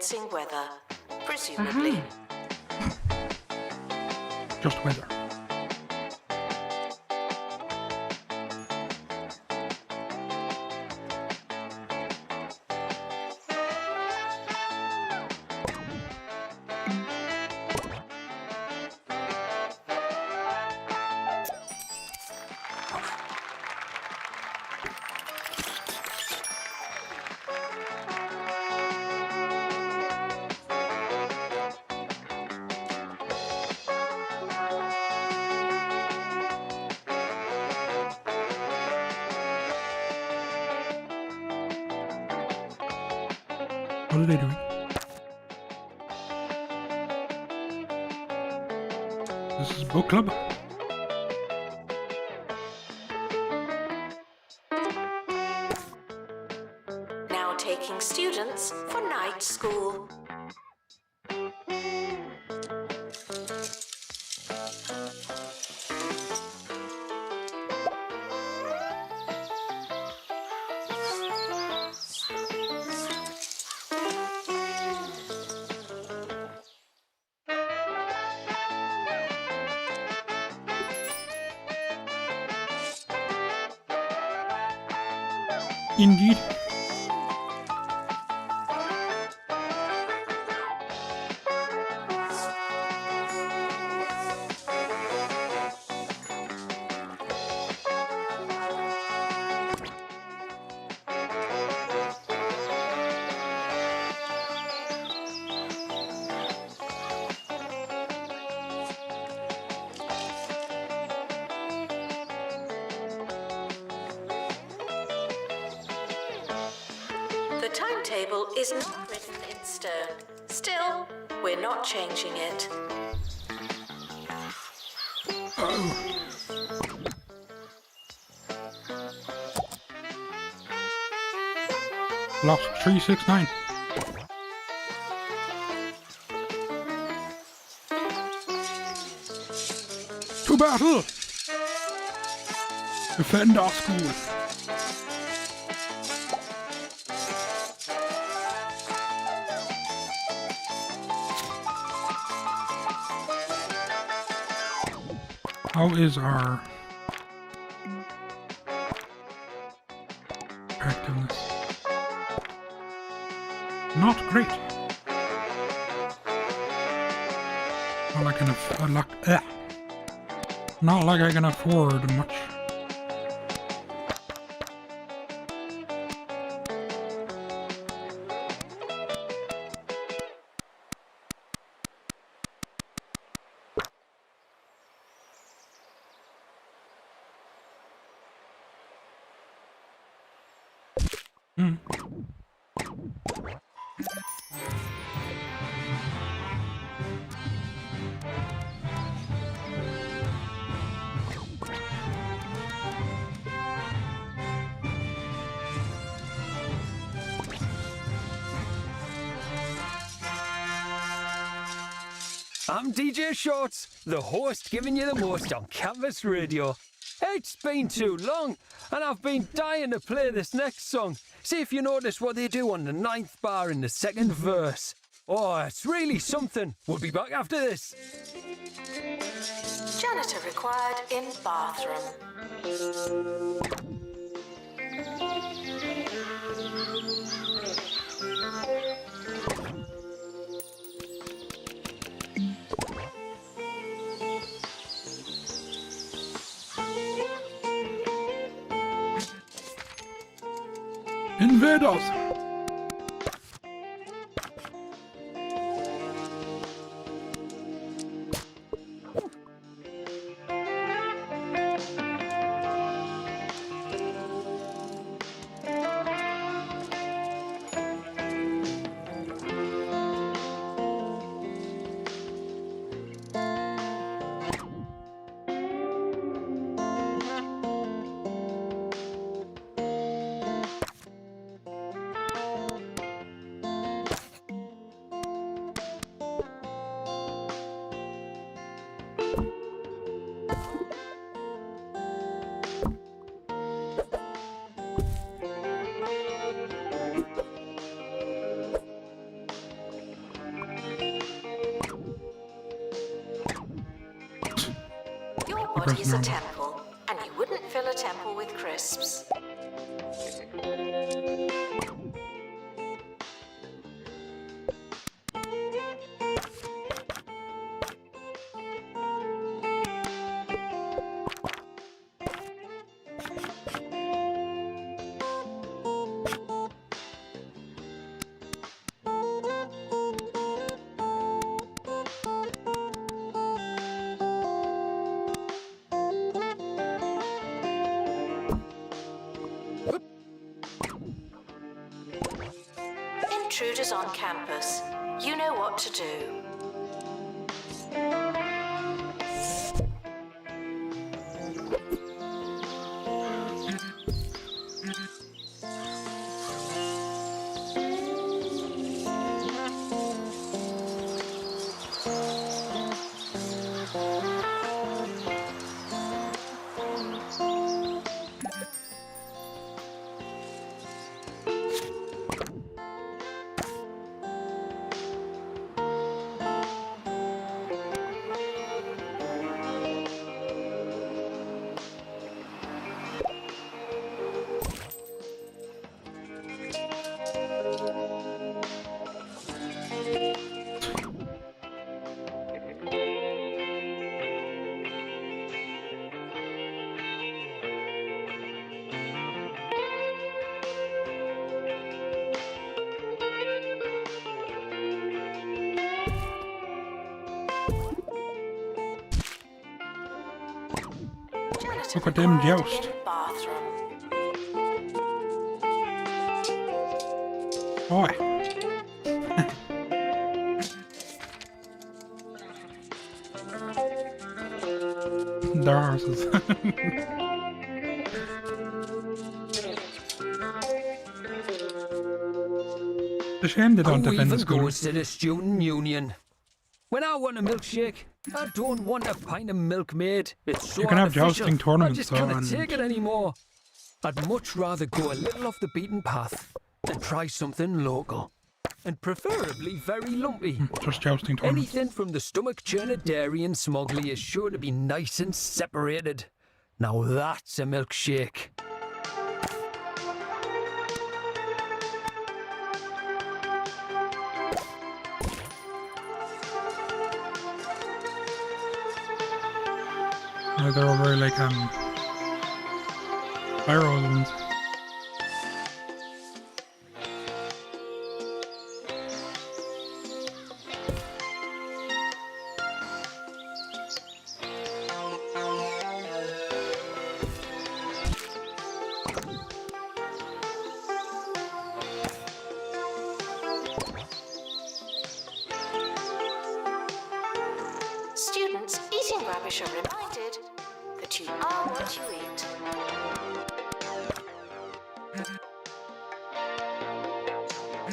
experiencing weather, presumably. Just weather. What are they doing? This is book club. Now taking students for night school. Indeed. The timetable is not written in stone. Still, we're not changing it. Lost 369. To battle! Defend our school. How is our effectiveness? Not great. Not like not like I can afford much. I'm DJ Shorts, the host giving you the most on Campus Radio. It's been too long, and I've been dying to play this next song. See if you notice what they do on the 9th bar in the 2nd verse. Oh, it's really something. We'll be back after this. Janitor required in bathroom. Invaders! What press is a normal. temple? And you wouldn't fill a temple with crisps. Intruders on campus. You know what to do. Look at them joust. Bathroom. Oi. Their arses. The shame they don't Who defend the even school. goes to the student union? When I want a milkshake, I don't want a pint of Milkmaid. It's so You can have artificial. jousting tournaments, I just though, can't and- take it anymore. I'd much rather go a little off the beaten path and try something local. And preferably very lumpy. Just jousting tournaments. Anything from the stomach churner dairy and smuggly is sure to be nice and separated. Now that's a milkshake. They're all very like viral ones. Students eating rubbish are reminded that you are what you eat.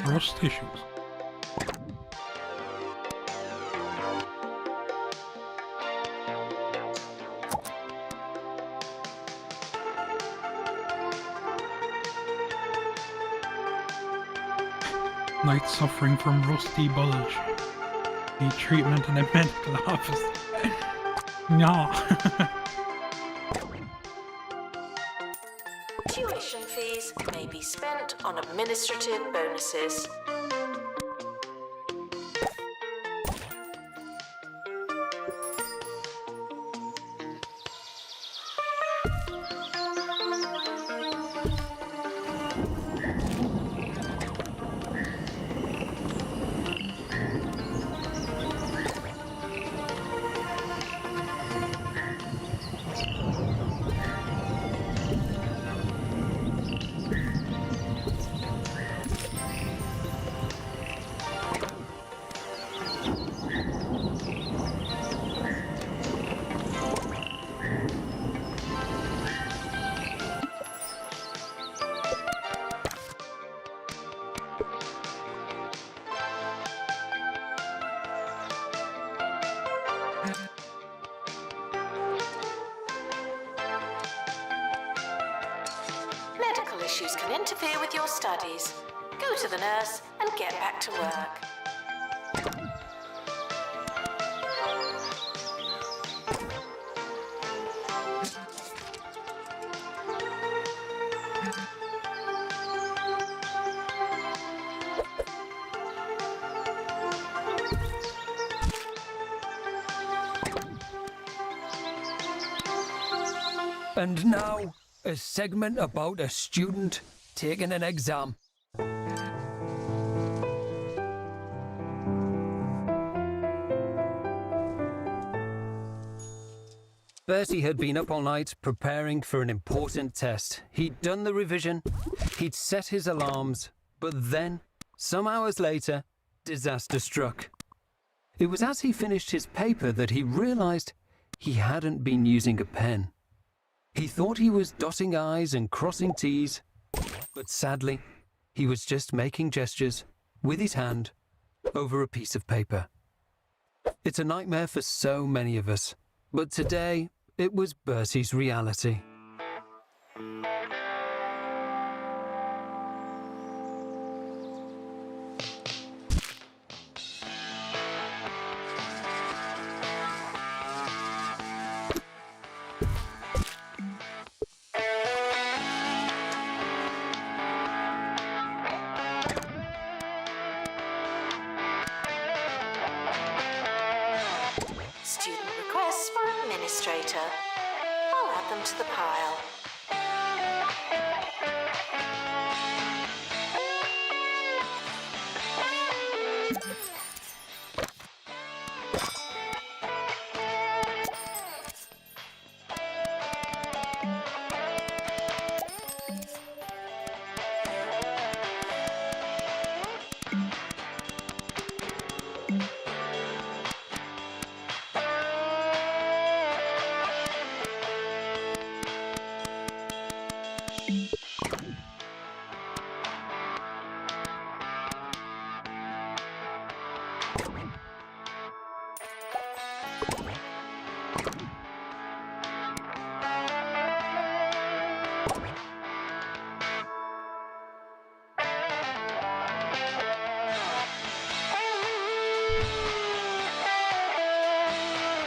Rust tissues. Night suffering from rusty bulge. Need treatment in a medical office. Nah. Tuition fees may be spent on administrative bonuses. Medical issues can interfere with your studies. Go to the nurse and get back to work. And now, a segment about a student taking an exam. Bertie had been up all night preparing for an important test. He'd done the revision, he'd set his alarms, but then, some hours later, disaster struck. It was as he finished his paper that he realised he hadn't been using a pen. He thought he was dotting I's and crossing T's, but sadly, he was just making gestures with his hand over a piece of paper. It's a nightmare for so many of us, but today it was Bertie's reality. Student requests for administrator. I'll add them to the pile.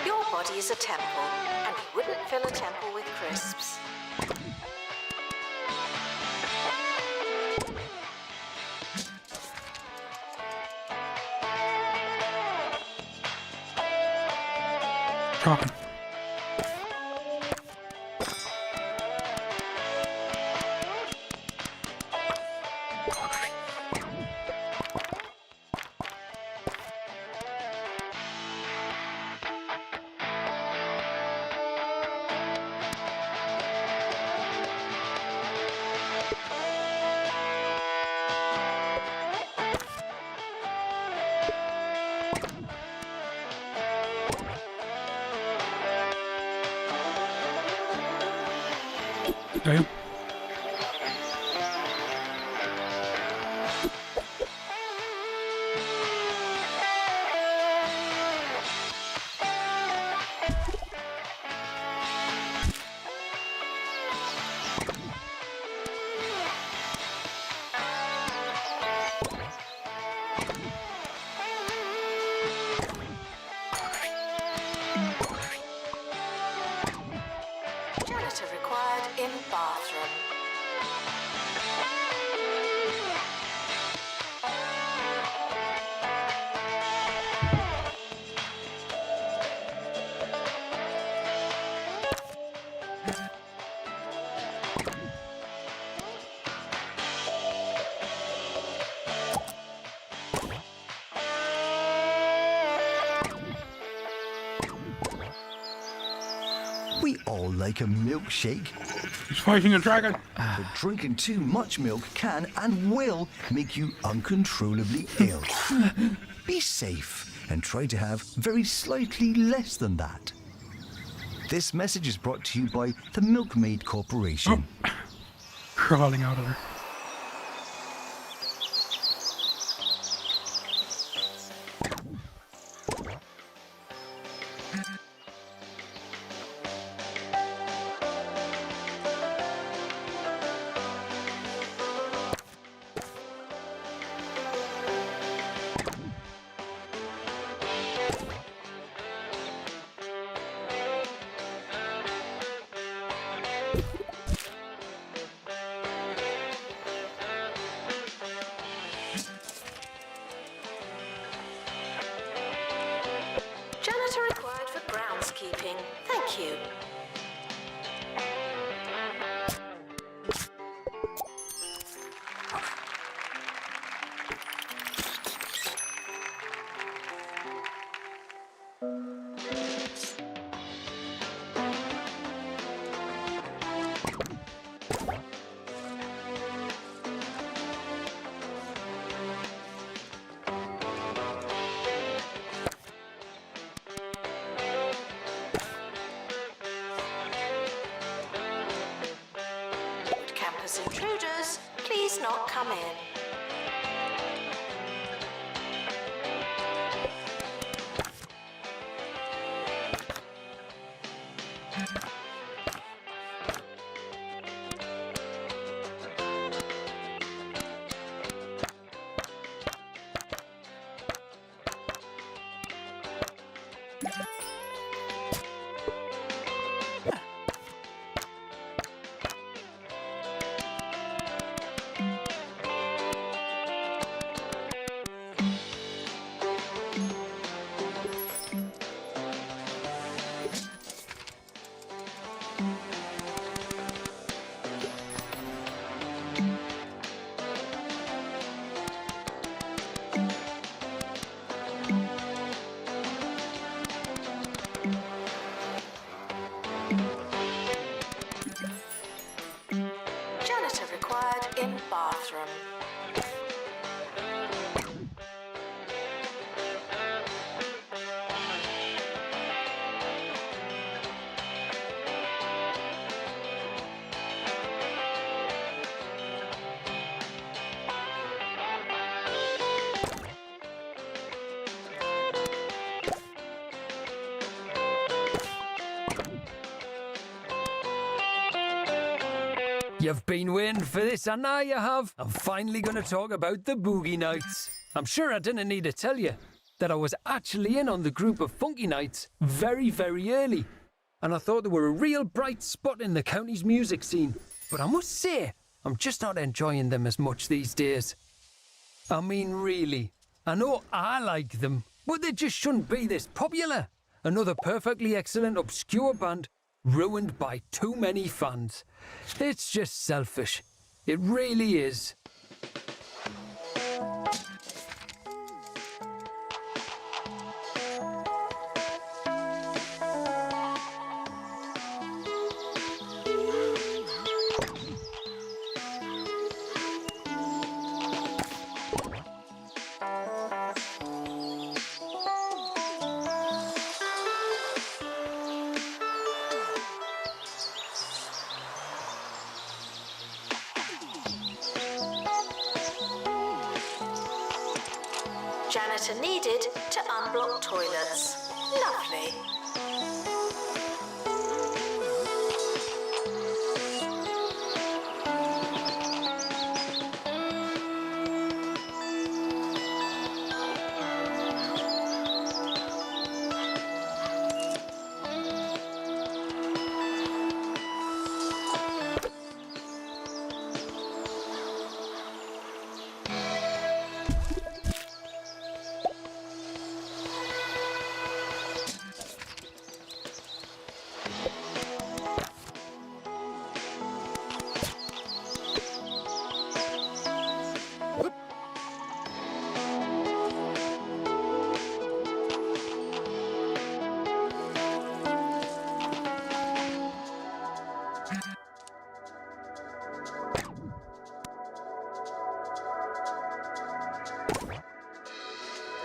Your body is a temple, and you wouldn't fill a temple with crisps. Chopping. Damn. Janitor required in bathroom. We all like a milkshake, He's fighting a dragon. but drinking too much milk can and will make you uncontrollably ill. Be safe and try to have very slightly less than that. This message is brought to you by the Milkmaid Corporation. Crawling out of there. Janitor required for groundskeeping. Thank you. not come in. Janitor required in bathroom. You've been waiting for this, and now you have. I'm finally going to talk about the Boogie Nights. I'm sure I didn't need to tell you that I was actually in on the group of Funky Nights very, very early. And I thought they were a real bright spot in the county's music scene. But I must say, I'm just not enjoying them as much these days. I mean, really. I know I like them, but they just shouldn't be this popular. Another perfectly excellent obscure band ruined by too many fans. It's just selfish. It really is. Janitor needed to unblock toilets. Lovely.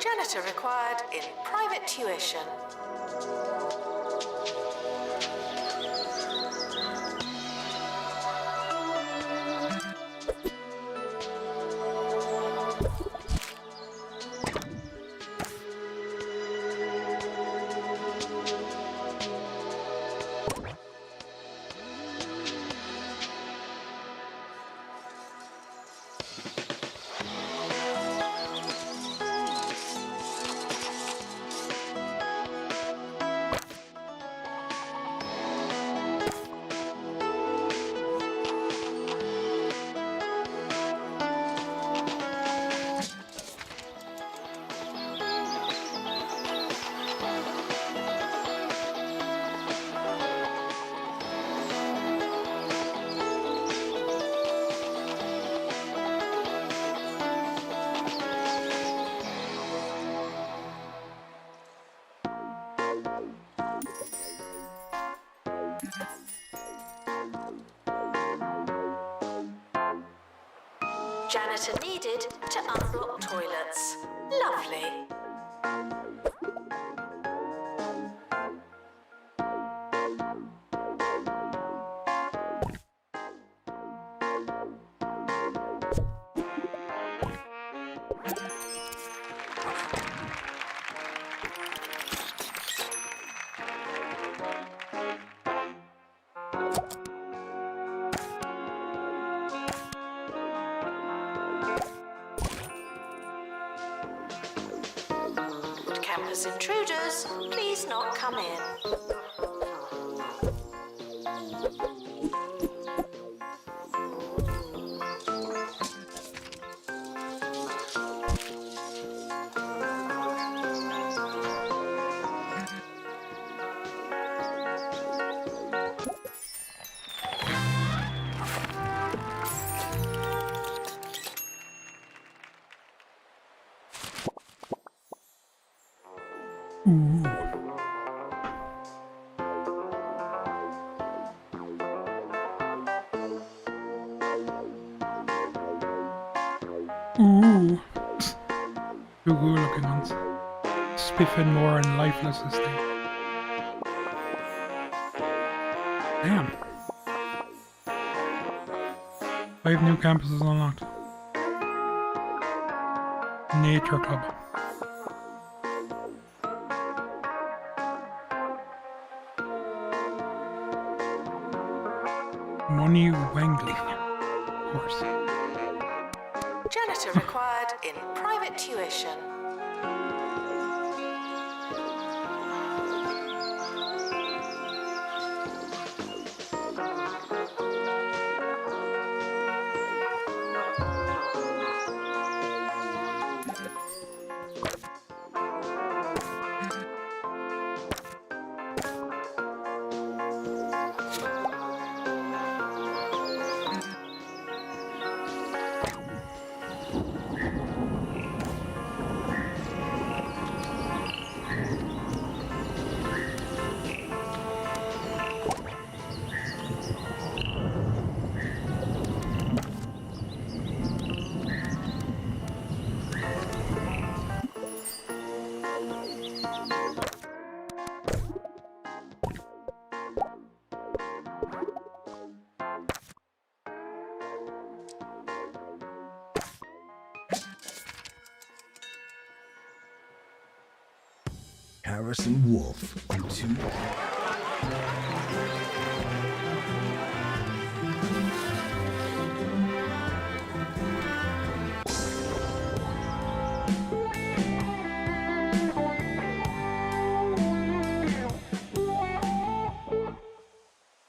Janitor required in private tuition. Janitor needed to unblock toilets. Lovely. Campus intruders, please not come in. Ooh. Two good looking ones. Spiffing more and lifeless estate. Damn. 5 new campuses unlocked. Nature Club. Money wangling. Of course. Janitor required in private tuition. Harrison Wolf on 2.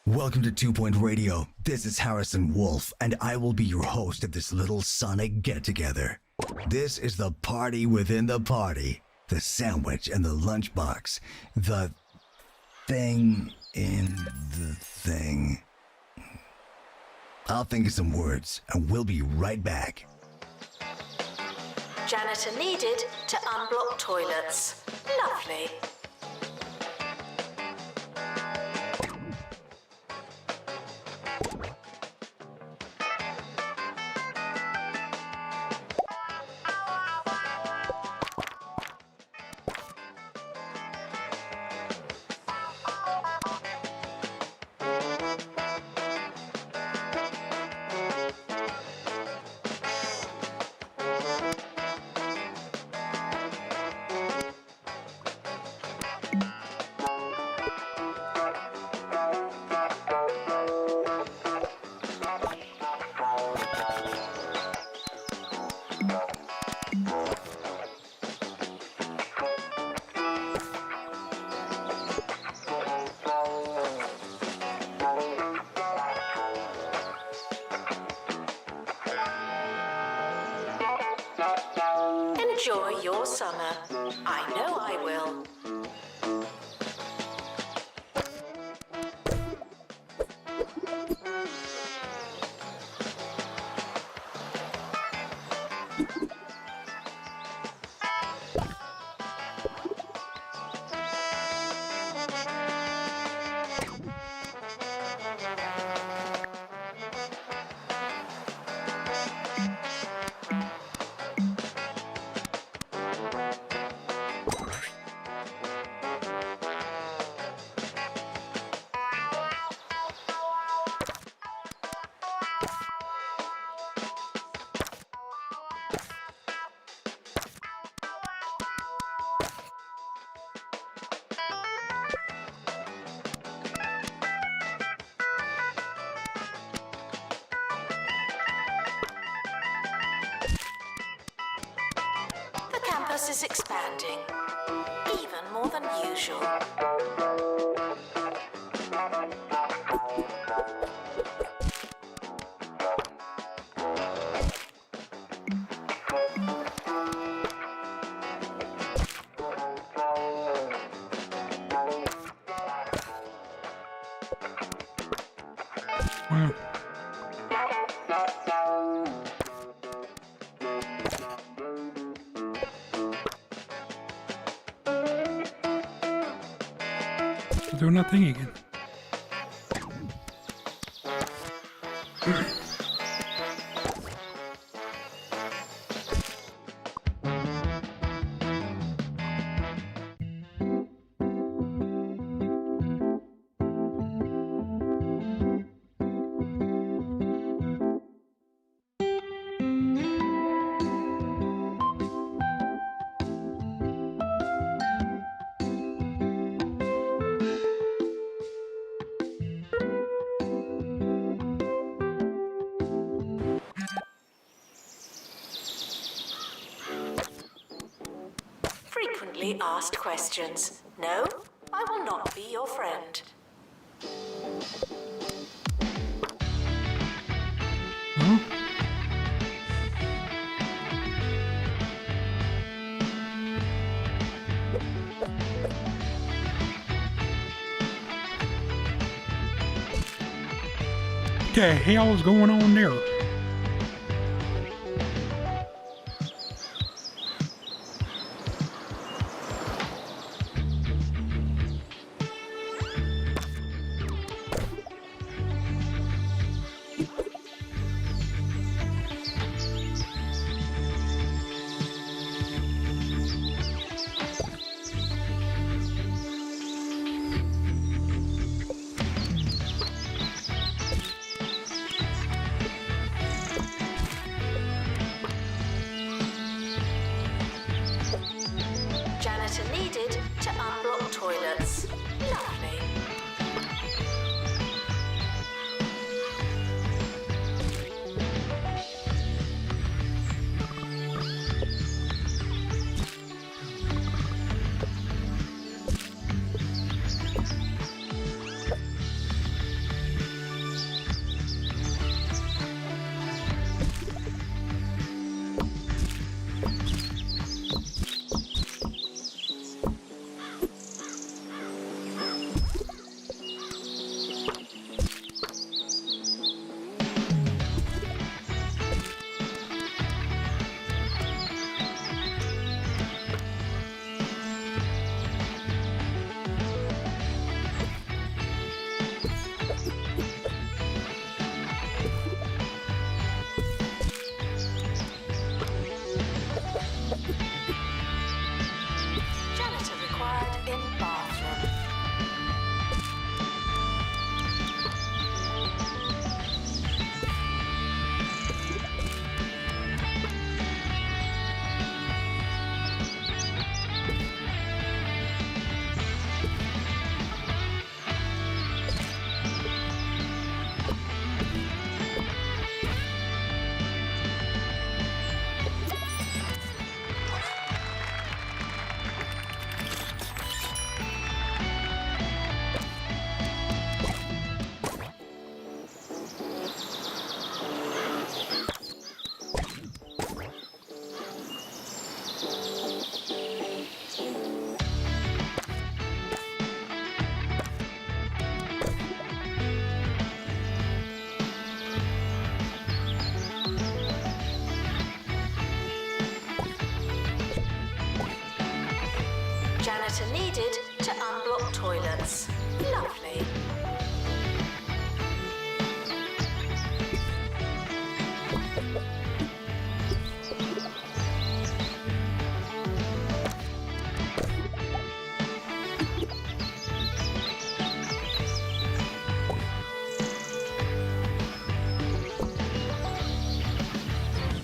Welcome to 2 Point Radio. This is Harrison Wolf, and I will be your host of this little Sonic get-together. This is the party within the party. The sandwich and the lunchbox. The thing in the thing. I'll think of some words, and we'll be right back. Janitor needed to unblock toilets. Lovely. Enjoy your summer. I know I will. The campus is expanding. even more than usual. Wow. They're doing that thing again. Frequently asked questions. No, I will not be your friend. Huh? What the hell is going on there? Janitor needed to unblock toilets. Lovely. Janitor required in bathroom. Janitor needed to unblock toilets. Lovely.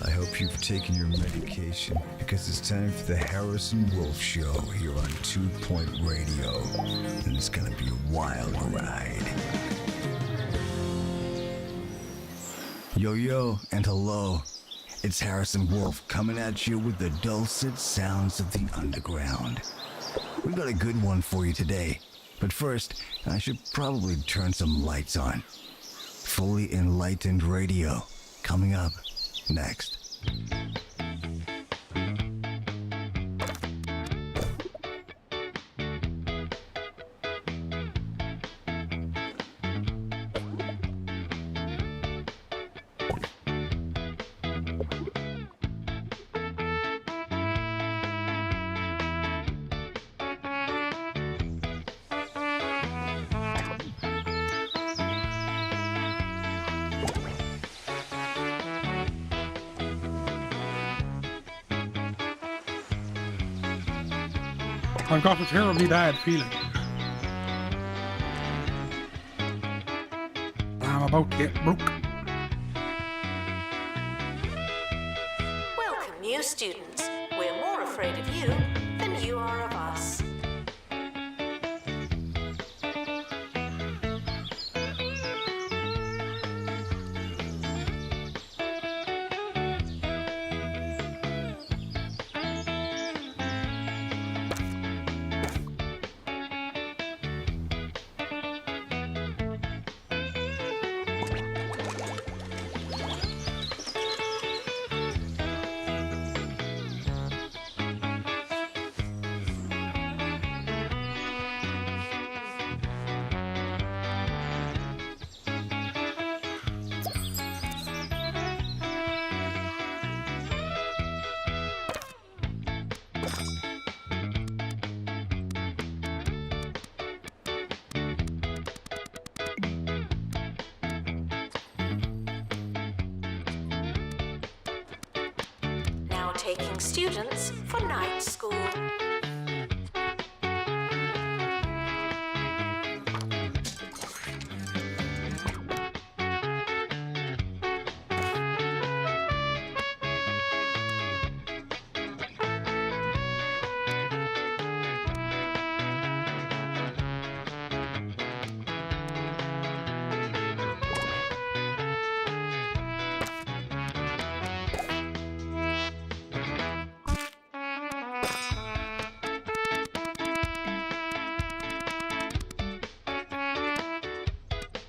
I hope you've taken your medication because it's time for the Harrison Wolf Show here on 2 Point Radio. And it's gonna be a wild ride. Yo, yo, and hello. It's Harrison Wolf coming at you with the dulcet sounds of the underground. We've got a good one for you today. But first, I should probably turn some lights on. Fully Enlightened Radio, coming up next. I've got a terribly bad feeling. I'm about to get broke. Welcome, new students. We're more afraid of you than you are of us. Now taking students for night school.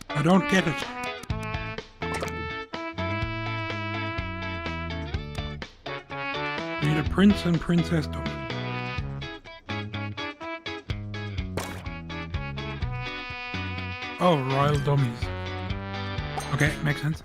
I don't get it. Need a prince and princessdom. Oh, royal dummies. Okay, makes sense.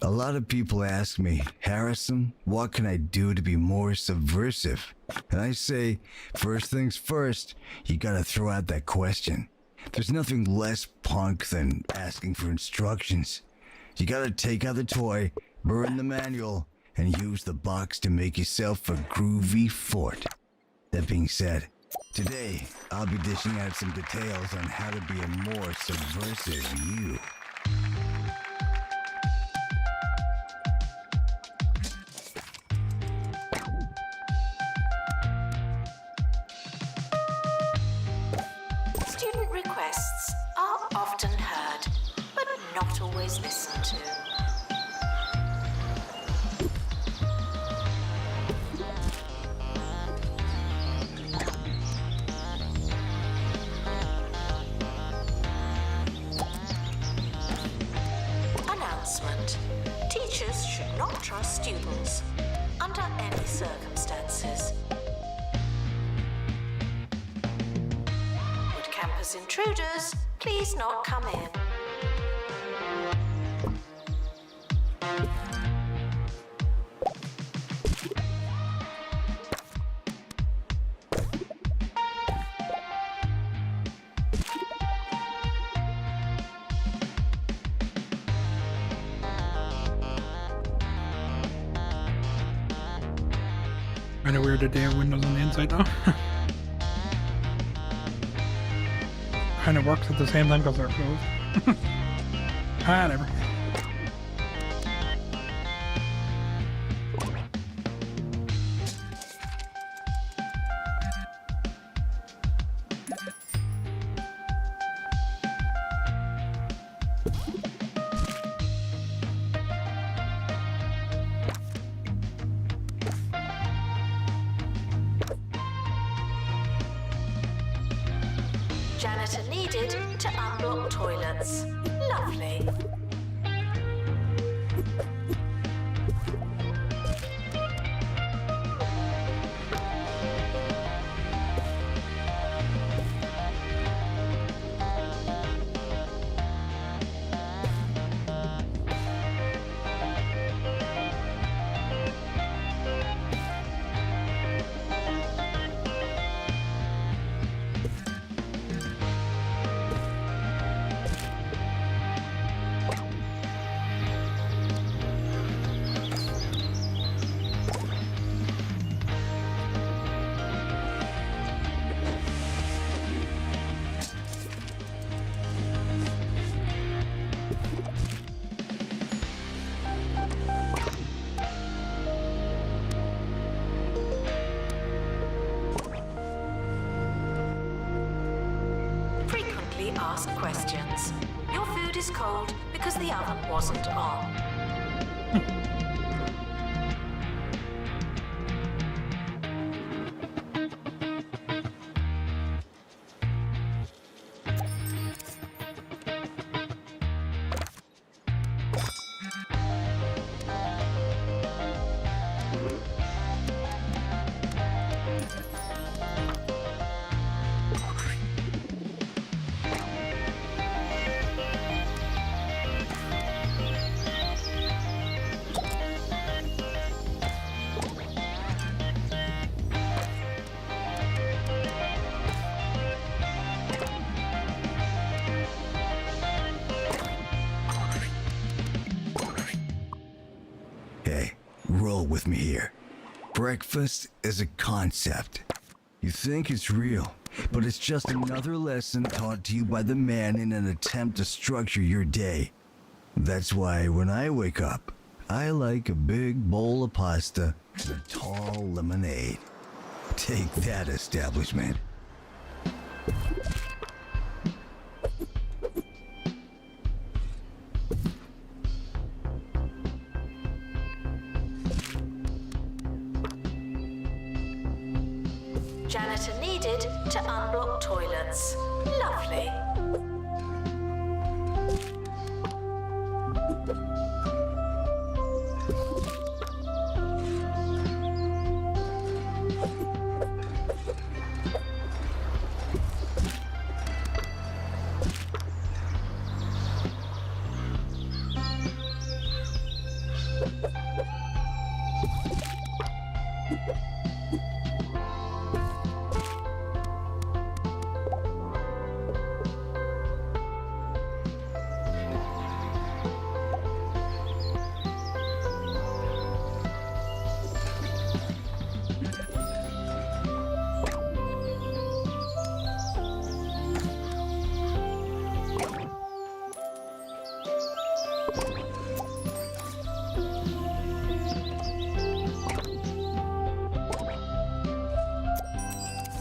A lot of people ask me, Harrison, what can I do to be more subversive? And I say, first things first, you gotta throw out that question. There's nothing less punk than asking for instructions. You gotta take out the toy, burn the manual, and use the box to make yourself a groovy fort. That being said, today I'll be dishing out some details on how to be a more subversive you. Student requests are often heard, but not always listened to. Announcement. Teachers should not trust students under any circumstances. Would campus intruders please not come in? Kinda weird that they have windows on the inside now. Kinda works at the same time because they're closed. Whatever. Janitor needed to unblock toilets. Lovely. Frequently asked questions. Your food is cold because the oven wasn't on. Hey, roll with me here. Breakfast is a concept. You think it's real, but it's just another lesson taught to you by the man in an attempt to structure your day. That's why when I wake up, I like a big bowl of pasta and a tall lemonade. Take that, establishment. Janitor needed to unblock toilets. Lovely.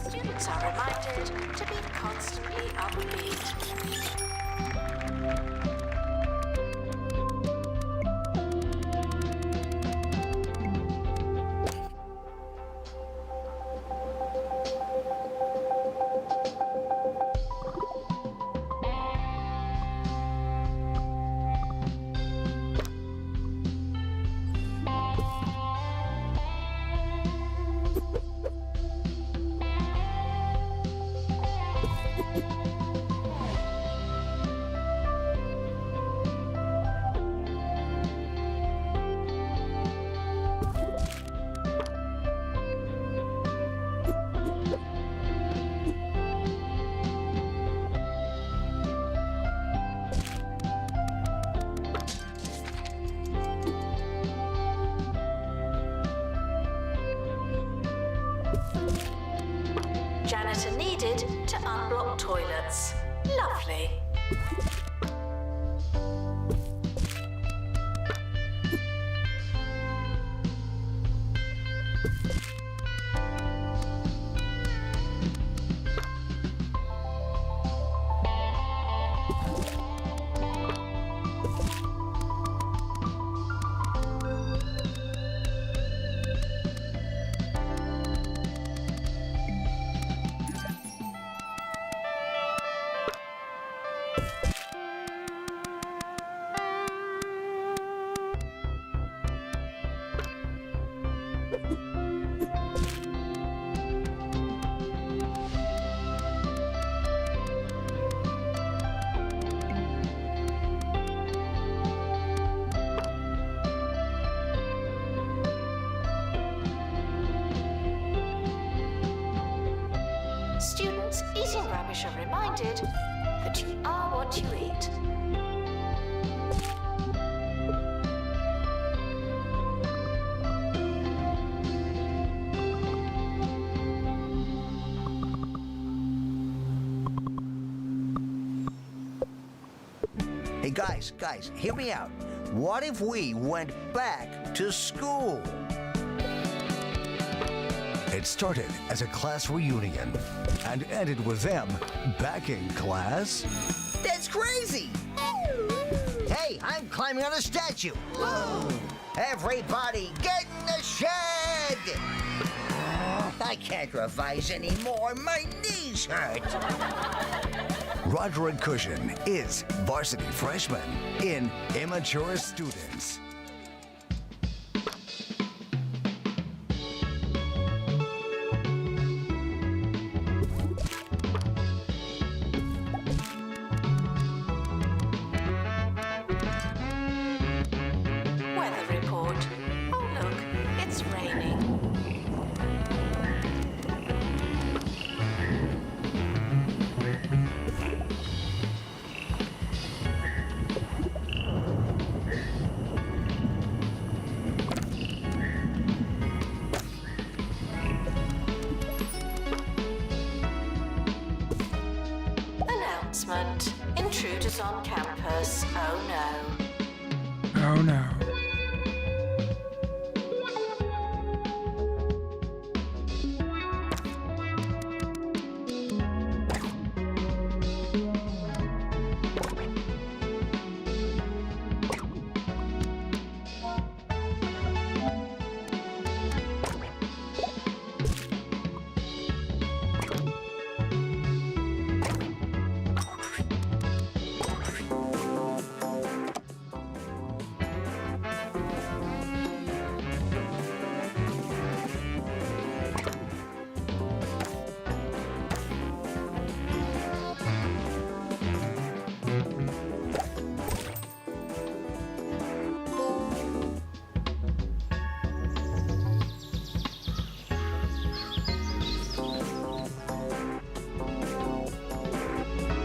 Students are reminded to be constantly upbeat. Janitor needed to unblock toilets. Lovely. Students eating rubbish are reminded that you are what you eat. Hey guys, hear me out. What if we went back to school? It started as a class reunion and ended with them back in class. That's crazy! Hey, I'm climbing on a statue. Whoa. Everybody get in the shed! I can't revise anymore. My knees hurt. Roderick Cushion is varsity freshman in Immature Students. Weather report. Oh look, it's raining. Announcement. Intruders on campus. Oh no. Oh no.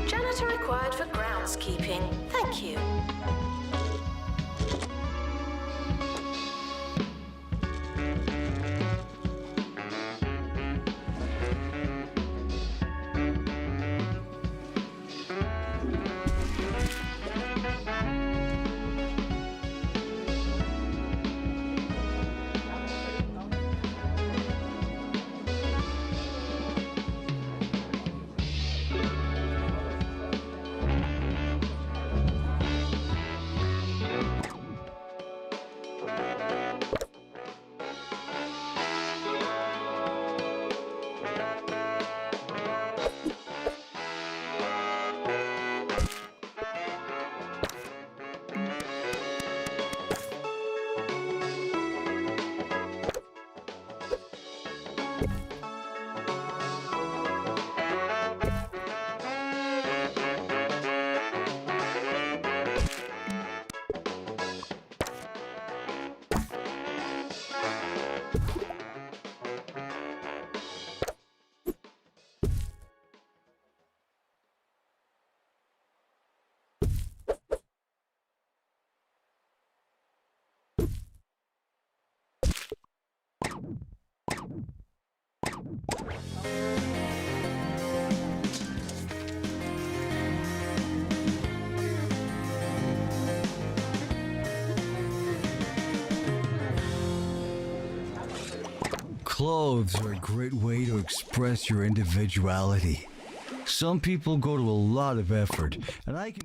Janitor required for groundskeeping. Thank you. Clothes are a great way to express your individuality. Some people go to a lot of effort, and I can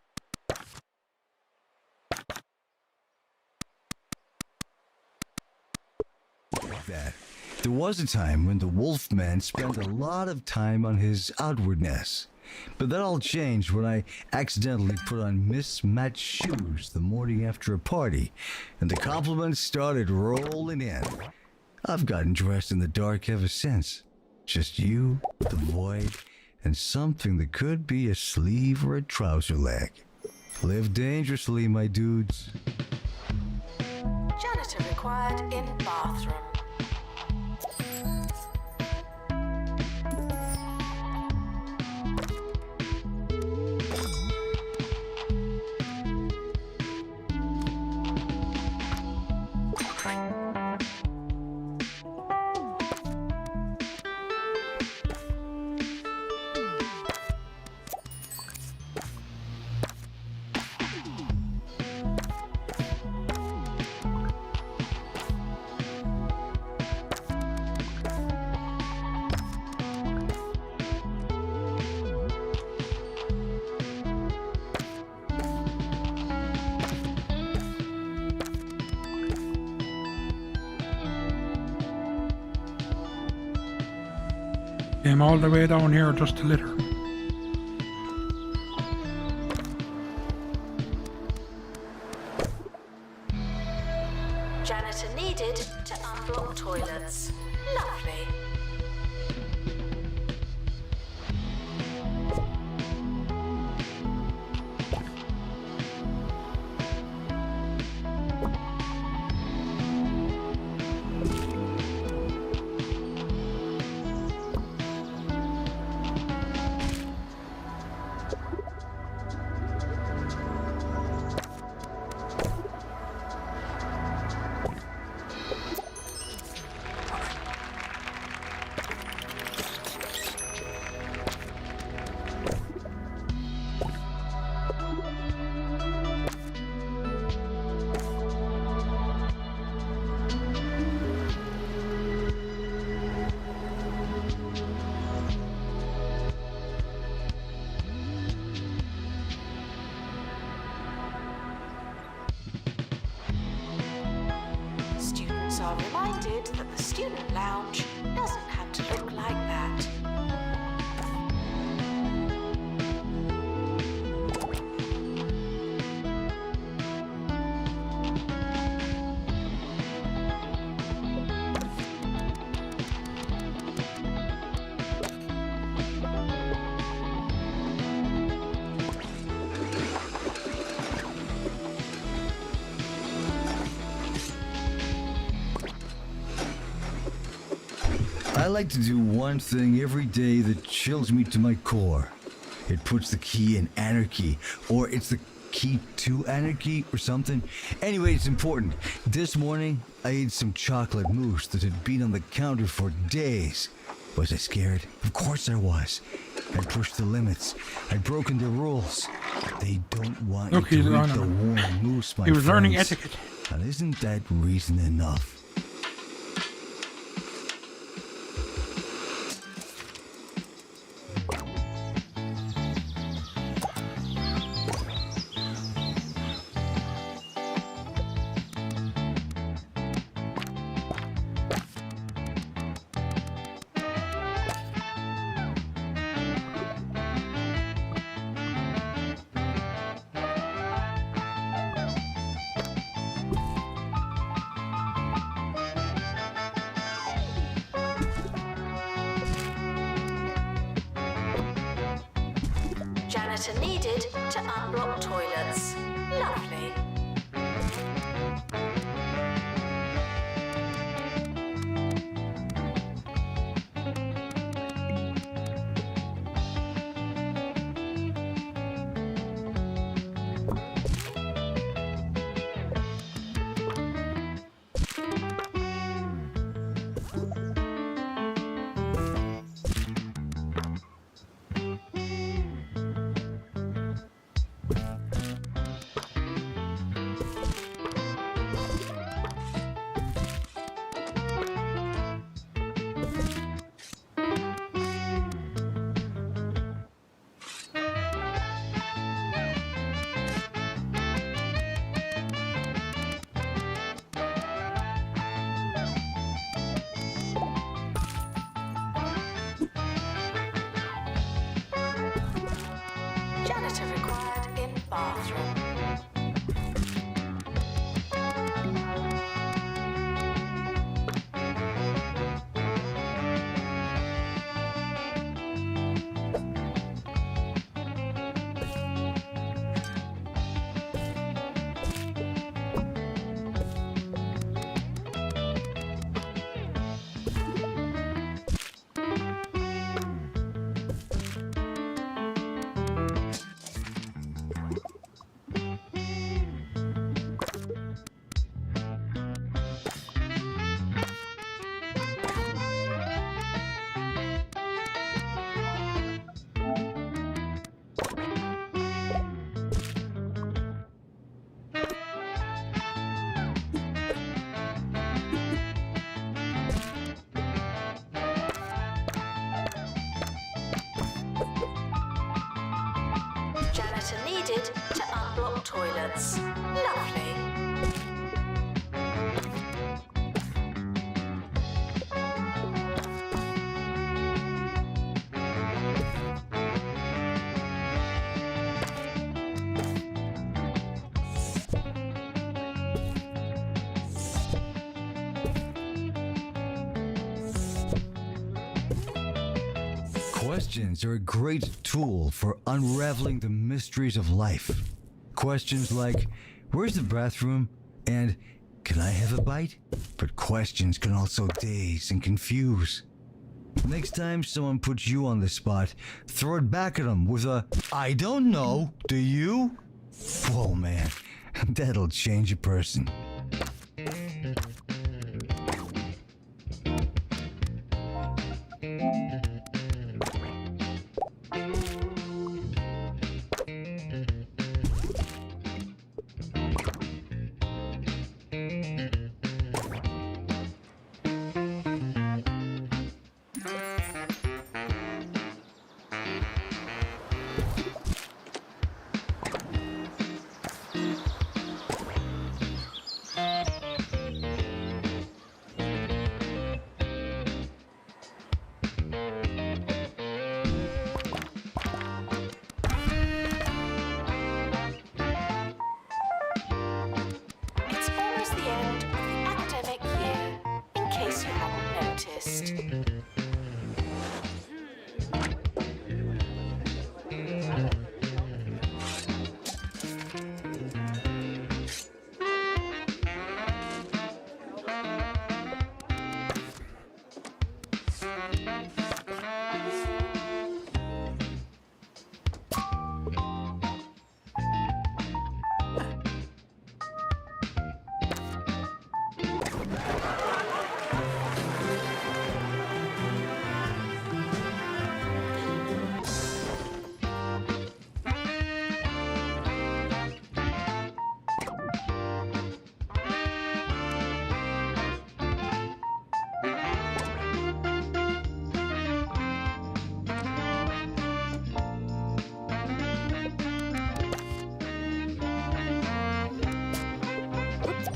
that. There was a time when the Wolfman spent a lot of time on his outwardness. But that all changed when I accidentally put on mismatched shoes the morning after a party, and the compliments started rolling in. I've gotten dressed in the dark ever since. Just you, the void, and something that could be a sleeve or a trouser leg. Live dangerously, my dudes. Janitor required in bathroom. Came all the way down here just to litter. Janitor needed to unblock toilets. Lovely. Students are reminded that the student lounge doesn't have to look like that. I like to do one thing every day that chills me to my core. It puts the key in anarchy, or it's the key to anarchy or something. Anyway, it's important. This morning, I ate some chocolate mousse that had been on the counter for days. Was I scared? Of course I was. I'd pushed the limits. I'd broken the rules. They don't want Look, you he's to eat learning. the warm mousse, my He was learning friends. etiquette. And isn't that reason enough? Janitor needed to unblock toilets. Lovely. That's lovely. Questions are a great tool for unraveling the mysteries of life. Questions like, where's the bathroom? And, can I have a bite? But questions can also daze and confuse. Next time someone puts you on the spot, throw it back at them with a, I don't know, do you? Whoa, man, that'll change a person. It's almost the end of the academic year, in case you hadn't noticed.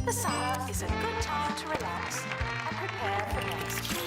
The summer is a good time to relax and prepare for next year.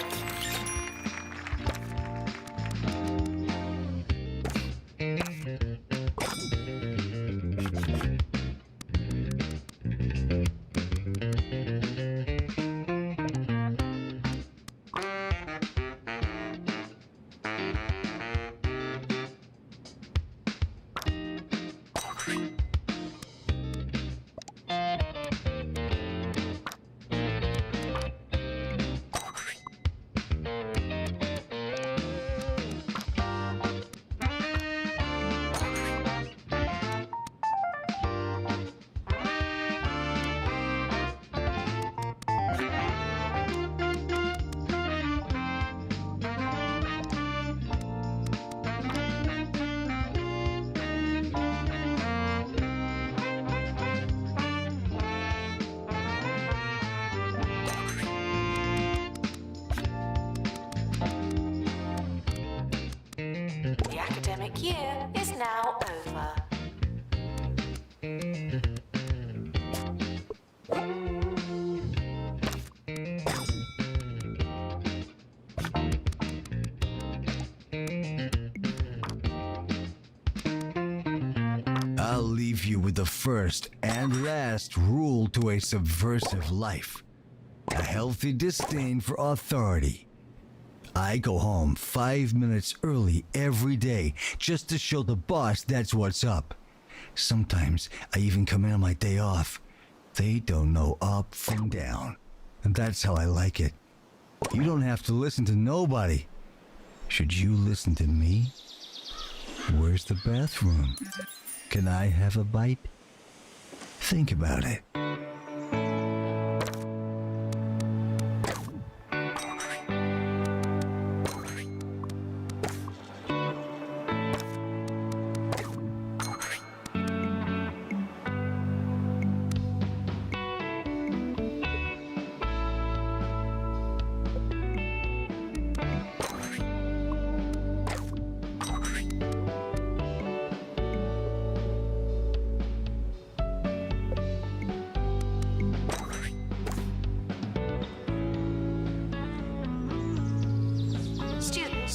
The academic year is now over. I'll leave you with the first and last rule to a subversive life. A healthy disdain for authority. I go home 5 minutes early every day just to show the boss that's what's up. Sometimes I even come in on my day off. They don't know up from down. And that's how I like it. You don't have to listen to nobody. Should you listen to me? Where's the bathroom? Can I have a bite? Think about it.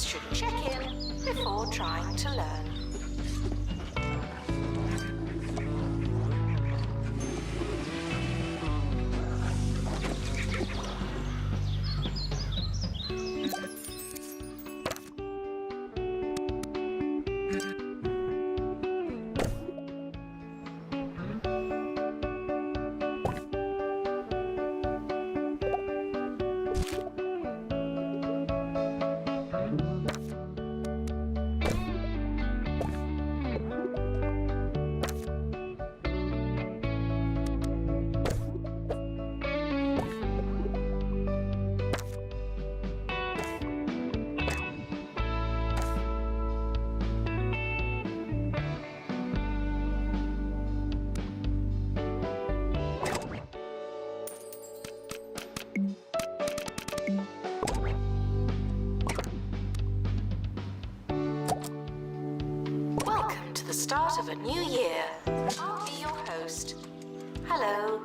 should check in before trying to learn. Welcome to the start of a new year. I'll be your host. Hello.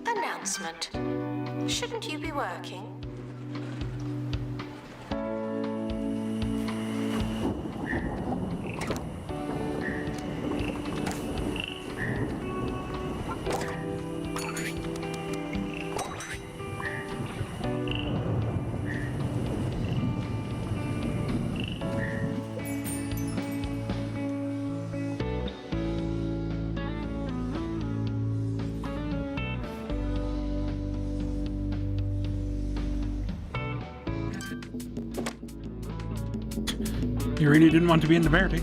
Announcement. Shouldn't you be working? You really didn't want to be in the party.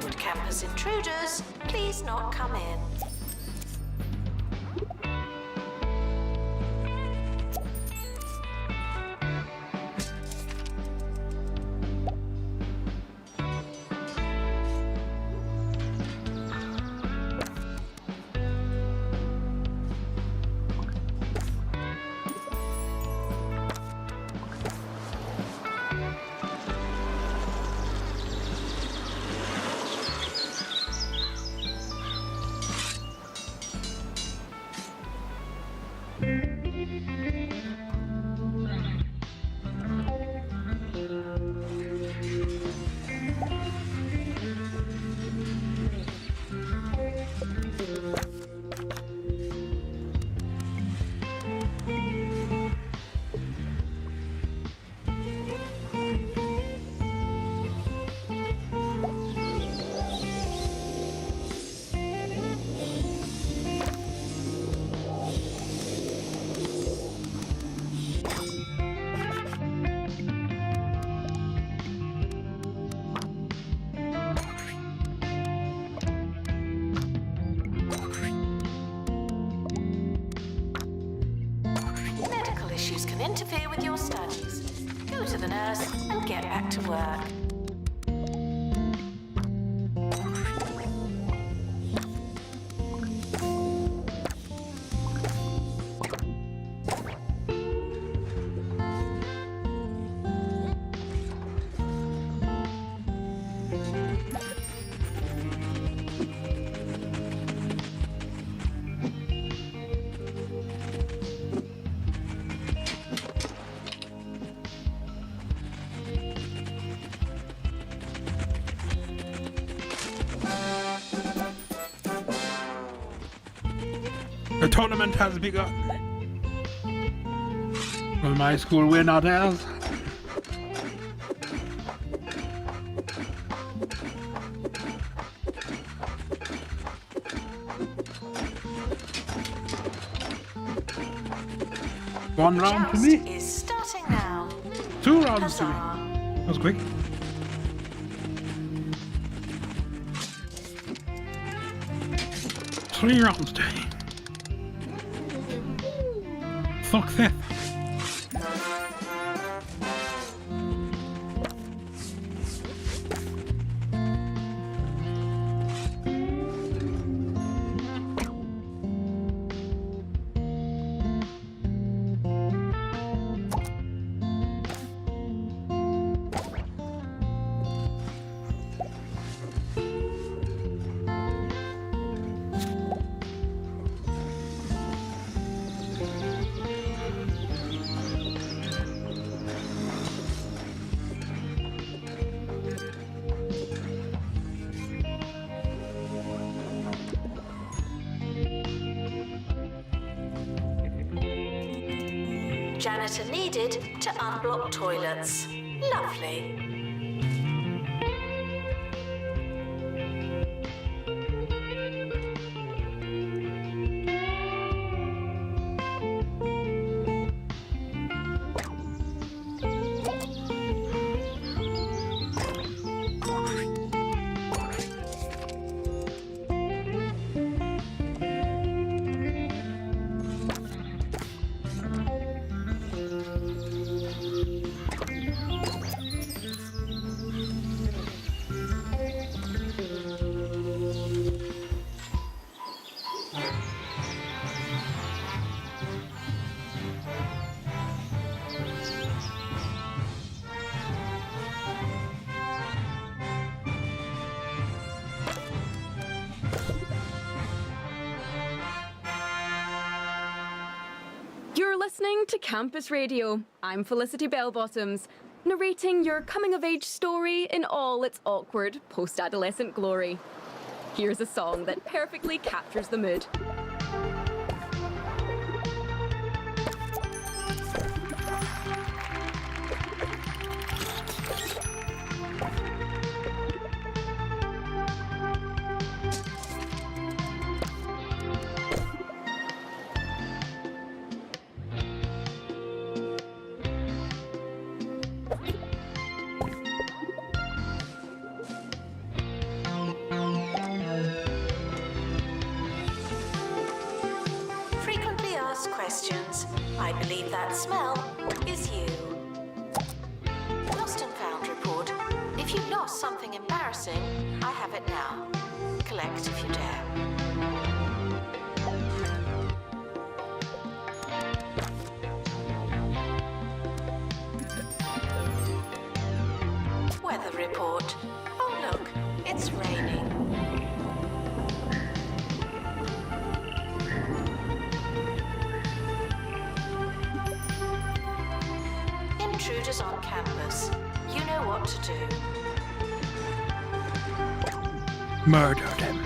Would campus intruders please not come in? Interfere with your studies. Go to the nurse and get back to work. The tournament has begun. Will my school win or theirs? One round to Joust me. is starting now. 2 rounds to me. Huzzah. That was quick. Three rounds to me. Success. janitor needed to unblock toilets. Lovely. You're listening to Campus Radio. I'm Felicity Bellbottoms, narrating your coming-of-age story in all its awkward post-adolescent glory. Here's a song that perfectly captures the mood. Frequently asked questions. I believe that smell is you. Lost and found report. If you lost something embarrassing, I have it now. Collect if you dare. Weather report. Oh look, it's raining. Intruders on campus. You know what to do. Murder them.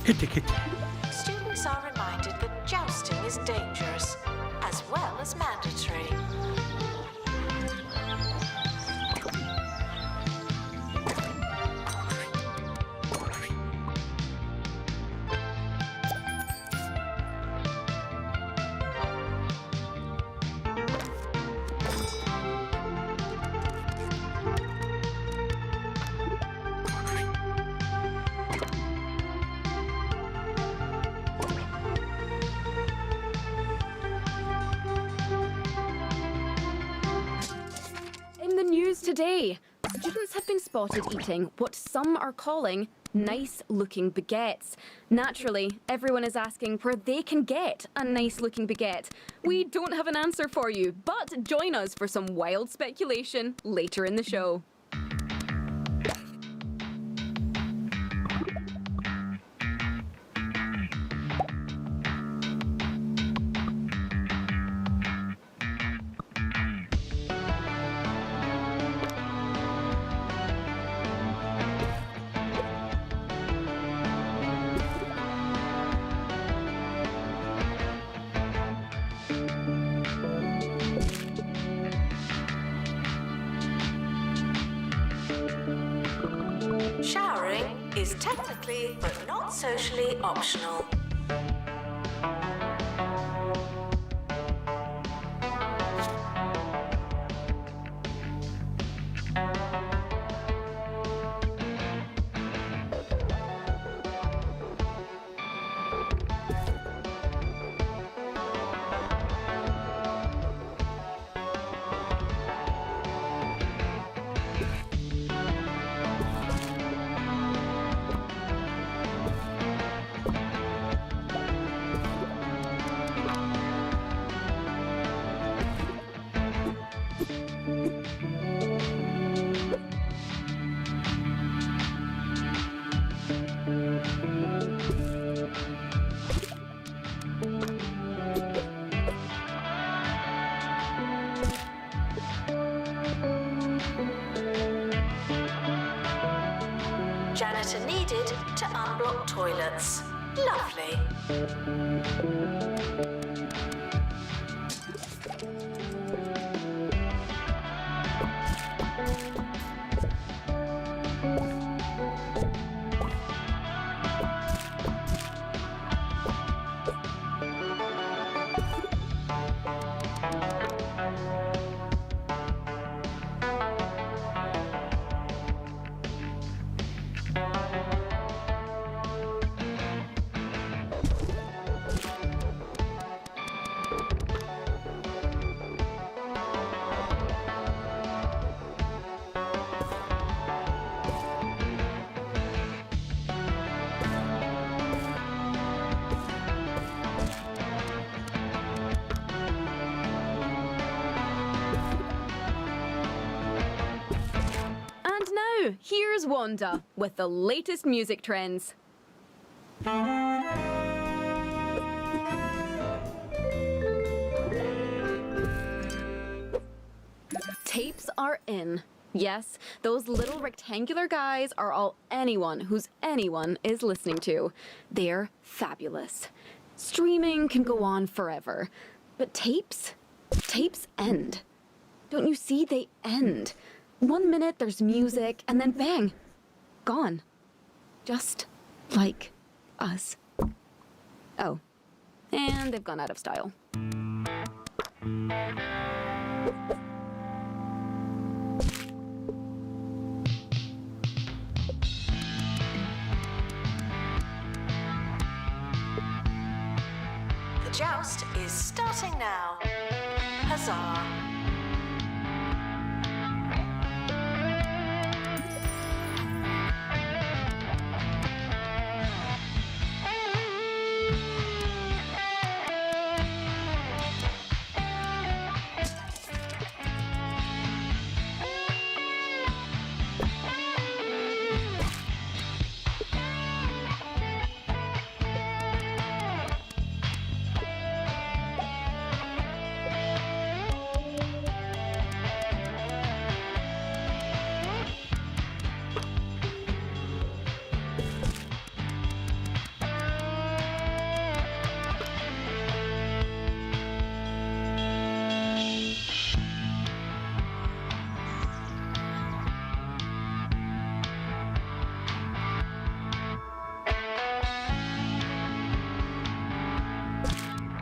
Kitty kitty. Students are reminded that jousting is dangerous, as well as mandatory. In the news today, students have been spotted eating what some are calling nice-looking baguettes. Naturally, everyone is asking where they can get a nice-looking baguette. We don't have an answer for you, but join us for some wild speculation later in the show. Showering is technically but not socially optional. adult toilets. Lovely. Here's Wanda with the latest music trends. Tapes are in. Yes, those little rectangular guys are all anyone whose anyone is listening to. They're fabulous. Streaming can go on forever, but tapes? Tapes end. Don't you see they end? 1 minute there's music, and then bang, gone. Just like us. Oh, and they've gone out of style. The joust is starting now. Huzzah!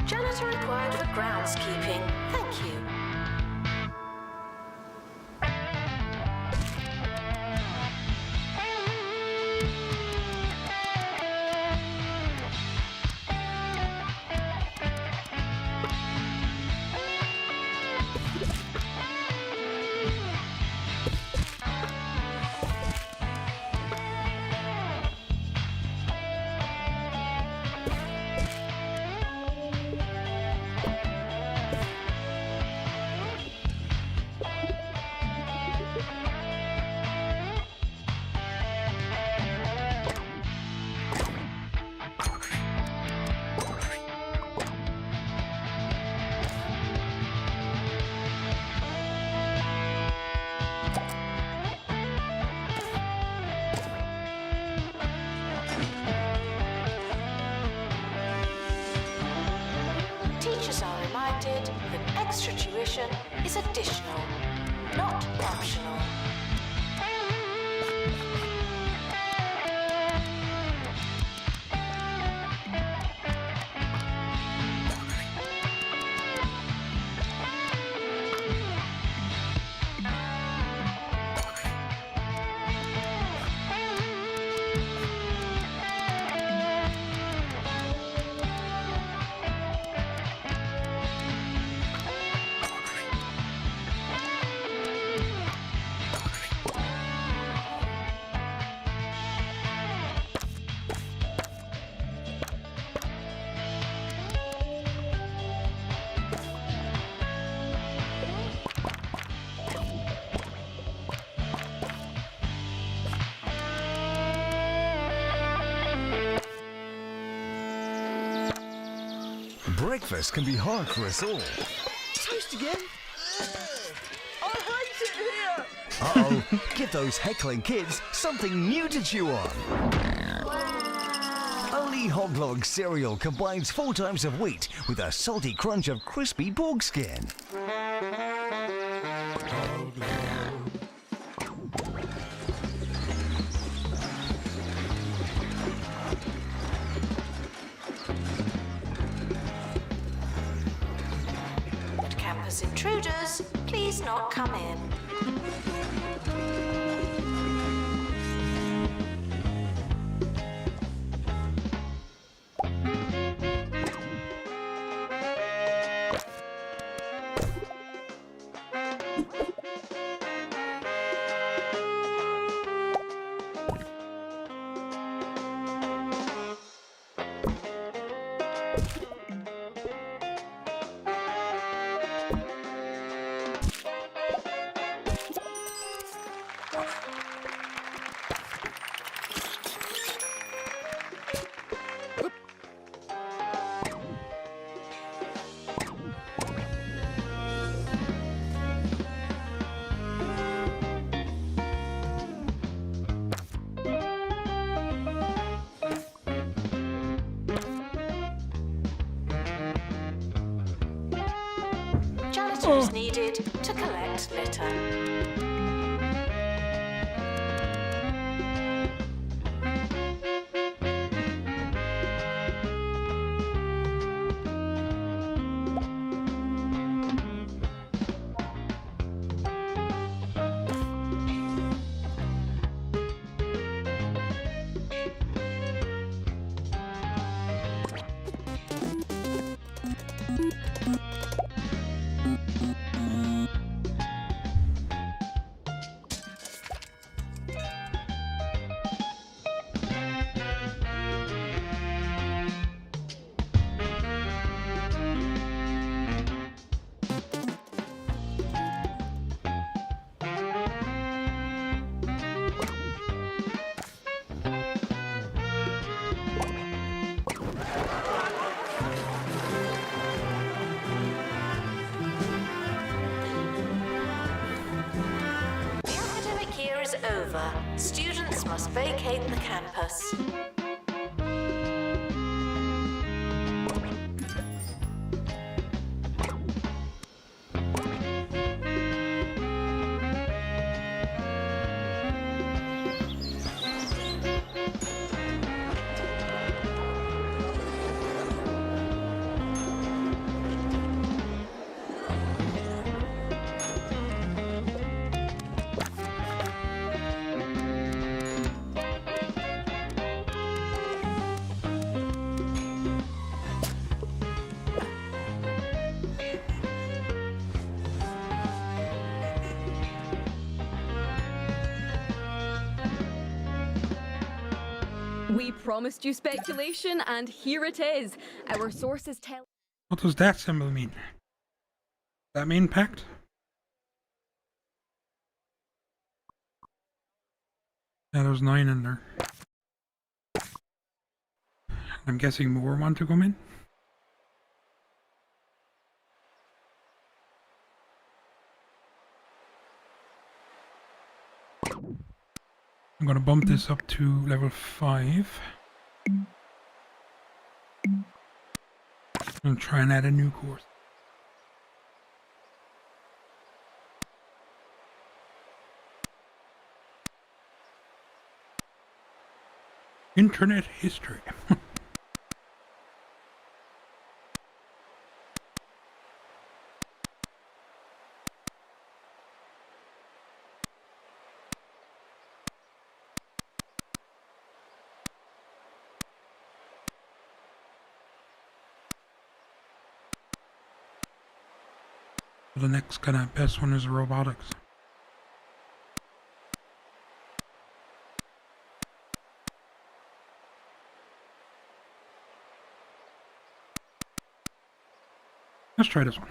Janitor required for groundskeeping. Thank you. Teachers are reminded that extra tuition is additional, not optional. Breakfast can be hard for us all. Toast again? I hate it here! Uh-oh, give those heckling kids something new to chew on. Woolly Hoglog cereal combines 4 times of wheat with a salty crunch of crispy pork skin. But campus intruders, please not come in. Janitors needed to collect litter. Over. Students must vacate the campus. We promised you speculation, and here it is. Our sources tell... What does that symbol mean? Does that mean pact? Yeah, there's 9 in there. I'm guessing more want to come in. I'm gonna bump this up to level 5. And try and add a new course. Internet history. The next kind of best one is robotics. Let's try this one.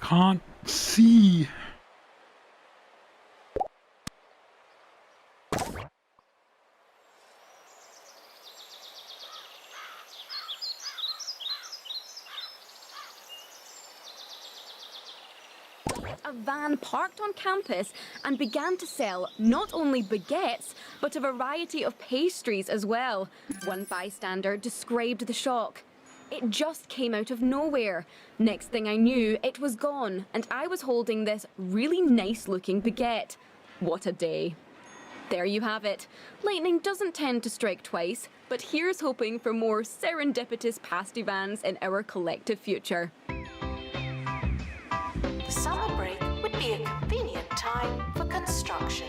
Can't see. A van parked on campus and began to sell not only baguettes, but a variety of pastries as well. One bystander described the shock. It just came out of nowhere. Next thing I knew, it was gone, and I was holding this really nice-looking baguette. What a day. There you have it. Lightning doesn't tend to strike twice, but here's hoping for more serendipitous pasty vans in our collective future. The summer break would be a convenient time for construction.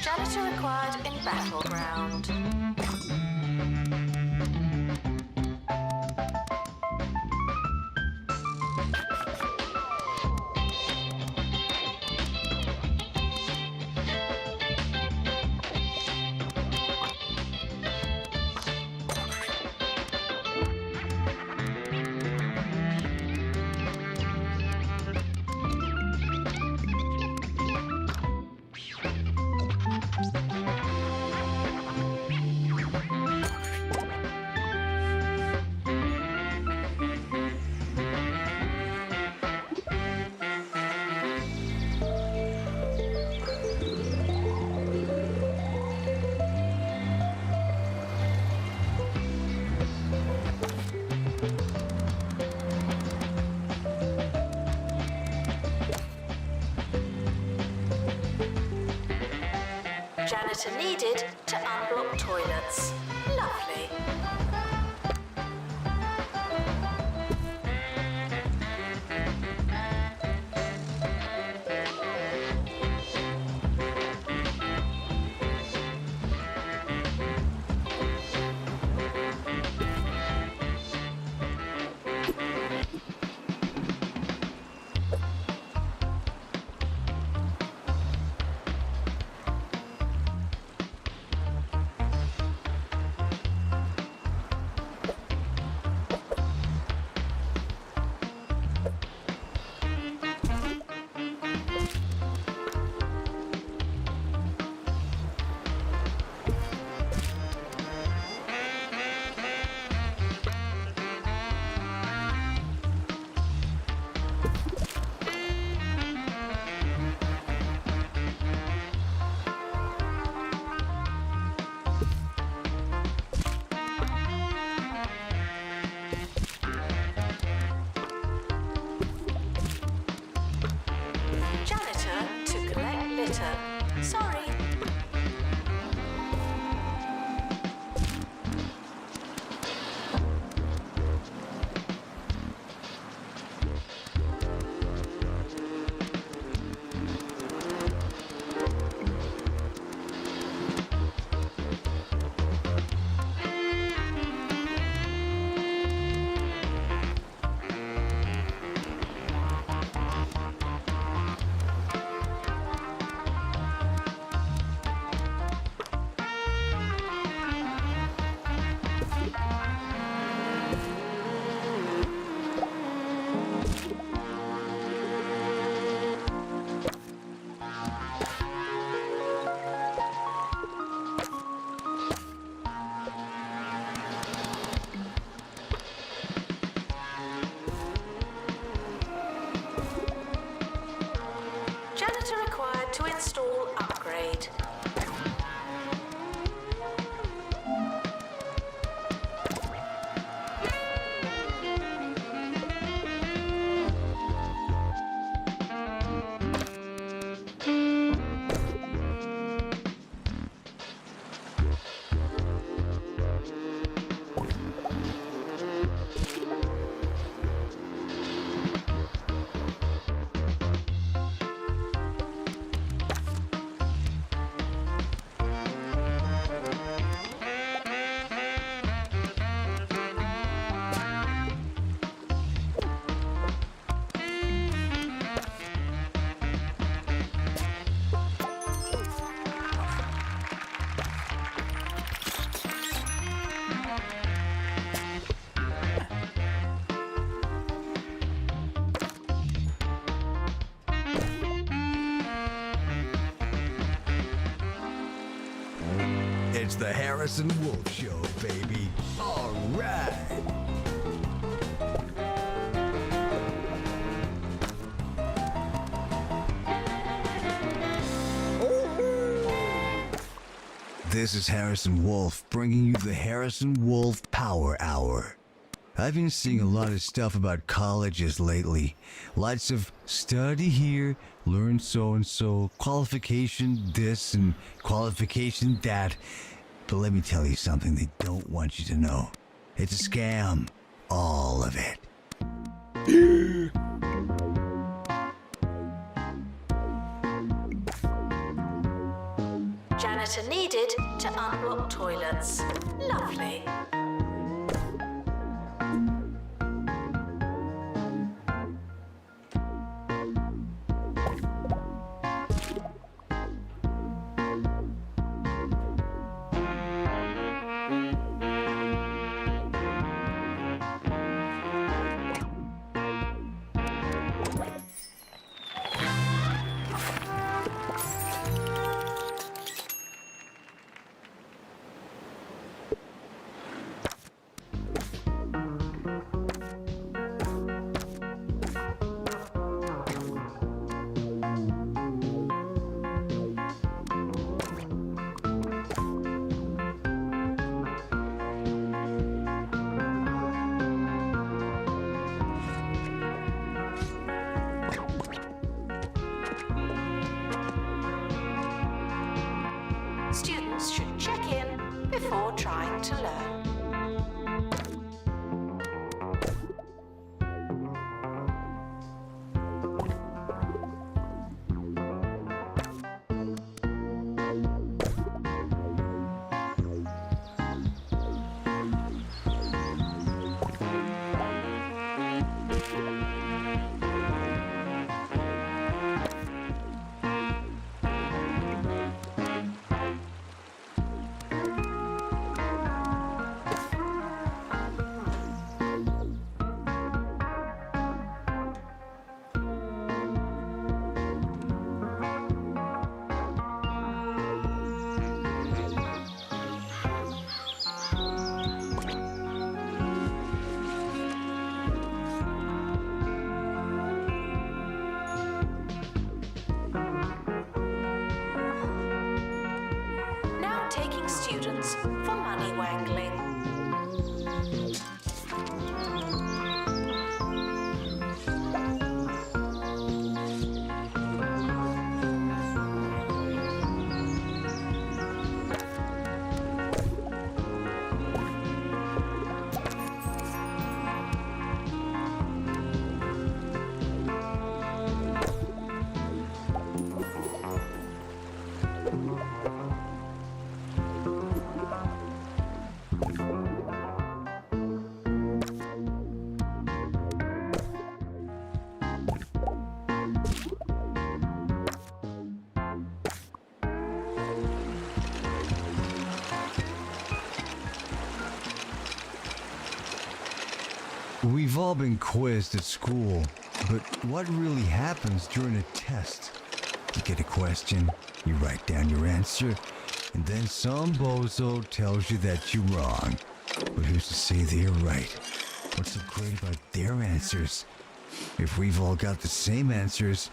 Janitor required in battleground. Janitor needed to unblock toilets. Lovely. It's the Harrison Wolf Show, baby. All right. This is Harrison Wolf bringing you the Harrison Wolf Power Hour. I've been seeing a lot of stuff about colleges lately. Lots of study here, learn so-and-so, qualification this and qualification that. But let me tell you something they don't want you to know. It's a scam. All of it. Janitor needed to unblock toilets. Lovely. Students should check in before trying to learn. Now taking students for money wangling. We've all been quizzed at school, but what really happens during a test? You get a question, you write down your answer, and then some bozo tells you that you're wrong. But who's to say they're right? What's so great about their answers? If we've all got the same answers,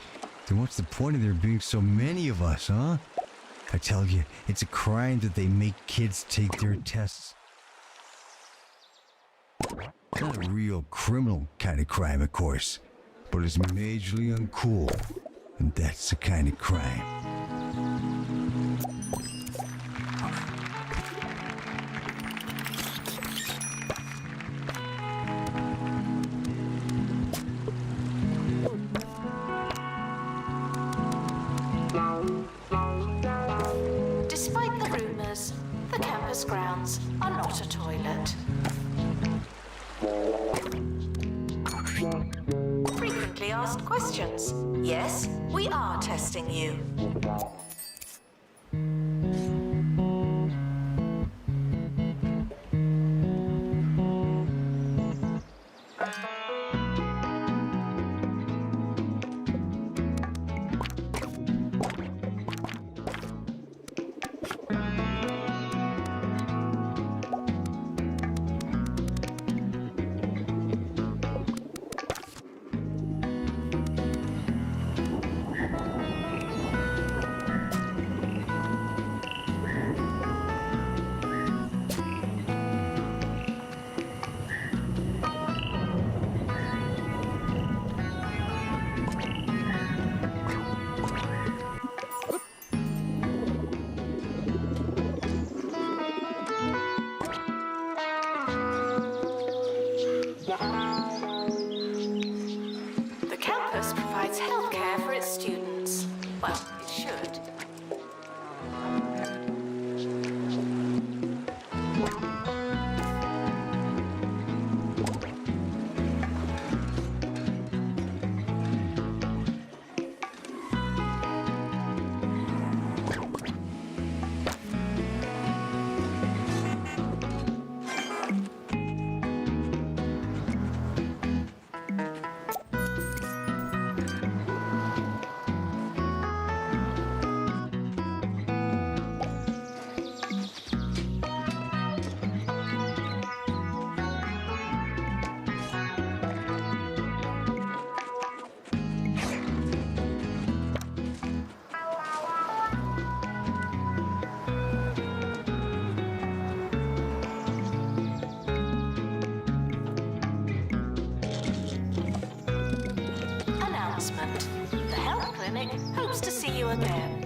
then what's the point of there being so many of us, huh? I tell you, it's a crime that they make kids take their tests. Not a real criminal kind of crime, of course, but it's majorly uncool, and that's the kind of crime. Despite the rumours, the campus grounds are not a toilet. Frequently asked questions. Yes, we are testing you. The campus provides healthcare for its students. Well, it should. Announcement. The health clinic hopes to see you again.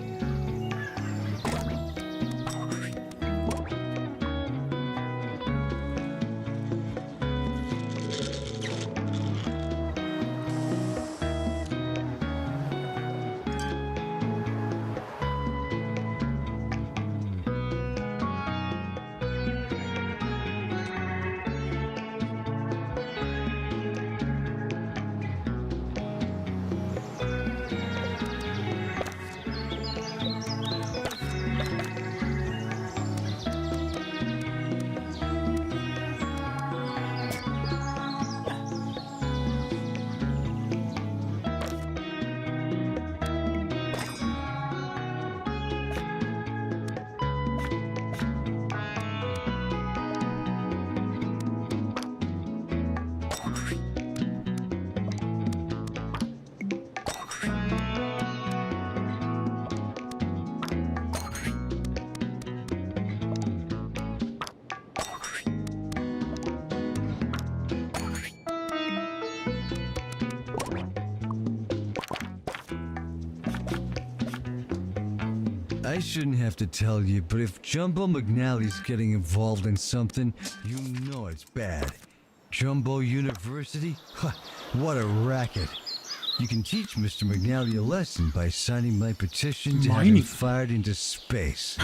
I shouldn't have to tell you, but if Jumbo McNally's getting involved in something, you know it's bad. Jumbo University? Huh, what a racket. You can teach Mr. McNally a lesson by signing my petition to have him fired into space.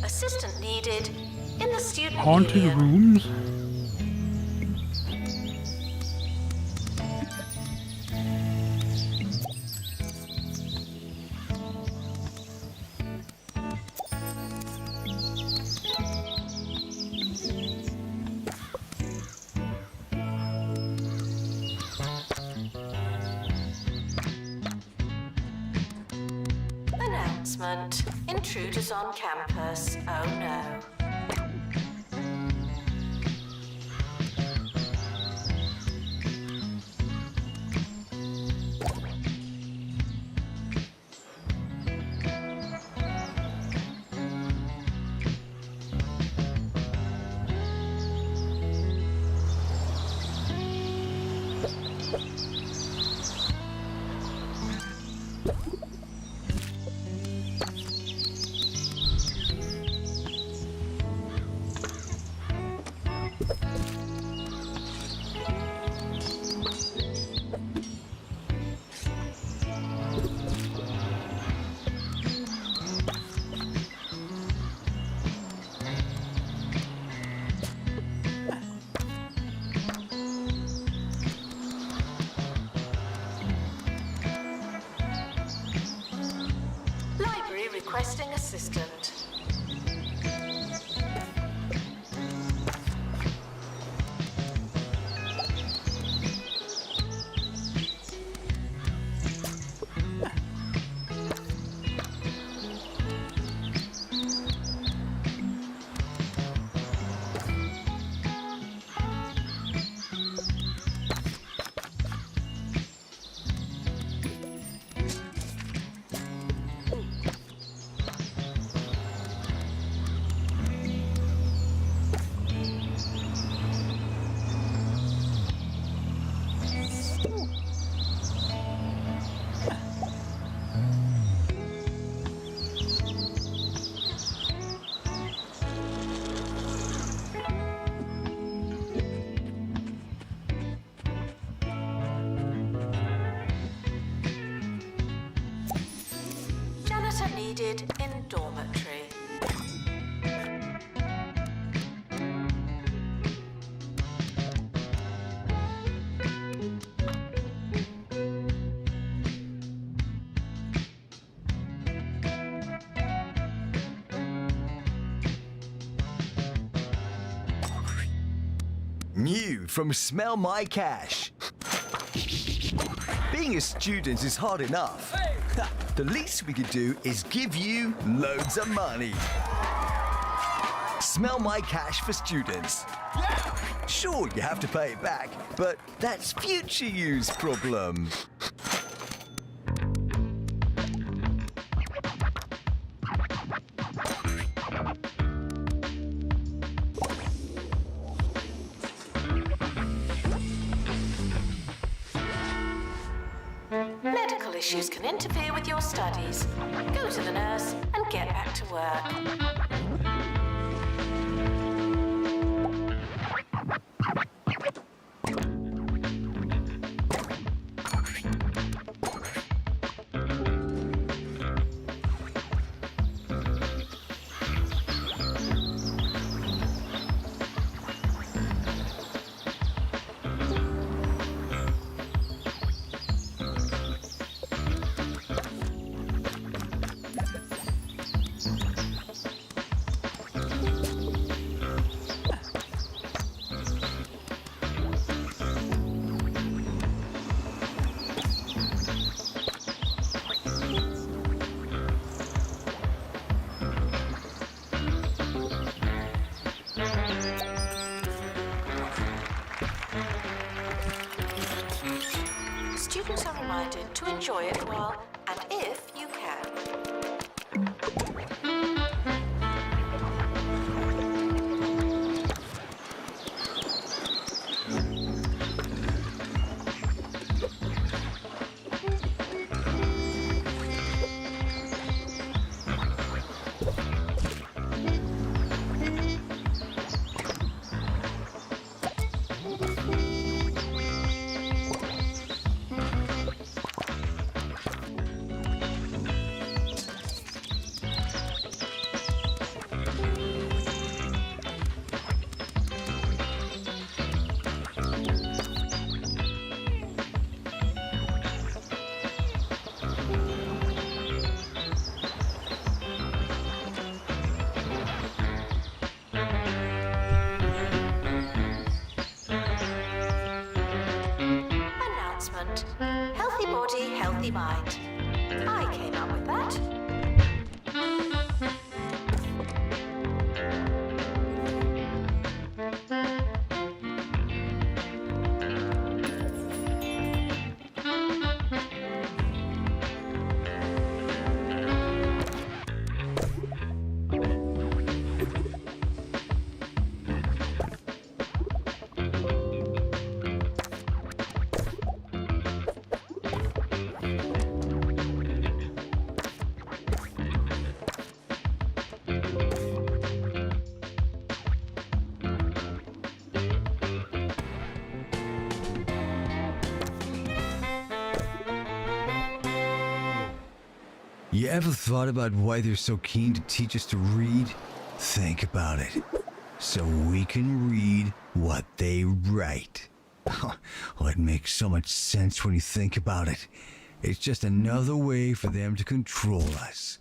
Assistant needed in the student Haunted union. rooms? Announcement. Intruders on campus. Oh no. Requesting assistant. needed in dormitory. New from Smell My Cash. Being a student is hard enough. The least we could do is give you loads of money. Smell My Cash for students. Sure, you have to pay it back, but that's future you's problem. Medical issues can interfere with your studies. Go to the nurse and get back to work. Students are reminded to enjoy it while and if you can. Announcement. Healthy body, healthy mind. I came up with that. You ever thought about why they're so keen to teach us to read? Think about it. So we can read what they write. Oh, it makes so much sense when you think about it. It's just another way for them to control us.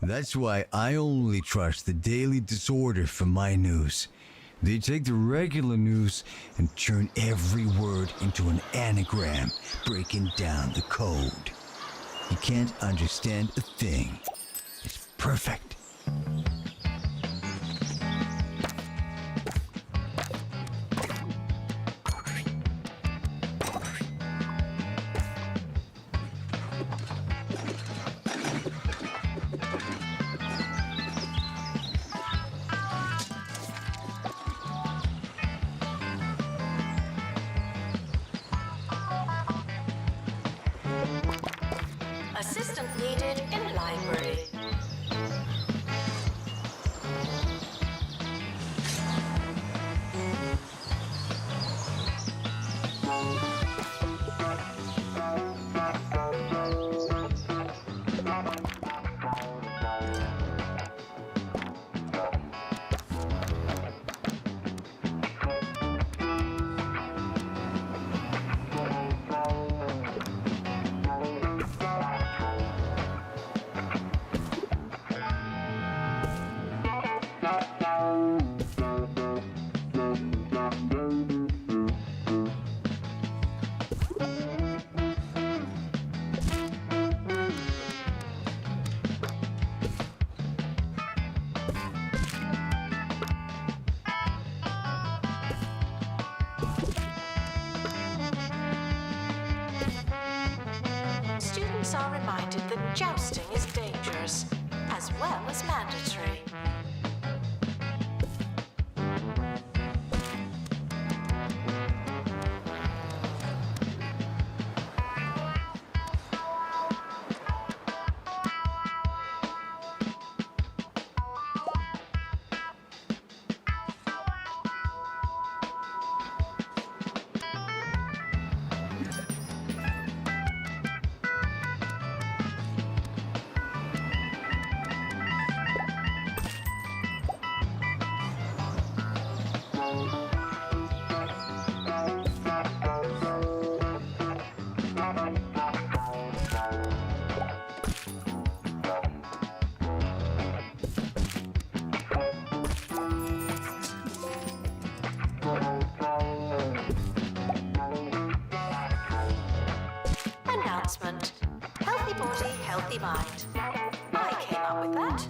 That's why I only trust the Daily Disorder for my news. They take the regular news and turn every word into an anagram, breaking down the code. You can't understand a thing. It's perfect. Assistant needed in library. Easy mind. I came up with that.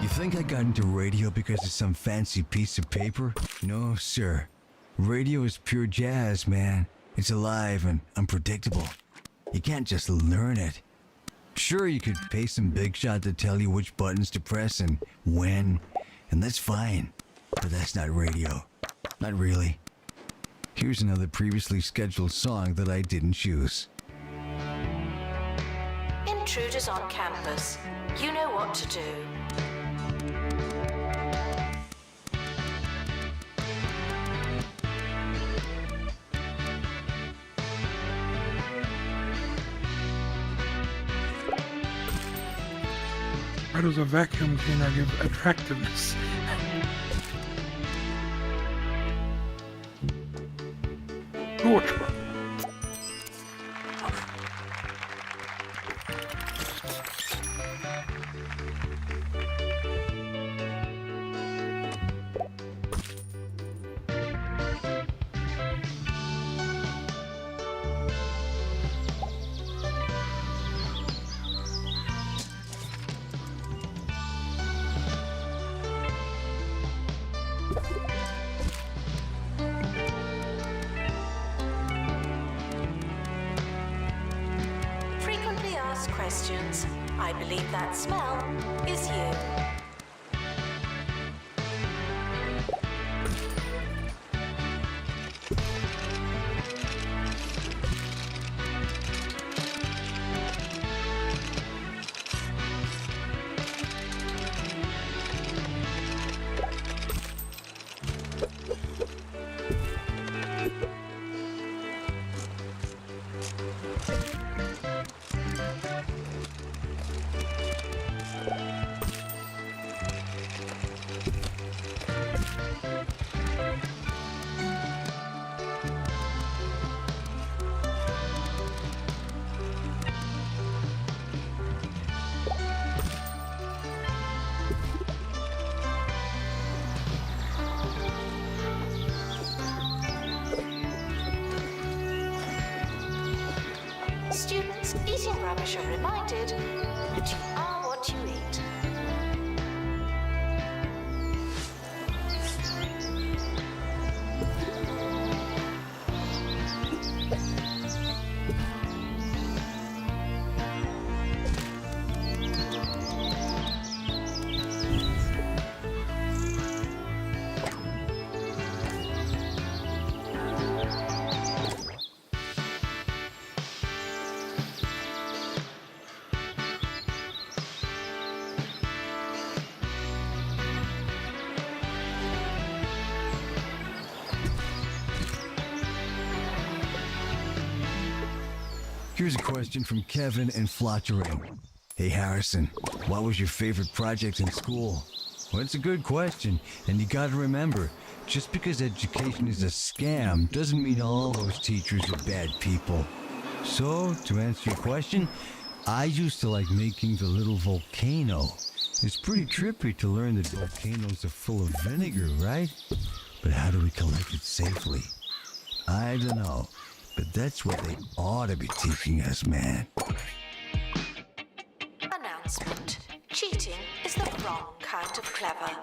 You think I got into radio because of some fancy piece of paper? No, sir. Radio is pure jazz, man. It's alive and unpredictable. You can't just learn it. Sure, you could pay some big shot to tell you which buttons to press and when, and that's fine. But that's not radio. Not really. Here's another previously scheduled song that I didn't choose. Intruders on campus. You know what to do. Why does a vacuum cleaner give attractiveness? Torture. Frequently asked questions. I believe that smell is you. Students eating rubbish are reminded that you are what you eat. Here's a question from Kevin in Flottering. Hey Harrison, what was your favorite project in school? Well, it's a good question, and you gotta remember, just because education is a scam doesn't mean all those teachers are bad people. So, to answer your question, I used to like making the little volcano. It's pretty trippy to learn that volcanoes are full of vinegar, right? But how do we collect it safely? I don't know. But that's what they ought to be teaching us, man. Announcement. Cheating is the wrong kind of clever.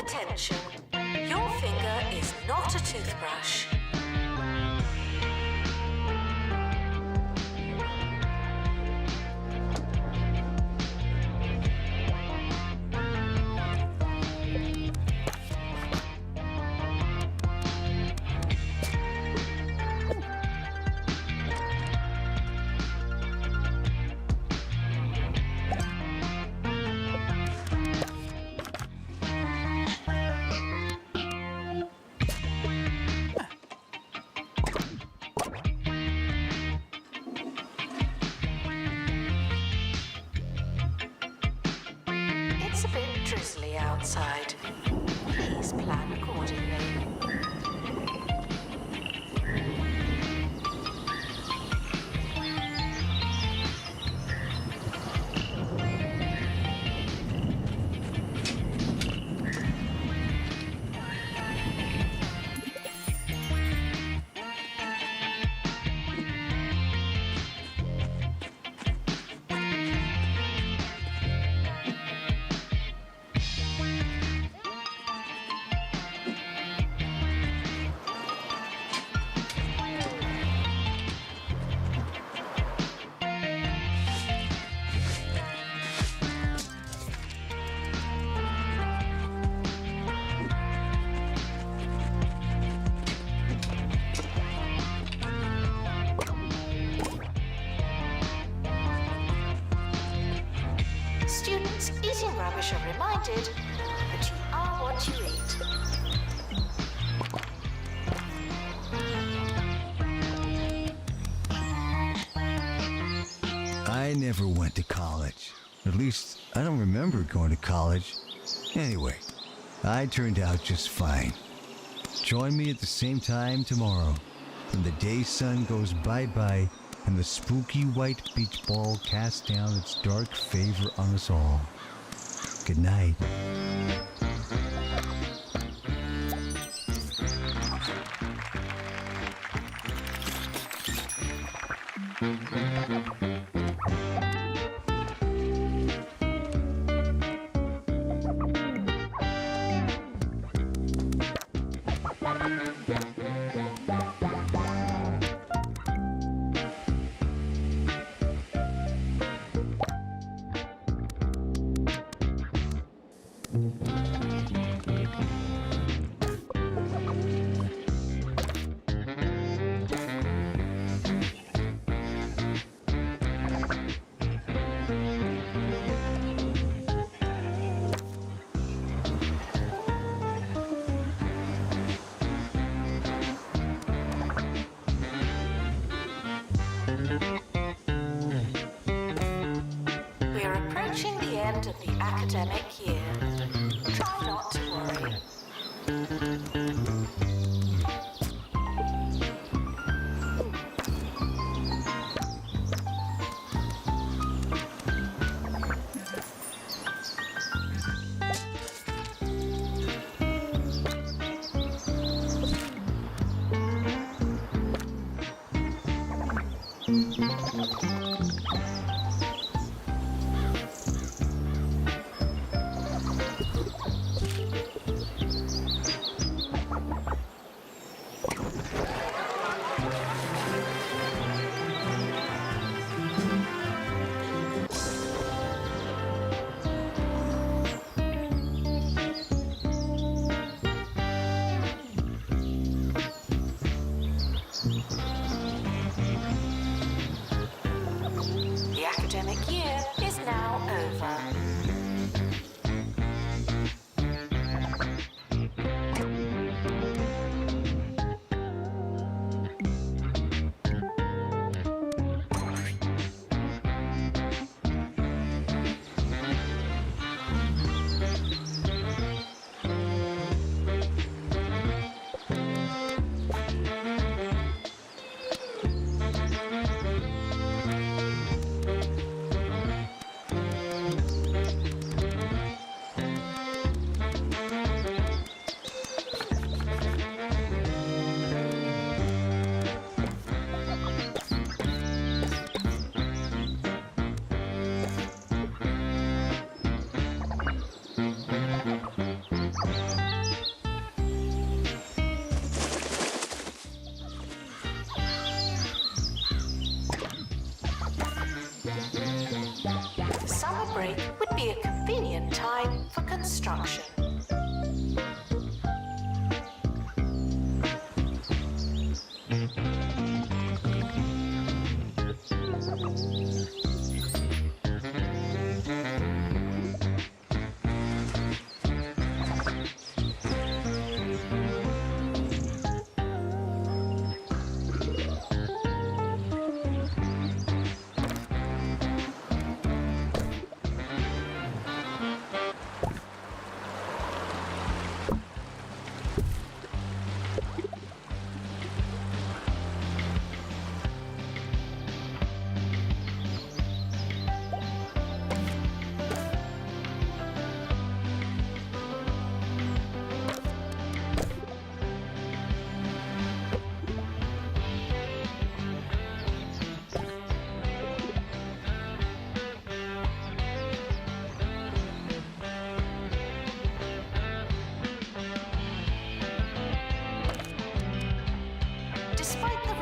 Attention. Your finger is not a toothbrush. It's a bit drizzly outside. Please plan accordingly. Students eating rubbish are reminded that you are what you eat. I never went to college. At least, I don't remember going to college. Anyway, I turned out just fine. Join me at the same time tomorrow, when the day sun goes bye-bye and the spooky white beach ball casts down its dark favor on us all. Good night. We're approaching the end of the academic year. Try not to worry.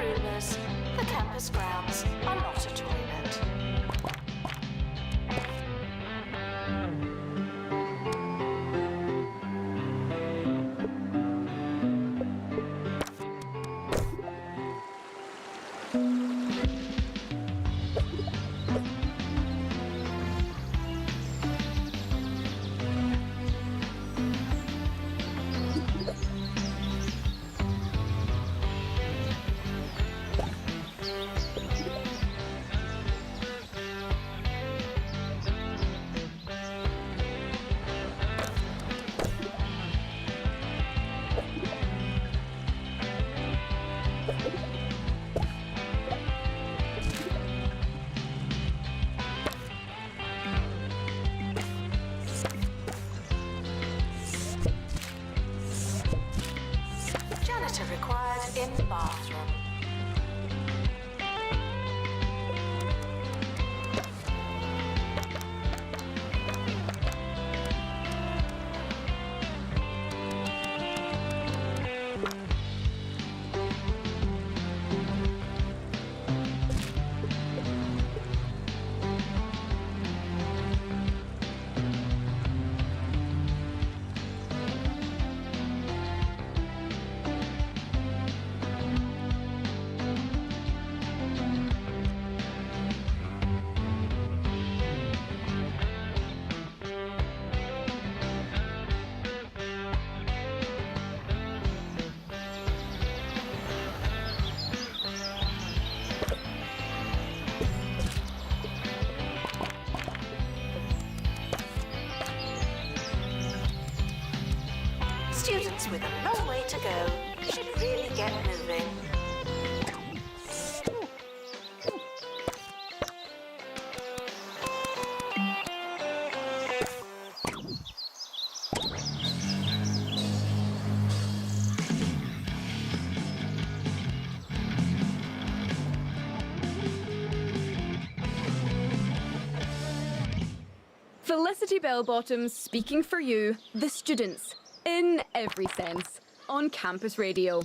rumours. The campus grounds are not a toilet. Janitor required in bathroom. Students with a long way to go should really get moving. Felicity Bellbottom speaking for you, the students, in every sense, on campus radio.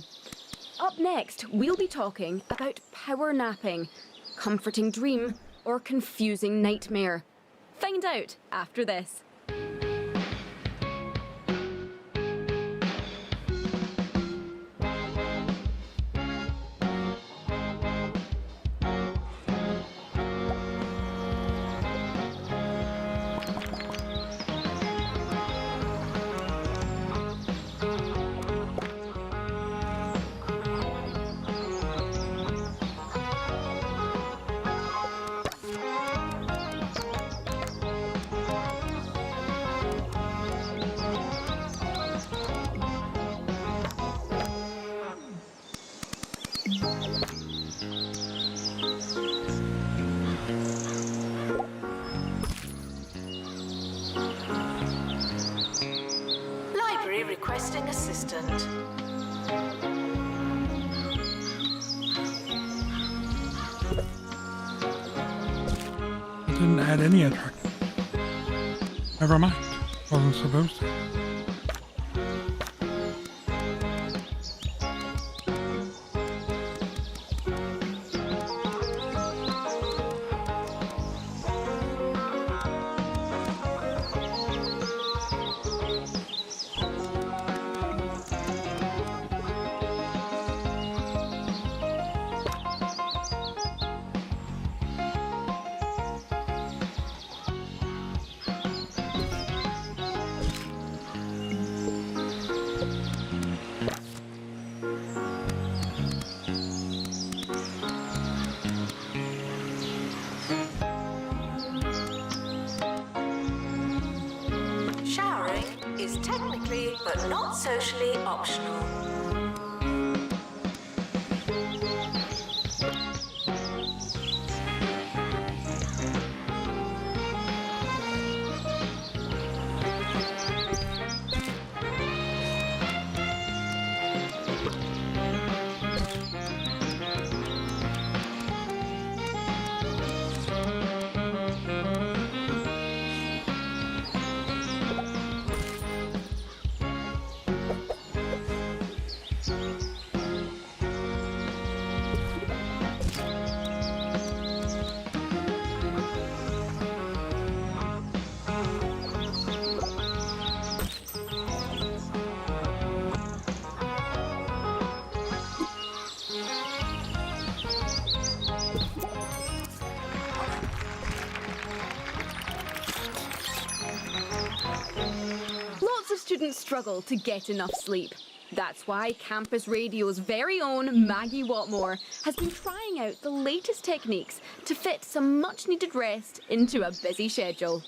Up next, we'll be talking about power napping, comforting dream, or confusing nightmare. Find out after this. Library requesting assistant. It didn't add any attraction. Never mind. Wasn't supposed to. Showering is technically but not socially optional. struggle to get enough sleep. That's why Campus Radio's very own Maggie Watmore has been trying out the latest techniques to fit some much-needed rest into a busy schedule.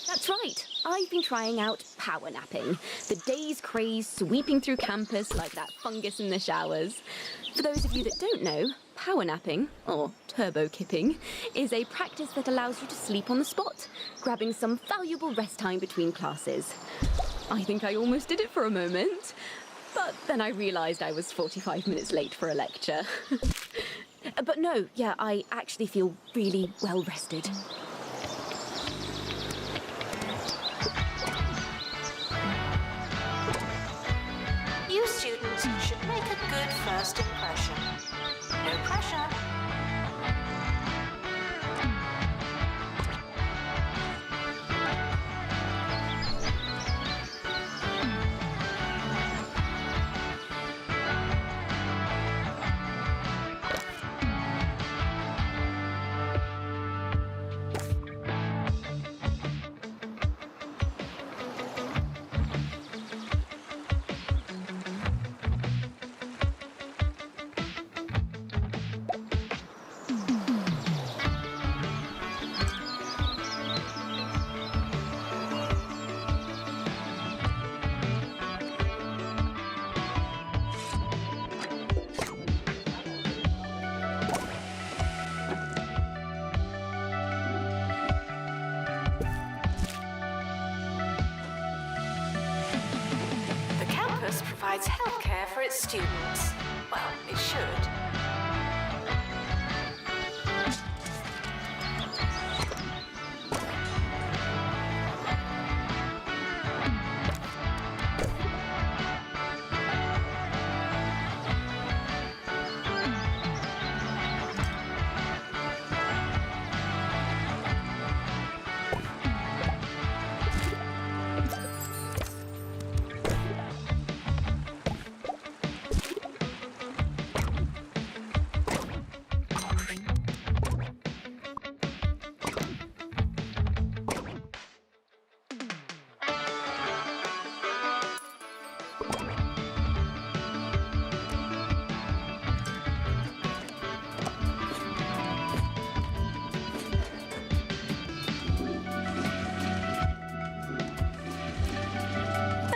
That's right, I've been trying out power napping, the day's craze sweeping through campus like that fungus in the showers. For those of you that don't know, power napping, or turbo kipping, is a practice that allows you to sleep on the spot, grabbing some valuable rest time between classes. I think I almost did it for a moment, but then I realised I was 45 minutes late for a lecture. But no, yeah, I actually feel really well rested. You students should make a good first impression. No pressure. Provides healthcare for its students. Well, it should.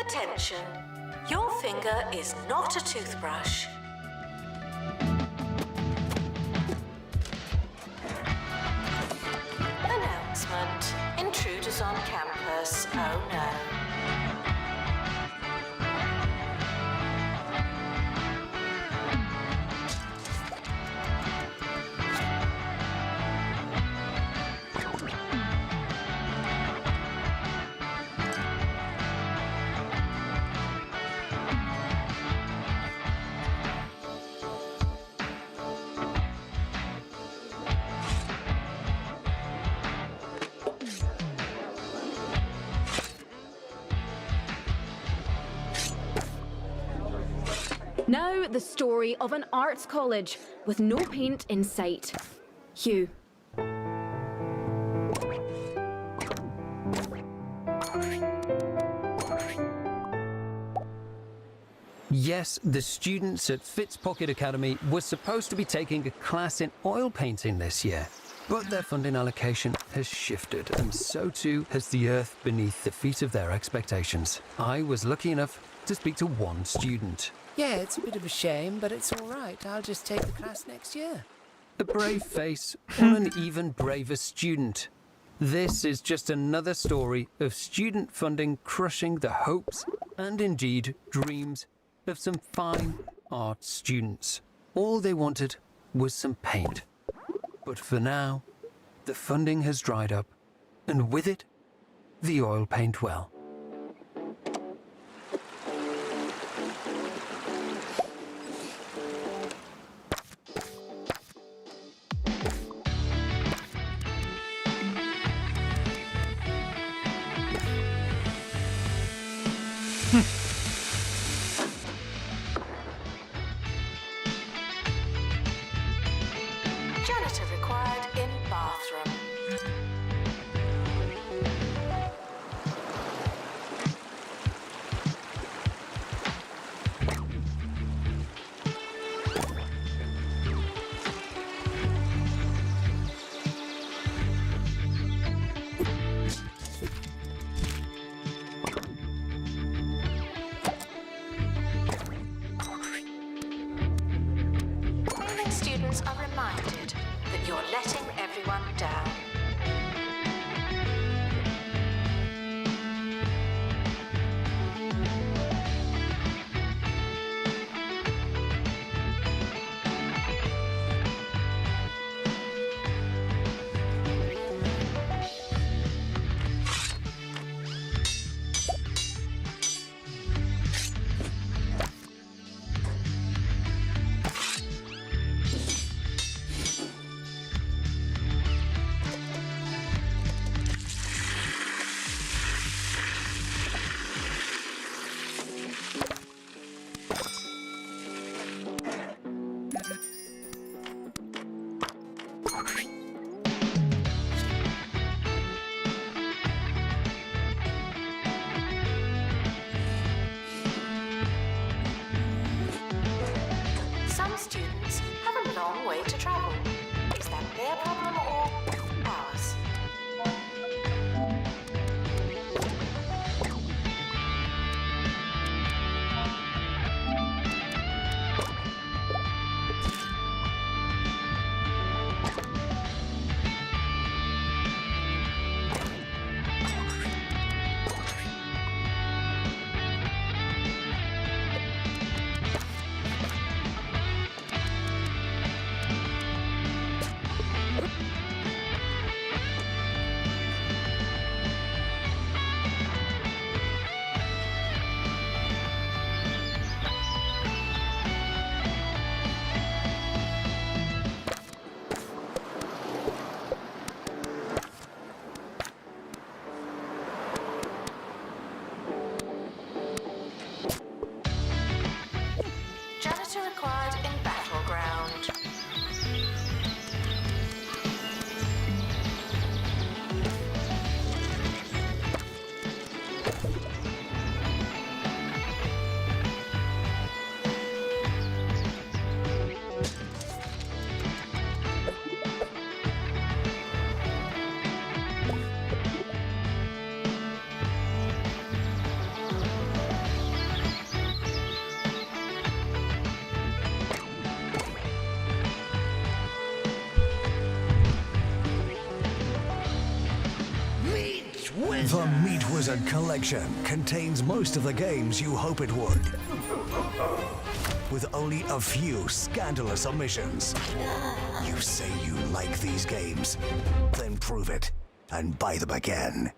Attention, your finger is not a toothbrush. Announcement. Intruders on campus. Oh no. Now, the story of an arts college with no paint in sight. Hugh. Yes, the students at Fitzpocket Academy were supposed to be taking a class in oil painting this year, but their funding allocation has shifted, and so too has the earth beneath the feet of their expectations. I was lucky enough to speak to one student. Yeah, it's a bit of a shame, but it's all right. I'll just take the class next year. A brave face or an even braver student. This is just another story of student funding crushing the hopes and indeed dreams of some fine art students. All they wanted was some paint. But for now, the funding has dried up, and with it, the oil paint well. Janitor required in bathroom. Failing students are reminded that you're letting everyone down. Some students have a long way to travel. Is that their problem or ours? Janitor required in battleground. The Meat Wizard collection contains most of the games you hope it would, with only a few scandalous omissions. You say you like these games, then prove it and buy them again.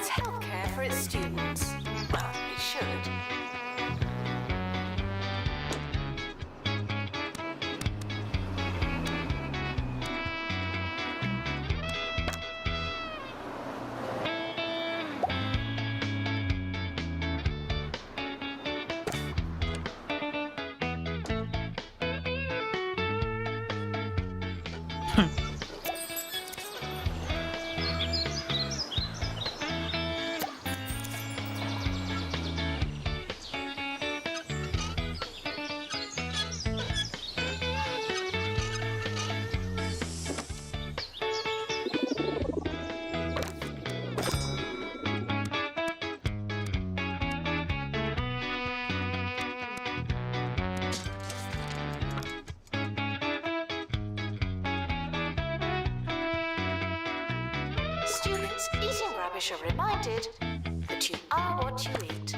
Healthcare for its students. Well, it should. Students eating rubbish are reminded that you are what you eat.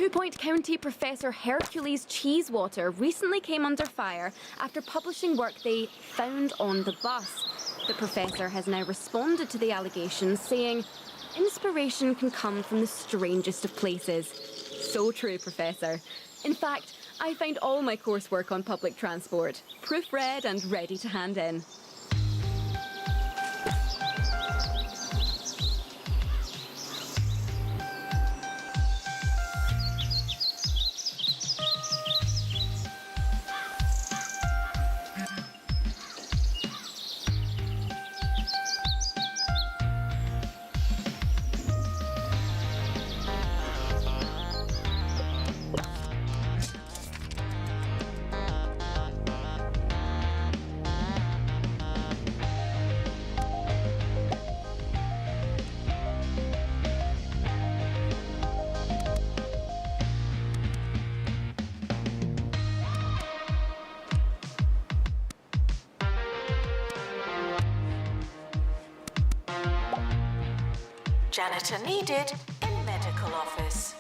Two Point County Professor Hercules Cheesewater recently came under fire after publishing work they found on the bus. The professor has now responded to the allegations, saying, "Inspiration can come from the strangest of places." So true, Professor. In fact, I find all my coursework on public transport, proofread and ready to hand in. Janitor needed in medical office.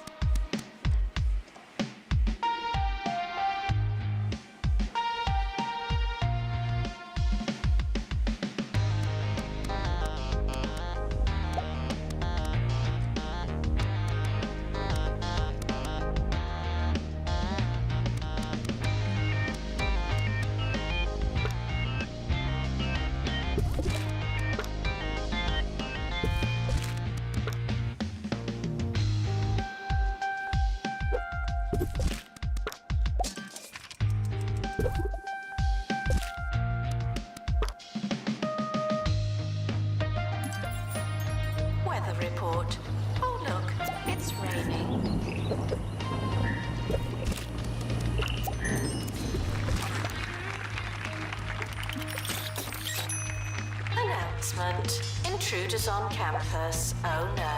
Weather report. Oh look, it's raining. Announcement. Intruders on campus. Oh no.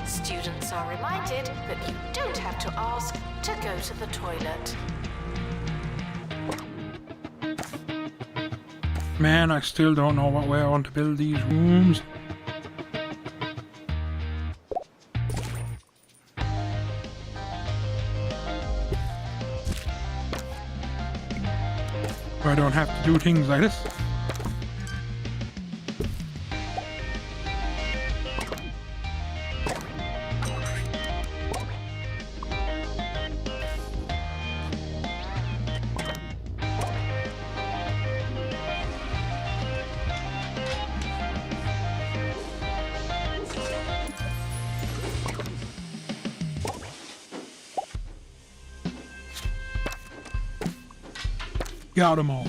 Students are reminded that you don't have to ask to go to the toilet. Man, I still don't know what way I want to build these rooms. Where I don't have to do things like this. Got them all.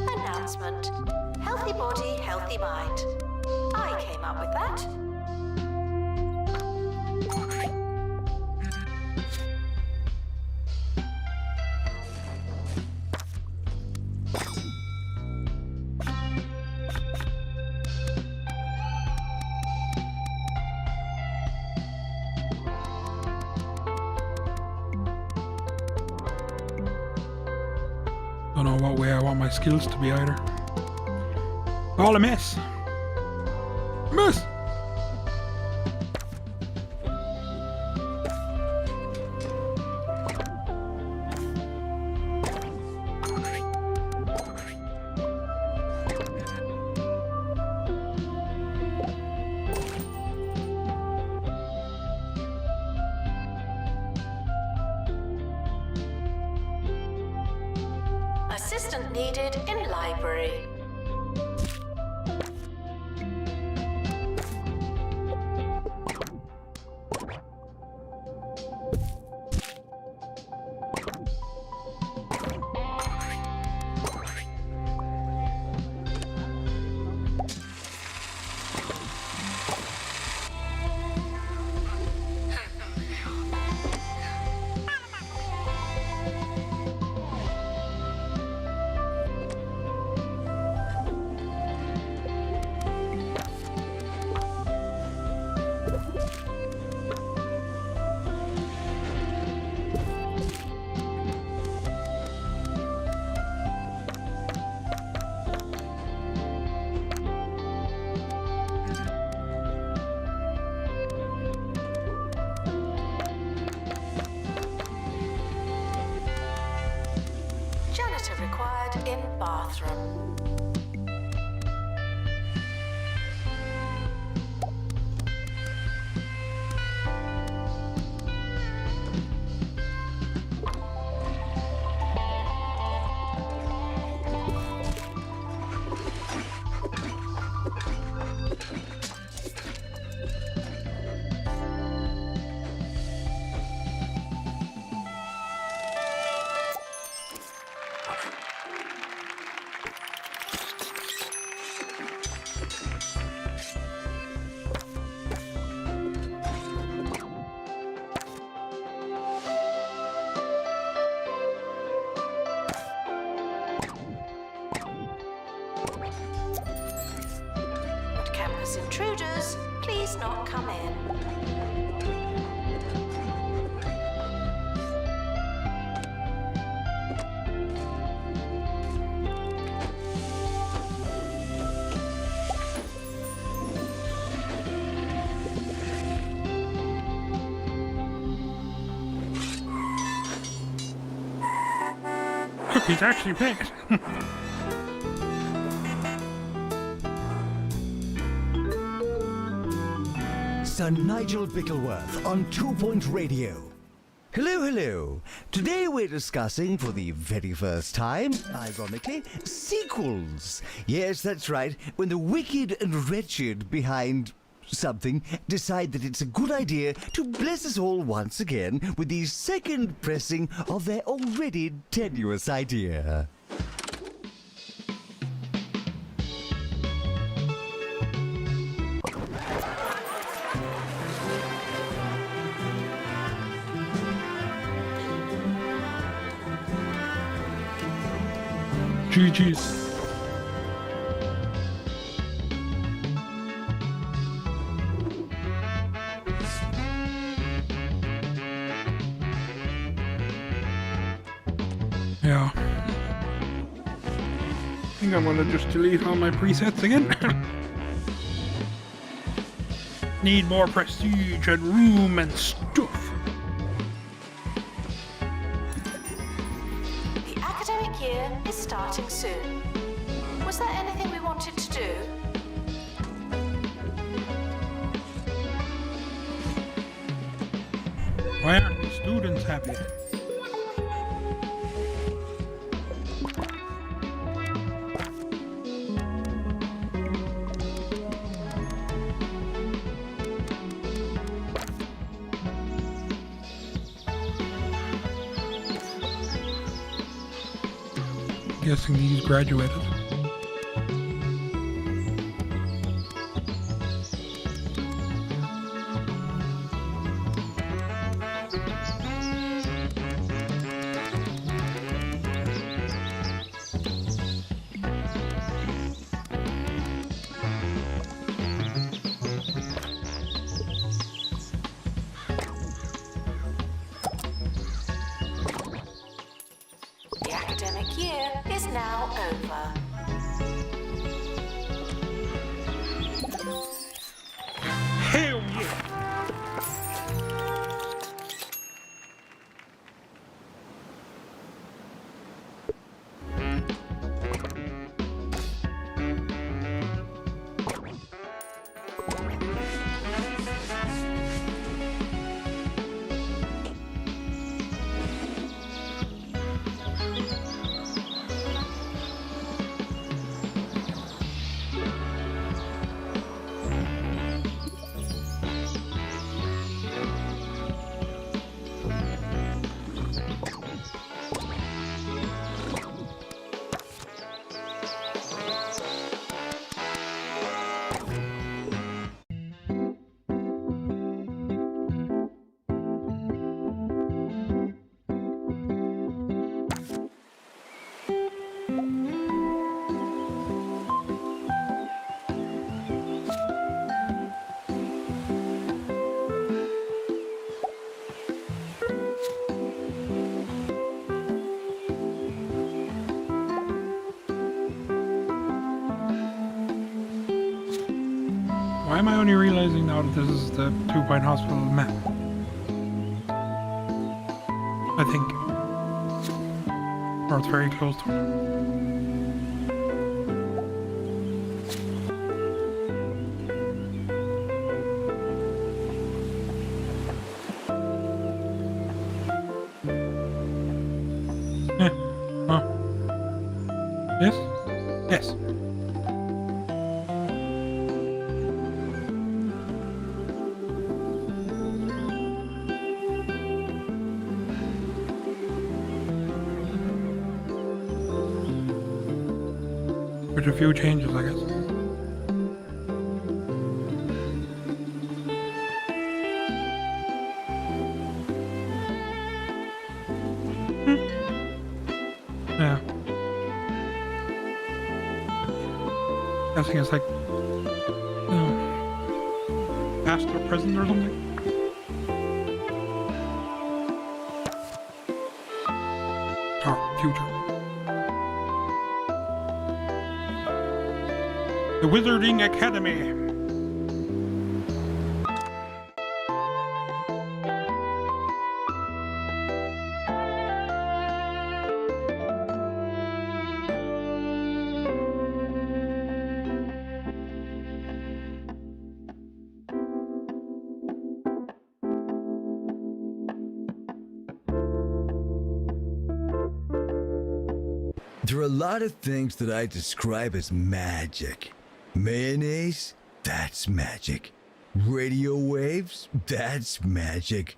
Announcement. Healthy body, healthy mind. I came up with that. Don't know what way I want my skills to be either. All a mess. Mess! Assistant needed in library. Janitor required in bathroom. Campus intruders, please not come in. Look, he's actually picked. Sir Nigel Bickleworth on 2 Point Radio. Hello, hello. Today we're discussing, for the very first time, ironically, sequels. Yes, that's right. When the wicked and wretched behind something decide that it's a good idea to bless us all once again with the second pressing of their already tenuous idea. GG's. Yeah. I think I'm gonna just delete all my presets again. Need more prestige and room and stuff. The academic year is starting soon. Was there anything we wanted to do? Why aren't the students happy? Guessing he's graduated. The academic year is now over. Hell yeah! Why am I only realizing now that this is the 2-Point Hospital map? I think. Or it's very close to it. Yes? Yes. With a few changes, I guess. Yeah. I think it's like past or present or something. Or future. The Wizarding Academy. There are a lot of things that I describe as magic. Mayonnaise? That's magic. Radio waves? That's magic.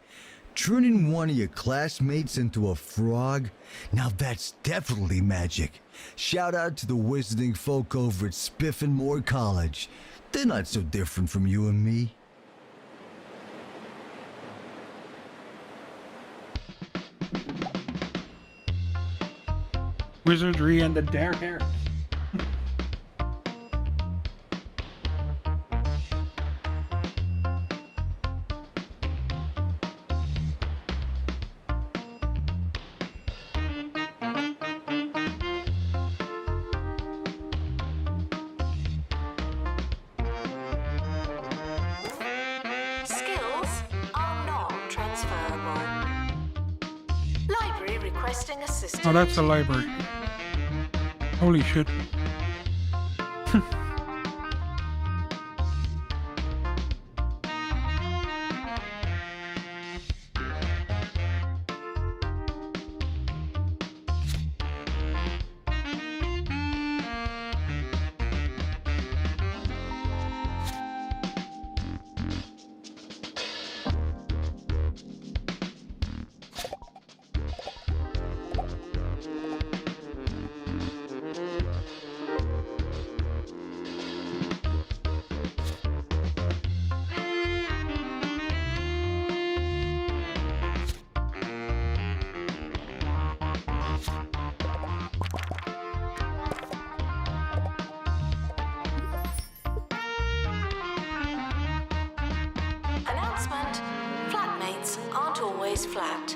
Turning one of your classmates into a frog? Now that's definitely magic. Shout out to the wizarding folk over at Spiffenmore College. They're not so different from you and me. Wizardry and the Dare Hair. Skills are non-transferable. Library requesting assistance. Oh, that's a library. Holy shit. Announcement. Flatmates aren't always flat.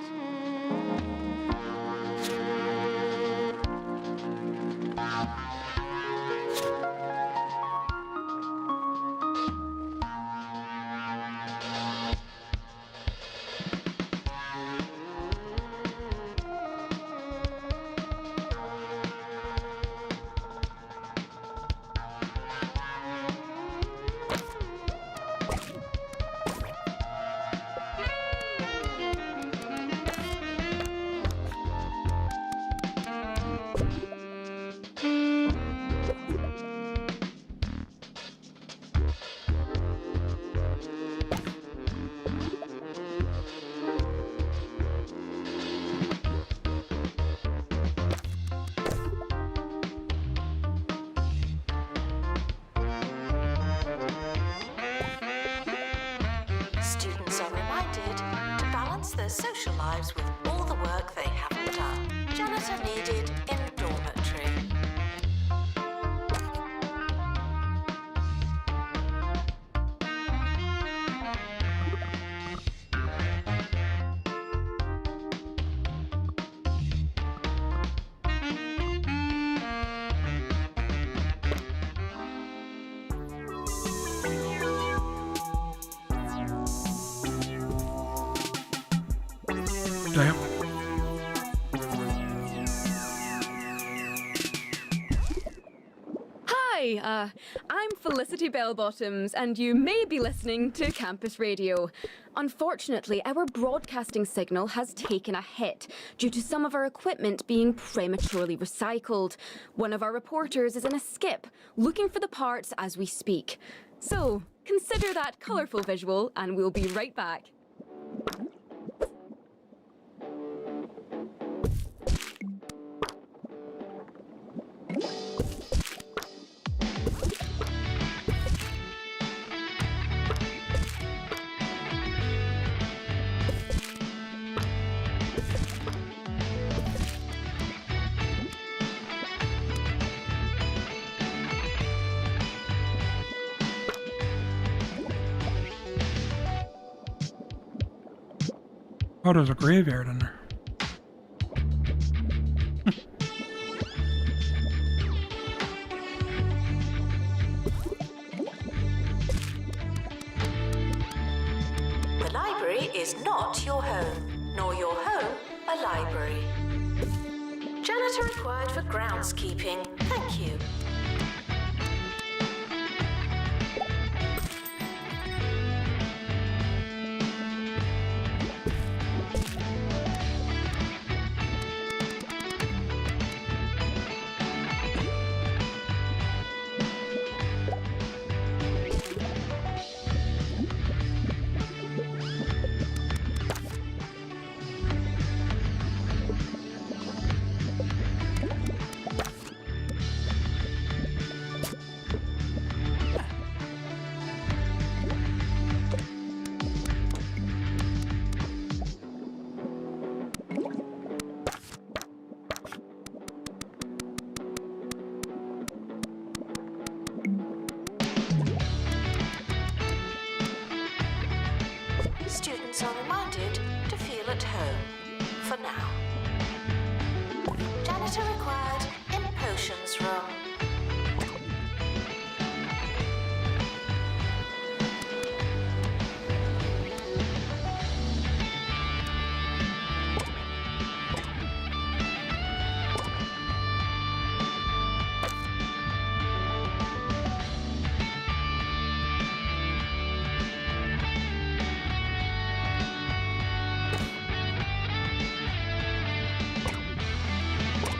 Damn. Hi, I'm Felicity Bellbottoms, and you may be listening to Campus Radio. Unfortunately, our broadcasting signal has taken a hit due to some of our equipment being prematurely recycled. One of our reporters is in a skip, looking for the parts as we speak. So, consider that colourful visual, and we'll be right back. Oh, there's a graveyard in there. The library is not your home, nor your home a library. Janitor required for groundskeeping. Thank you. Students are reminded to feel at home, for now. Janitor required in potions room.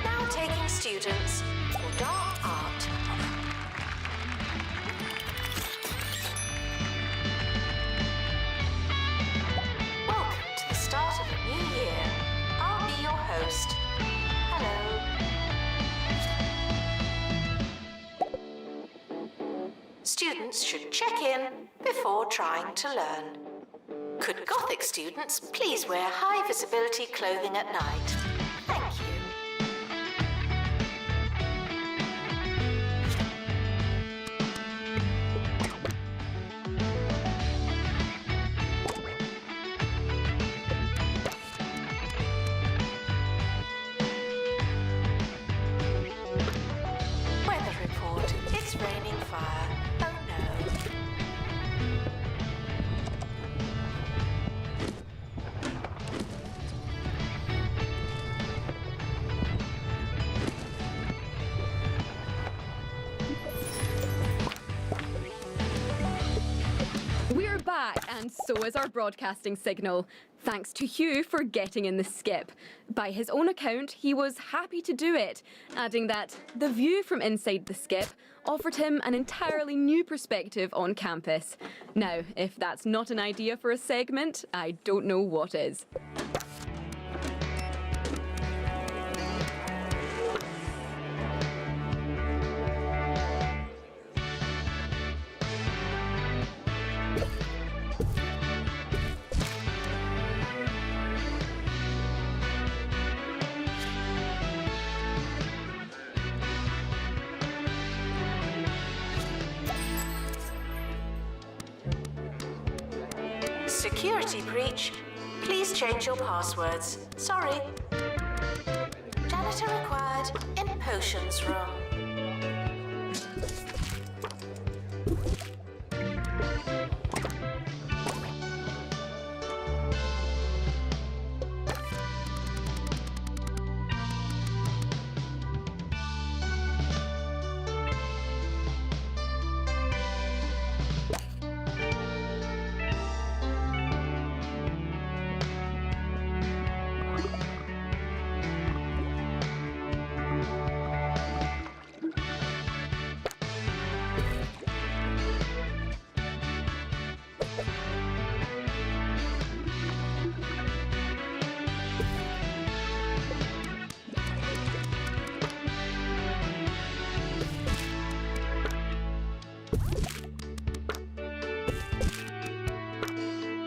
Now taking students for dark art. Welcome to the start of a new year. I'll be your host. Hello. Students should check in before trying to learn. Could Gothic students please wear high visibility clothing at night? Thank you. Weather report. It's raining fire. Oh no. We're back, and so is our broadcasting signal. Thanks to Hugh for getting in the skip. By his own account, he was happy to do it, adding that the view from inside the skip offered him an entirely new perspective on campus. Now, if that's not an idea for a segment, I don't know what is. Security breach. Please change your passwords. Sorry. Janitor required in potions room.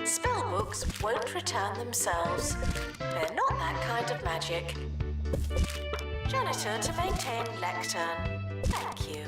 Spellbooks won't return themselves. They're not that kind of magic. Janitor to maintain lectern. Thank you.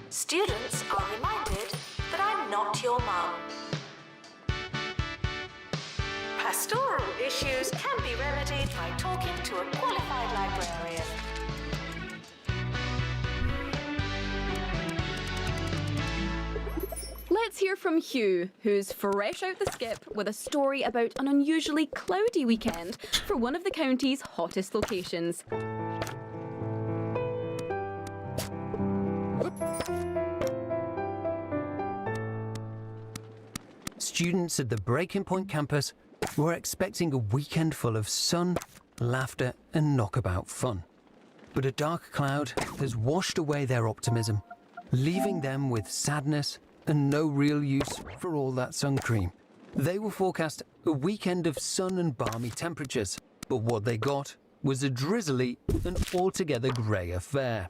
Students are reminded that I'm not your mum. Pastoral issues can be remedied by talking to a qualified librarian. Let's hear from Hugh, who's fresh out the skip with a story about an unusually cloudy weekend for one of the county's hottest locations. Students at the Breaking Point campus were expecting a weekend full of sun, laughter, and knockabout fun. But a dark cloud has washed away their optimism, leaving them with sadness and no real use for all that sun cream. They were forecast a weekend of sun and balmy temperatures, but what they got was a drizzly and altogether grey affair.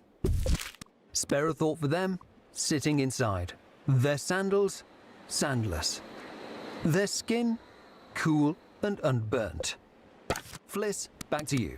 Spare a thought for them, sitting inside. Their sandals, sandless. Their skin, cool and unburnt. Fliss, back to you.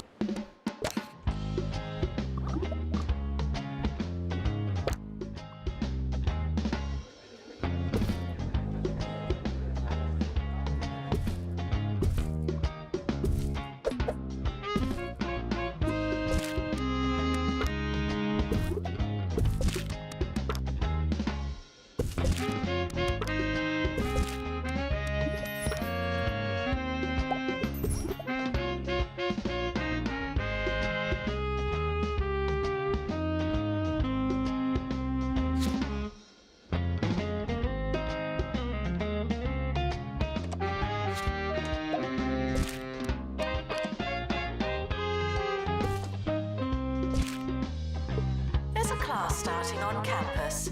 There's a class starting on campus.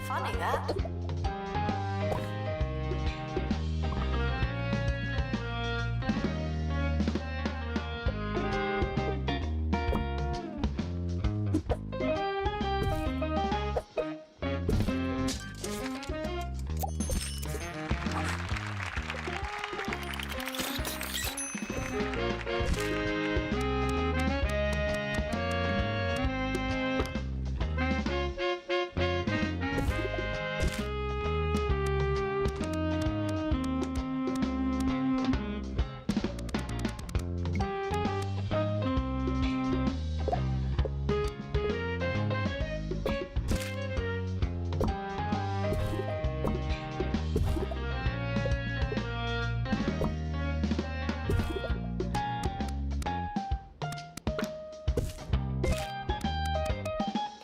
Funny that.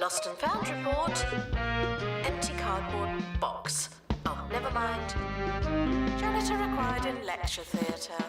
Lost and found report. Empty cardboard box. Oh, never mind. Janitor required in lecture theatre.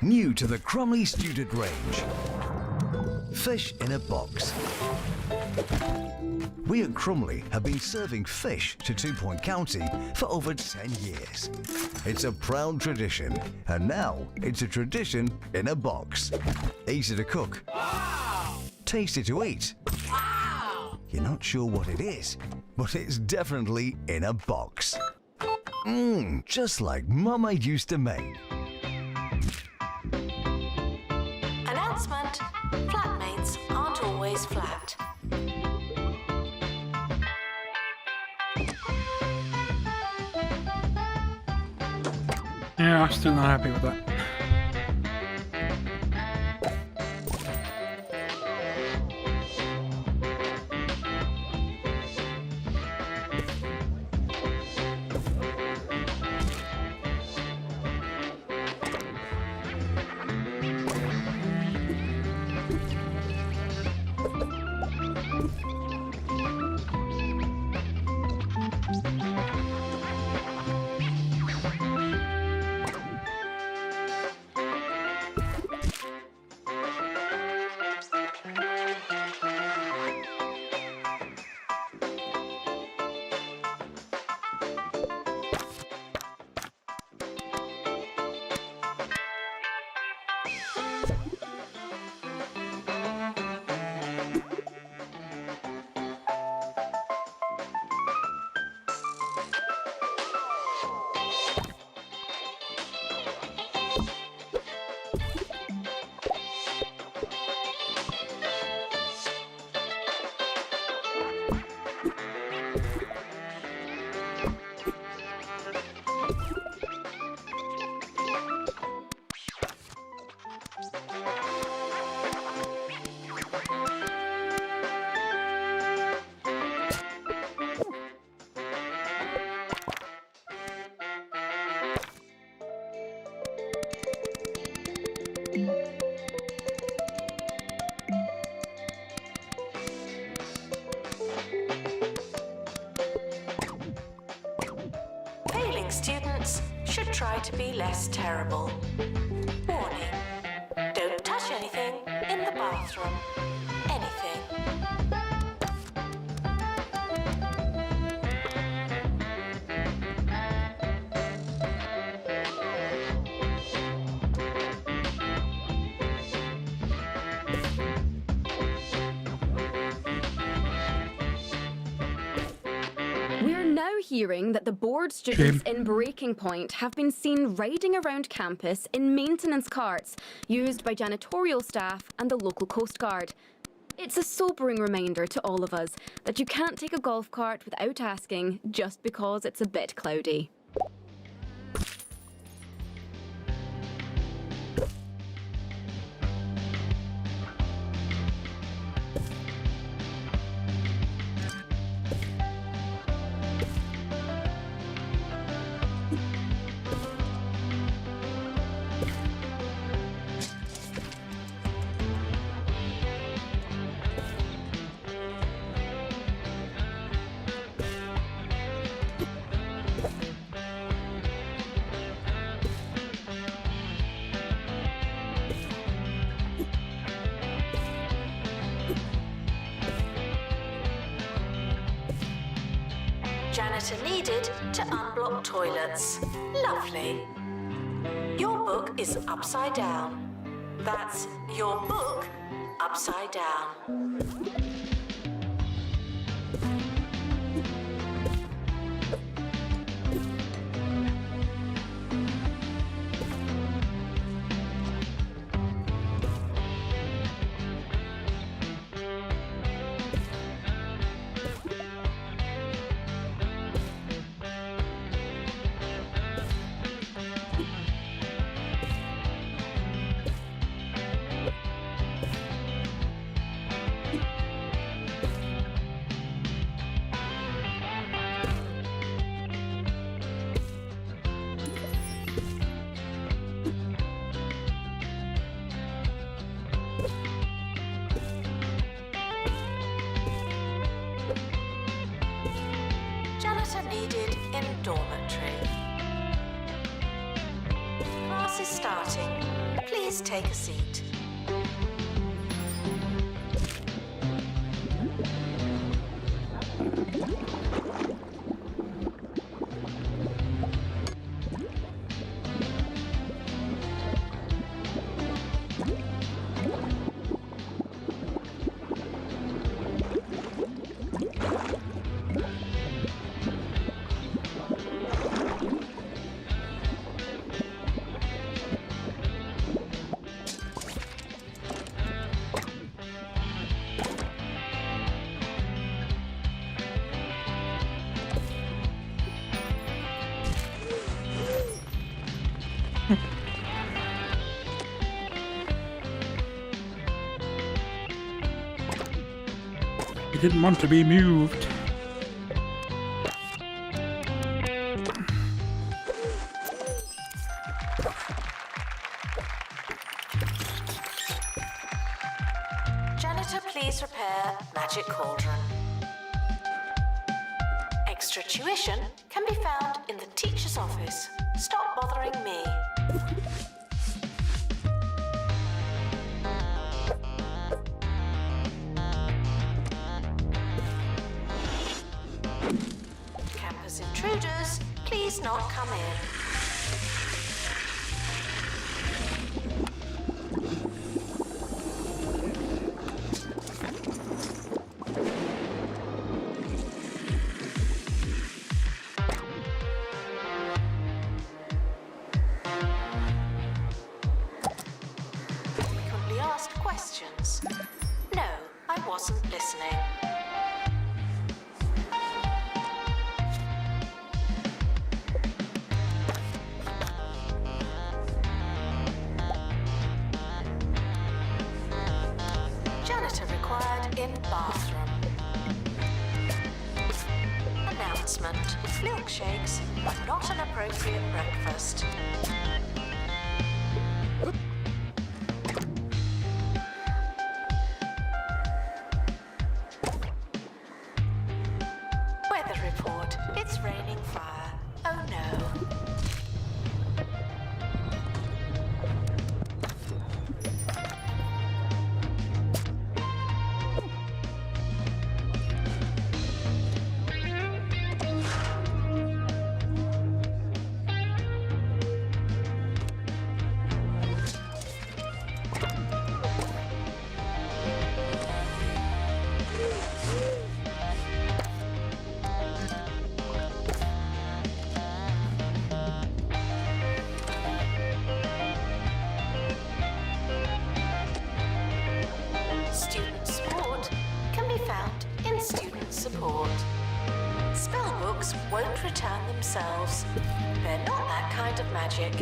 New to the Cromley student range. Fish in a box. We at Cromley have been serving fish to 2 Point County for over 10 years. It's a proud tradition, and now it's a tradition in a box. Easy to cook. Wow. Tasty to eat. Wow. You're not sure what it is, but it's definitely in a box. Just like Mama used to make. Announcement. Flatmates aren't always flat. Yeah, I'm still not happy with that. Failing students should try to be less terrible. Warning. Don't touch anything in the bathroom. Anything. We're now hearing that the bored students in Breaking Point have been seen riding around campus in maintenance carts used by janitorial staff and the local Coast Guard. It's a sobering reminder to all of us that you can't take a golf cart without asking just because it's a bit cloudy. Janitor needed to unblock toilets. Lovely. Your book is upside down. That's your book upside down. Janitor needed in dormitory. Class is starting. Please please take a seat. He didn't want to be moved. Janitor, please repair magic cauldron. Extra tuition can be found in the teacher's office. Stop bothering me. Campus intruders, please not come in. Frequently asked questions. No, I wasn't listening. Janitor required in bathroom. Announcement. Milkshakes are not an appropriate breakfast. Weather report. It's raining fire. Oh no. Student support can be found in student support. Spellbooks won't return themselves. They're not that kind of magic.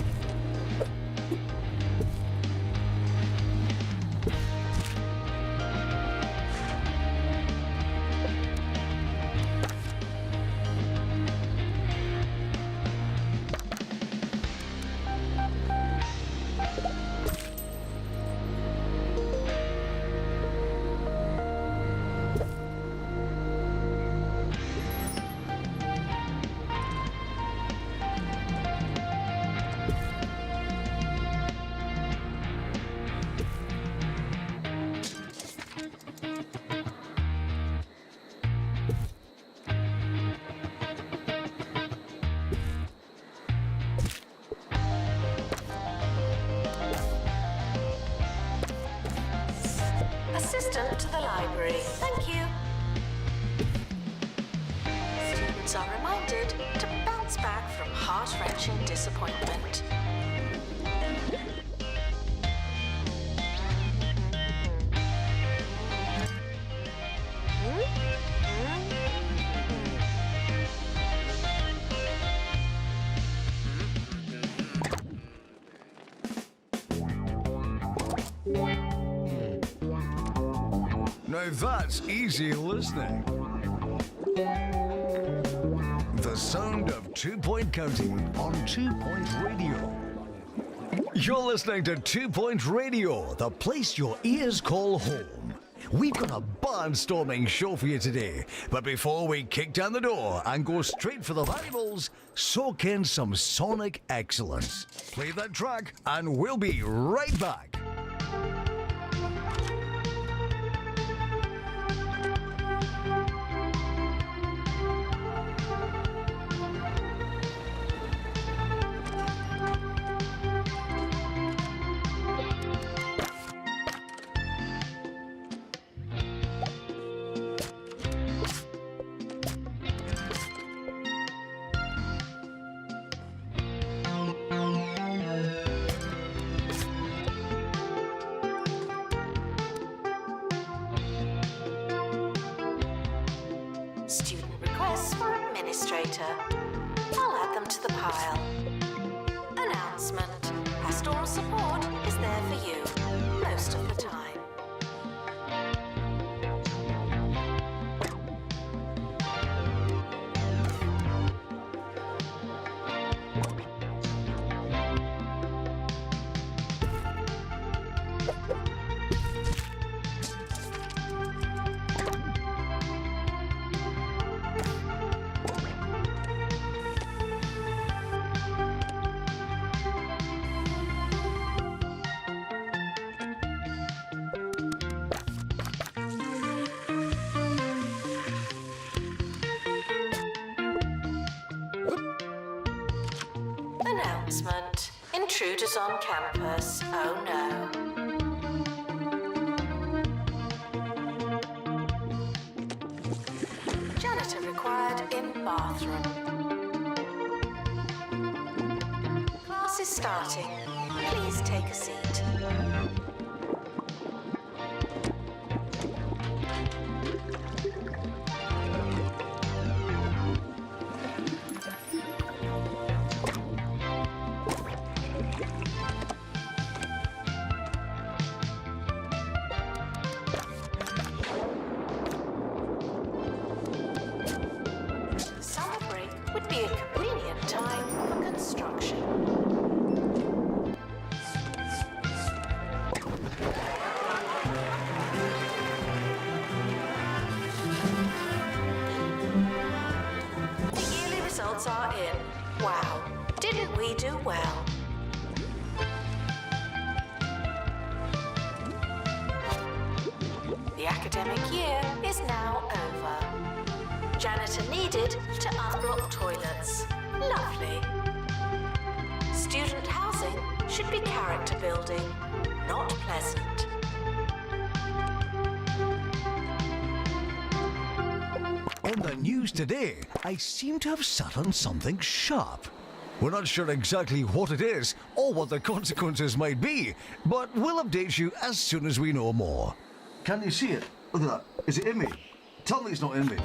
Assistant to the library. Thank you. Students are reminded to bounce back from heart-wrenching disappointment. Now that's easy listening. The sound of 2 Point Counting on 2 Point Radio. You're listening to 2 Point Radio, the place your ears call home. we've got a barnstorming show for you today. But before we kick down the door and go straight for the valuables, soak in some sonic excellence. Play that track and we'll be right back. Student requests for administrator. I'll add them to the pile. Announcement. Pastoral support is there for you most of the time. Announcement. Intruders on campus. Oh no. Janitor required in bathroom. Class is starting. Please take a seat. Summer break would be a convenient time for construction. The yearly results are in. Wow, didn't we do well? The academic year is now over. Janitor needed to unblock toilets. Lovely. Student housing should be character building, not pleasant. On the news today, I seem to have sat on something sharp. We're not sure exactly what it is or what the consequences might be, but we'll update you as soon as we know more. Can you see it? Look at that. Is it in me? Tell me it's not in me.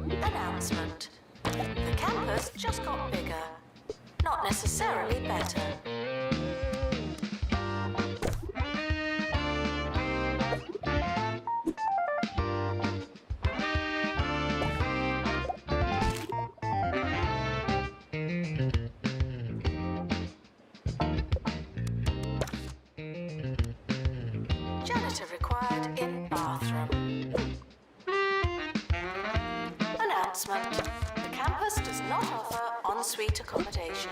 Announcement. The campus just got bigger, not necessarily better. Janitor required in bathroom. Announcement. The campus does not offer ensuite accommodation.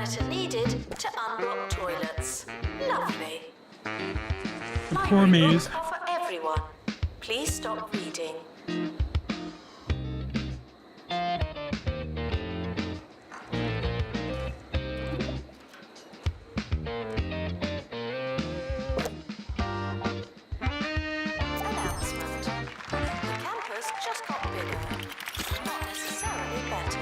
Janitor needed to unblock toilets. Lovely. Poor Library maze. books are for everyone. Please stop reading. Announcement. The campus just got bigger. Not necessarily better.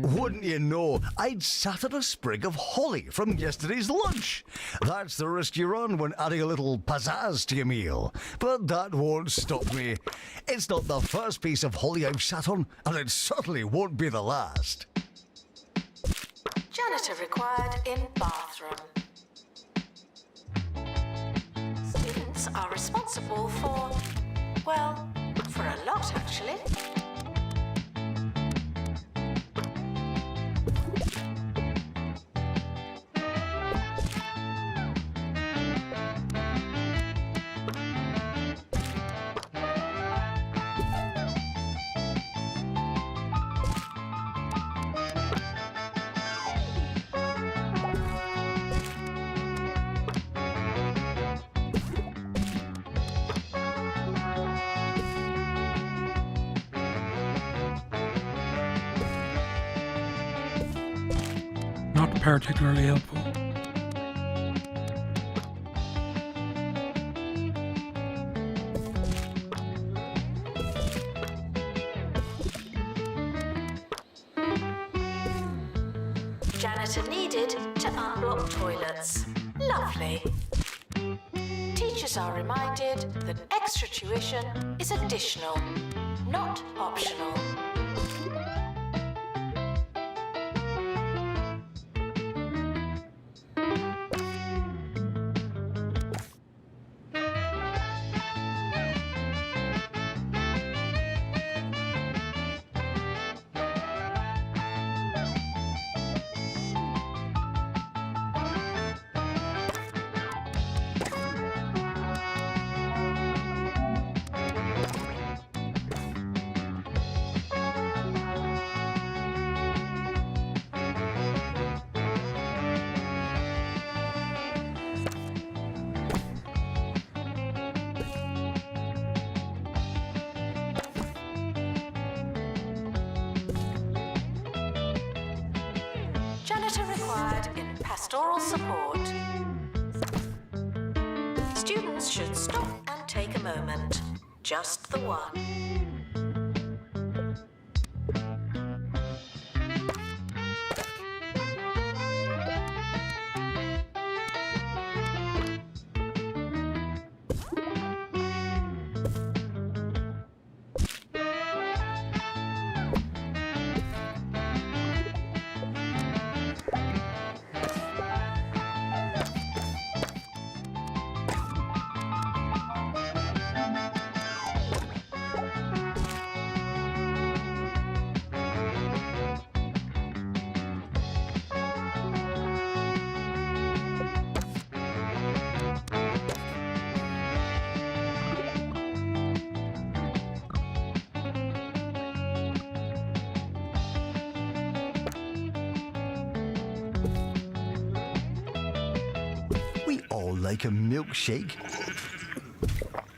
Wouldn't you know, I'd sat on a sprig of holly from yesterday's lunch. That's the risk you run when adding a little pizzazz to your meal. But that won't stop me. It's not the first piece of holly I've sat on, and it certainly won't be the last. Janitor required in bathroom. Students are responsible for, well, for a lot actually. Not particularly helpful. Janitor needed to unblock toilets. Lovely. Teachers are reminded that extra tuition is additional, not optional. Janitor required in pastoral support. Students should stop and take a moment. Just the one. We all like a milkshake.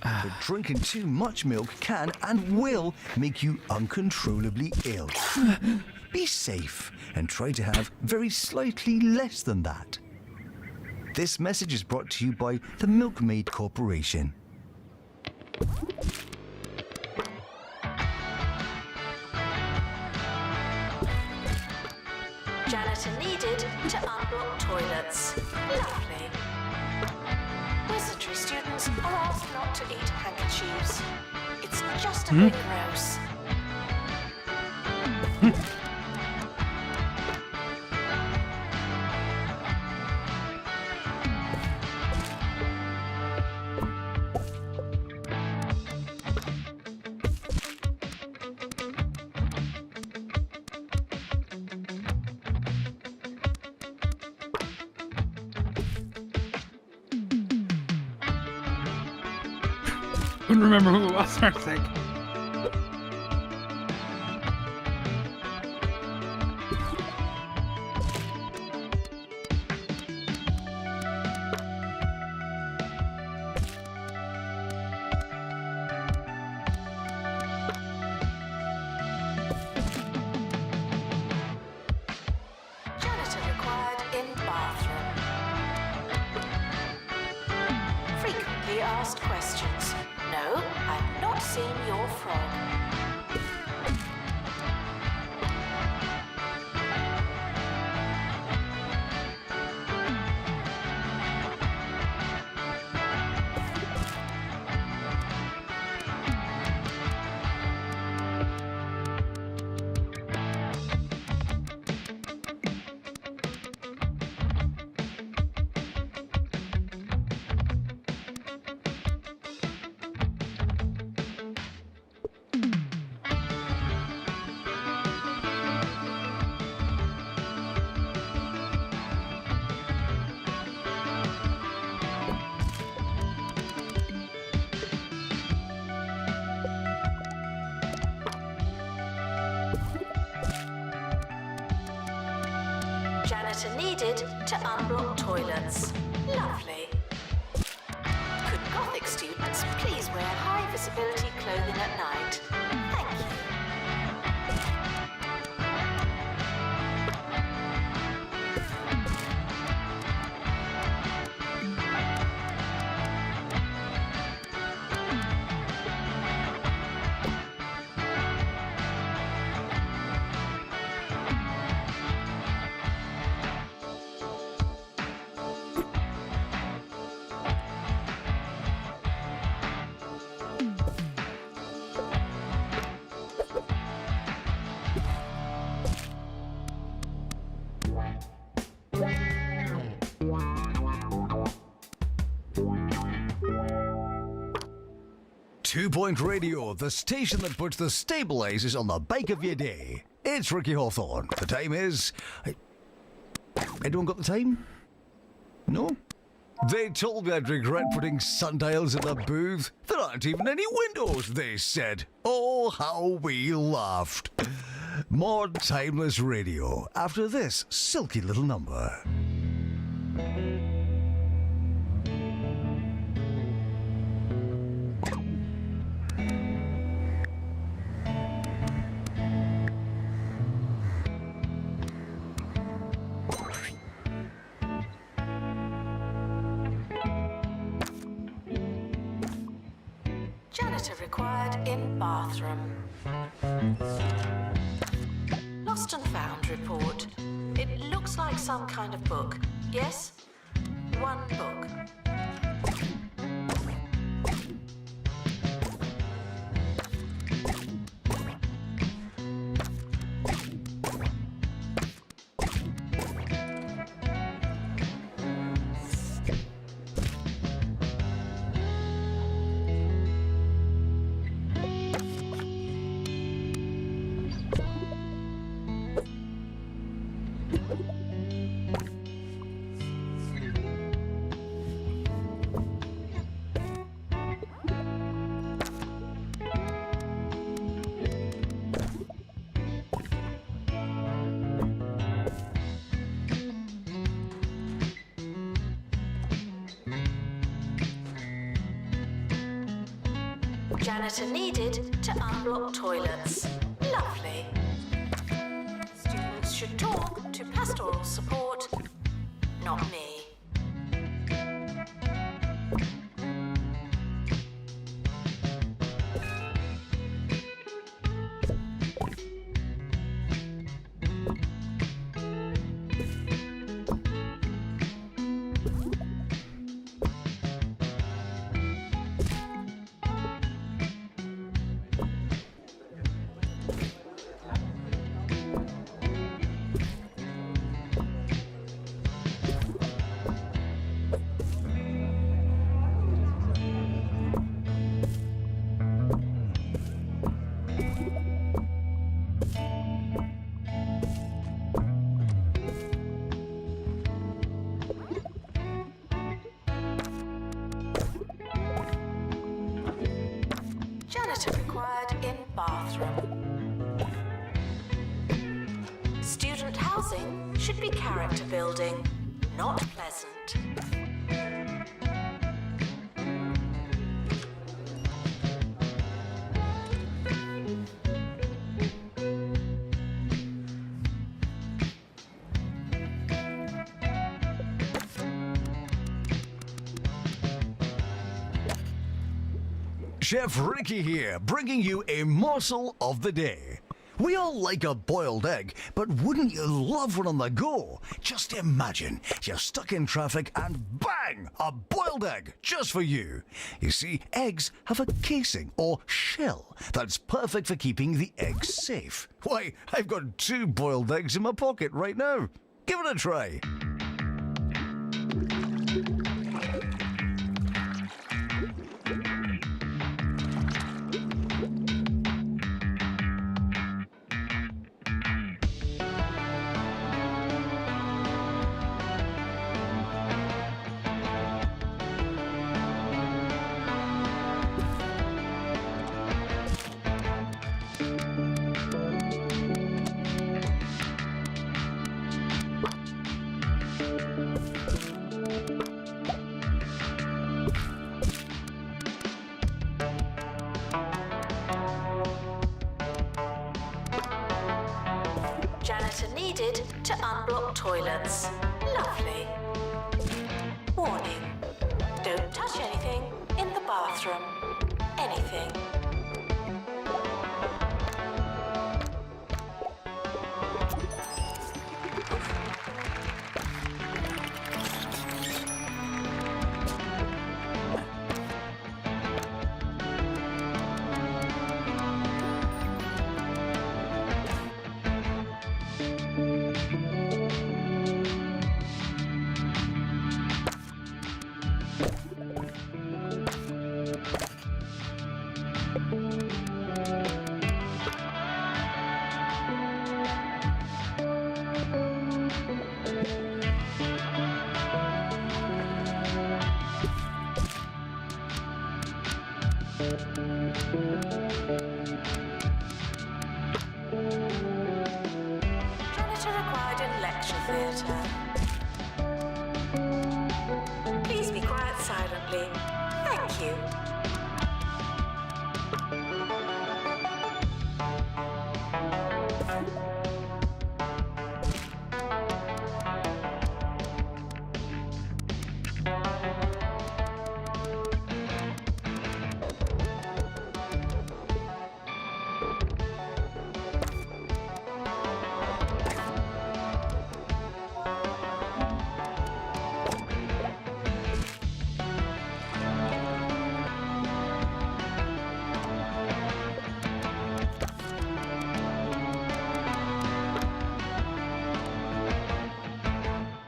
But drinking too much milk can and will make you uncontrollably ill. Be safe and try to have very slightly less than that. This message is brought to you by the Milkmaid Corporation. Janitor needed to unblock toilets. Lovely. Wizardry students students are asked not to eat handkerchiefs. It's just a bit gross. Couldn't remember who it was for a sec. Janitor required in bathroom. Frequently asked questions. No, I've not seen your frog. Janitor needed to unblock toilets. Lovely. Could Gothic students please wear high visibility clothing at night? Thank you. Two-Point Radio, the station that puts the stabilizers on the bike of your day. It's Ricky Hawthorne. The time is... Anyone got the time? No? They told me I'd regret putting sundials in the booth. There aren't even any windows, they said. Oh, how we laughed. More timeless radio after this silky little number. Janitor required in bathroom. Lost and found report. It looks like some kind of book. Yes? One book. Janitor needed to unblock toilets. Lovely. Students should talk to pastoral support, not me. bathroom. Student housing should be character building, not pleasant. Chef Ricky here, bringing you a morsel of the day. We all like a boiled egg, but wouldn't you love one on the go? Just imagine, you're stuck in traffic and bang! A boiled egg, just for you. You see, eggs have a casing or shell that's perfect for keeping the eggs safe. Why, I've got 2 boiled eggs in my pocket right now. Give it a try. Janitor needed to unblock toilets. Lovely. Warning. Don't touch anything in the bathroom. Anything. Janitor required in lecture theatre. Please be quiet silently. Thank you.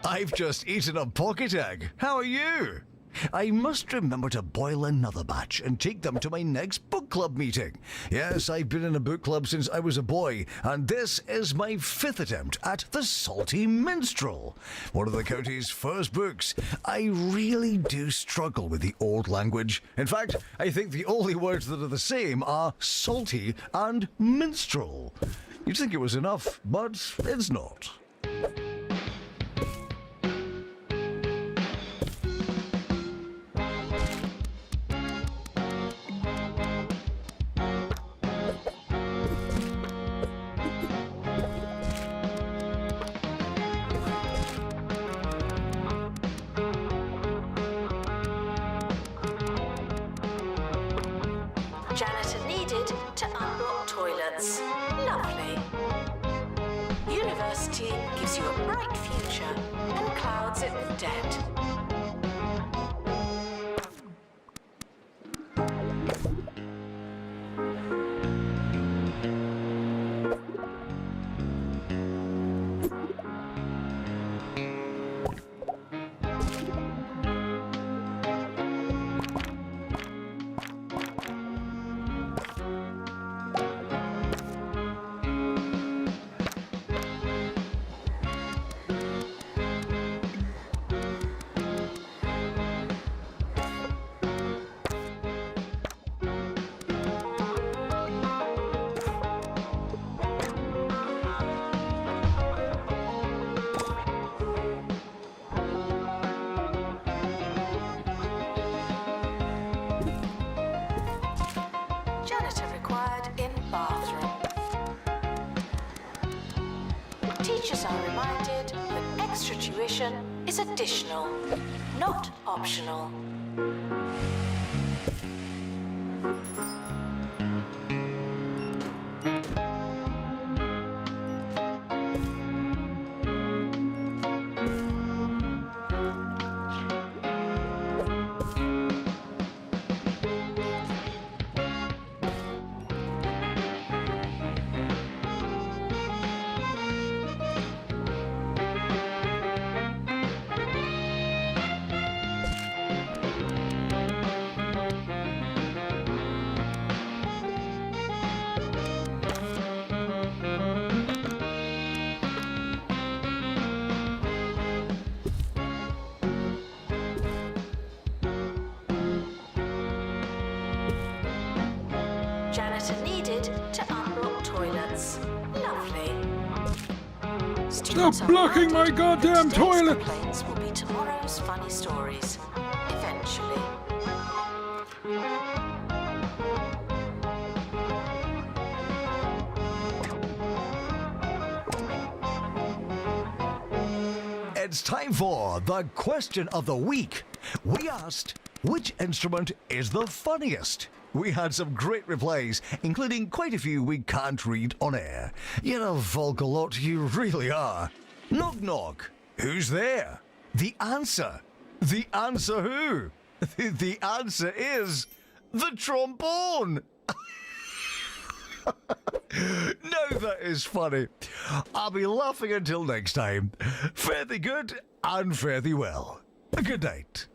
I've just eaten a pocket egg. How are you? I must remember to boil another batch and take them to my next book club meeting. Yes, I've been in a book club since I was a boy, and this is my 5th attempt at The Salty Minstrel, one of the county's first books. I really do struggle with the old language. In fact, I think the only words that are the same are salty and minstrel. You'd think it was enough, but it's not. Janitor needed to unblock toilets. Lovely. University gives you a bright future and clouds it with debt. Teachers are reminded that extra tuition is additional, not optional. Janitor needed to unblock toilets. Lovely. Students Stop are blocking my reminded goddamn that today's toilet! complaints will be tomorrow's funny stories. Eventually. It's time for the question of the week. We asked, which instrument is the funniest? We had some great replies, including quite a few we can't read on air. You're a vocal lot, you really are. Knock knock. Who's there? The answer. The answer who? The answer is the trombone. Now that is funny. I'll be laughing until next time. Fare thee good and fare thee well. Good night.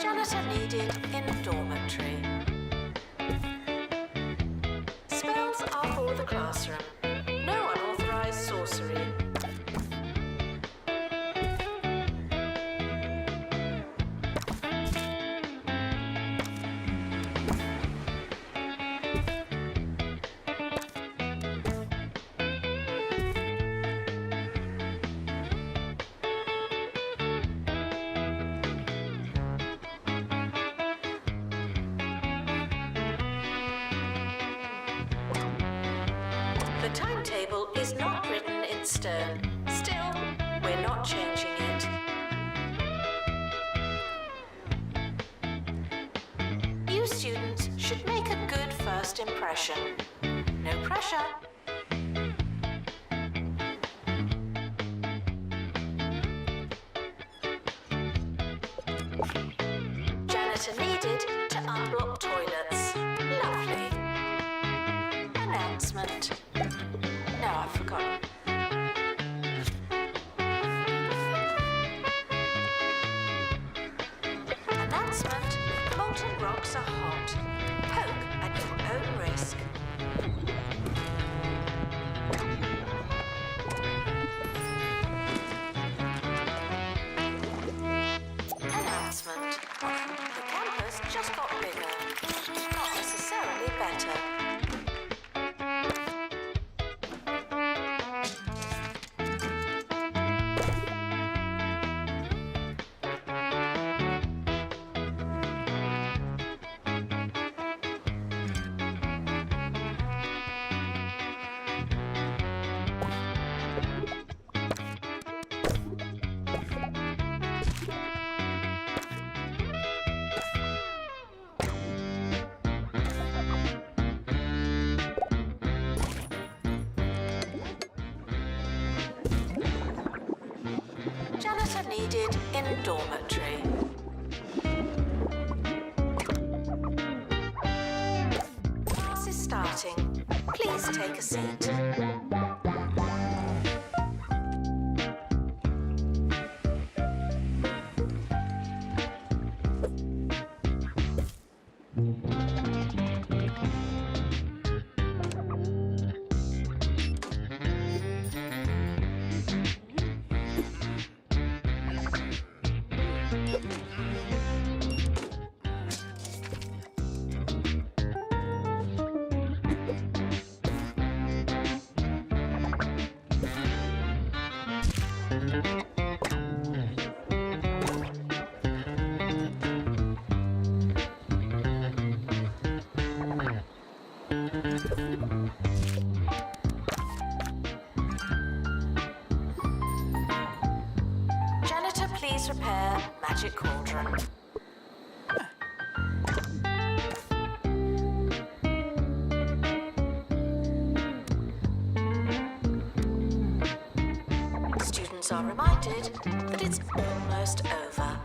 Janitor needed in dormitory. Spells are for the classroom. No unauthorized sorcery. The timetable is not written in stone. Still, we're not changing it. You students should make a good first impression. No pressure. Janitor needed to unblock toilets. Lovely. Announcement. No, I've forgotten. Announcement. Molten rocks are hot. Poke at your own risk. Announcement. The campus just got bigger. Not necessarily better. Janitor needed in dormitory. Class is starting. starting. Please take a seat. Janitor, please repair magic cauldron. Students are reminded that it's almost over.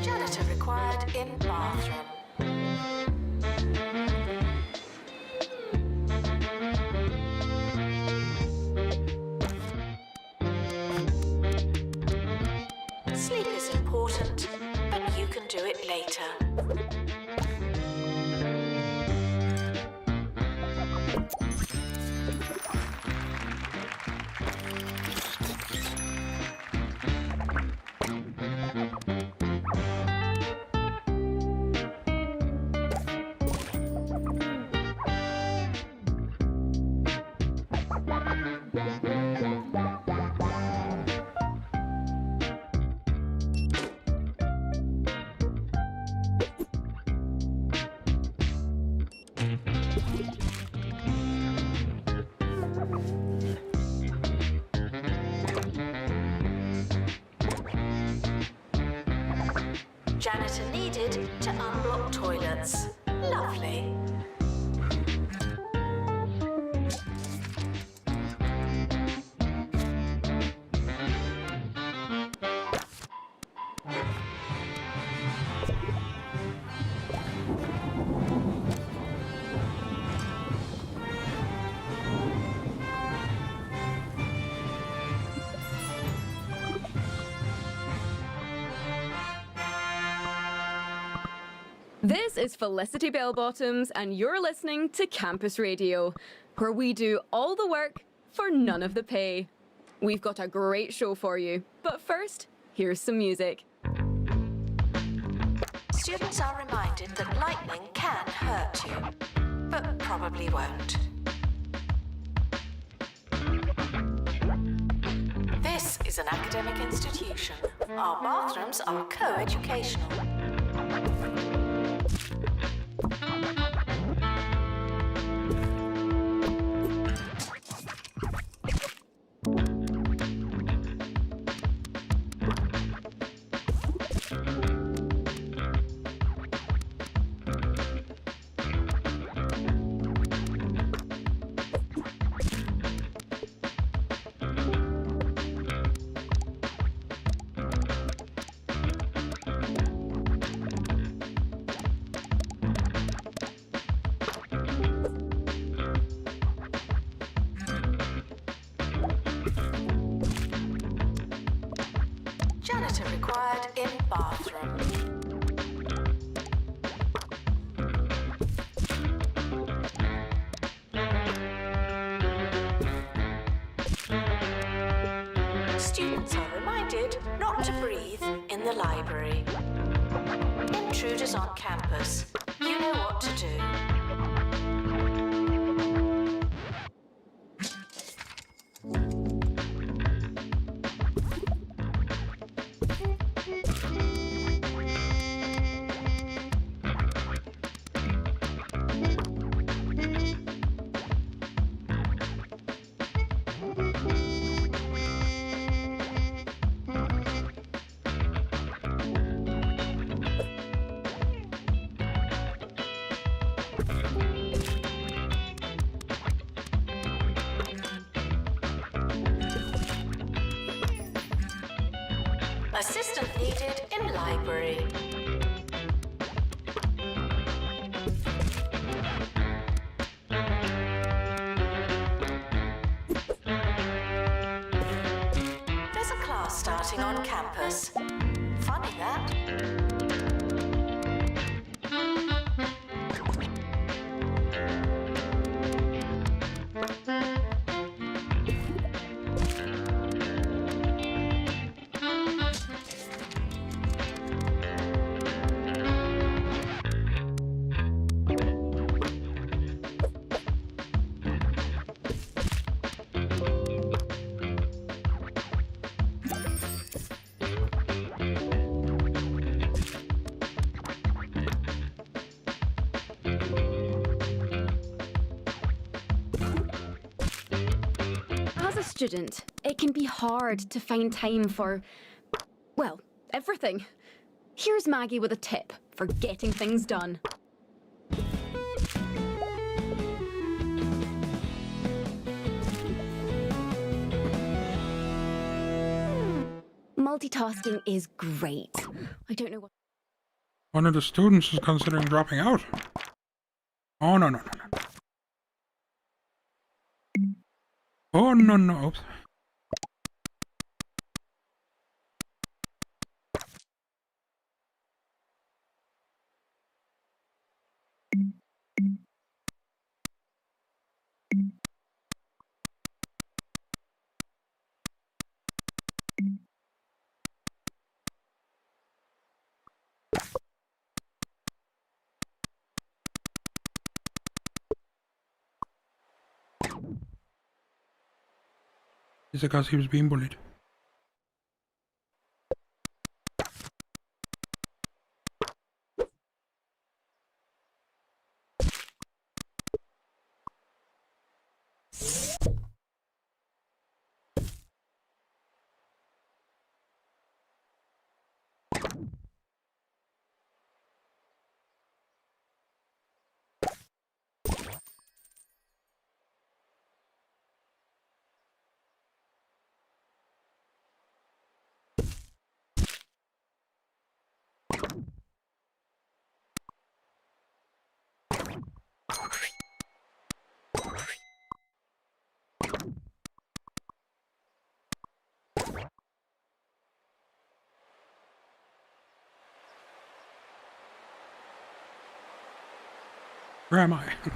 Janitor required in bathroom. Sleep is important, but you can do it later. Janitor needed to unblock toilets. Lovely. This is Felicity Bellbottoms, and you're listening to Campus Radio, where we do all the work for none of the pay. We've got a great show for you, but first, here's some music. Students are reminded that lightning can hurt you, but probably won't. This is an academic institution. Our bathrooms are co-educational. Janitor required in bathroom. Students are reminded not to breathe in the library. Intruders on campus, you know what to do. Assistant needed in library. There's a class starting on campus. Funny that. As a student, it can be hard to find time for, well, everything. Here's Maggie with a tip for getting things done. Multitasking is great. I don't know what... One of the students is considering dropping out. Oh, no, no, no, no. Oh, no, no. Oops. Is it because he was being bullied? Where am I? Do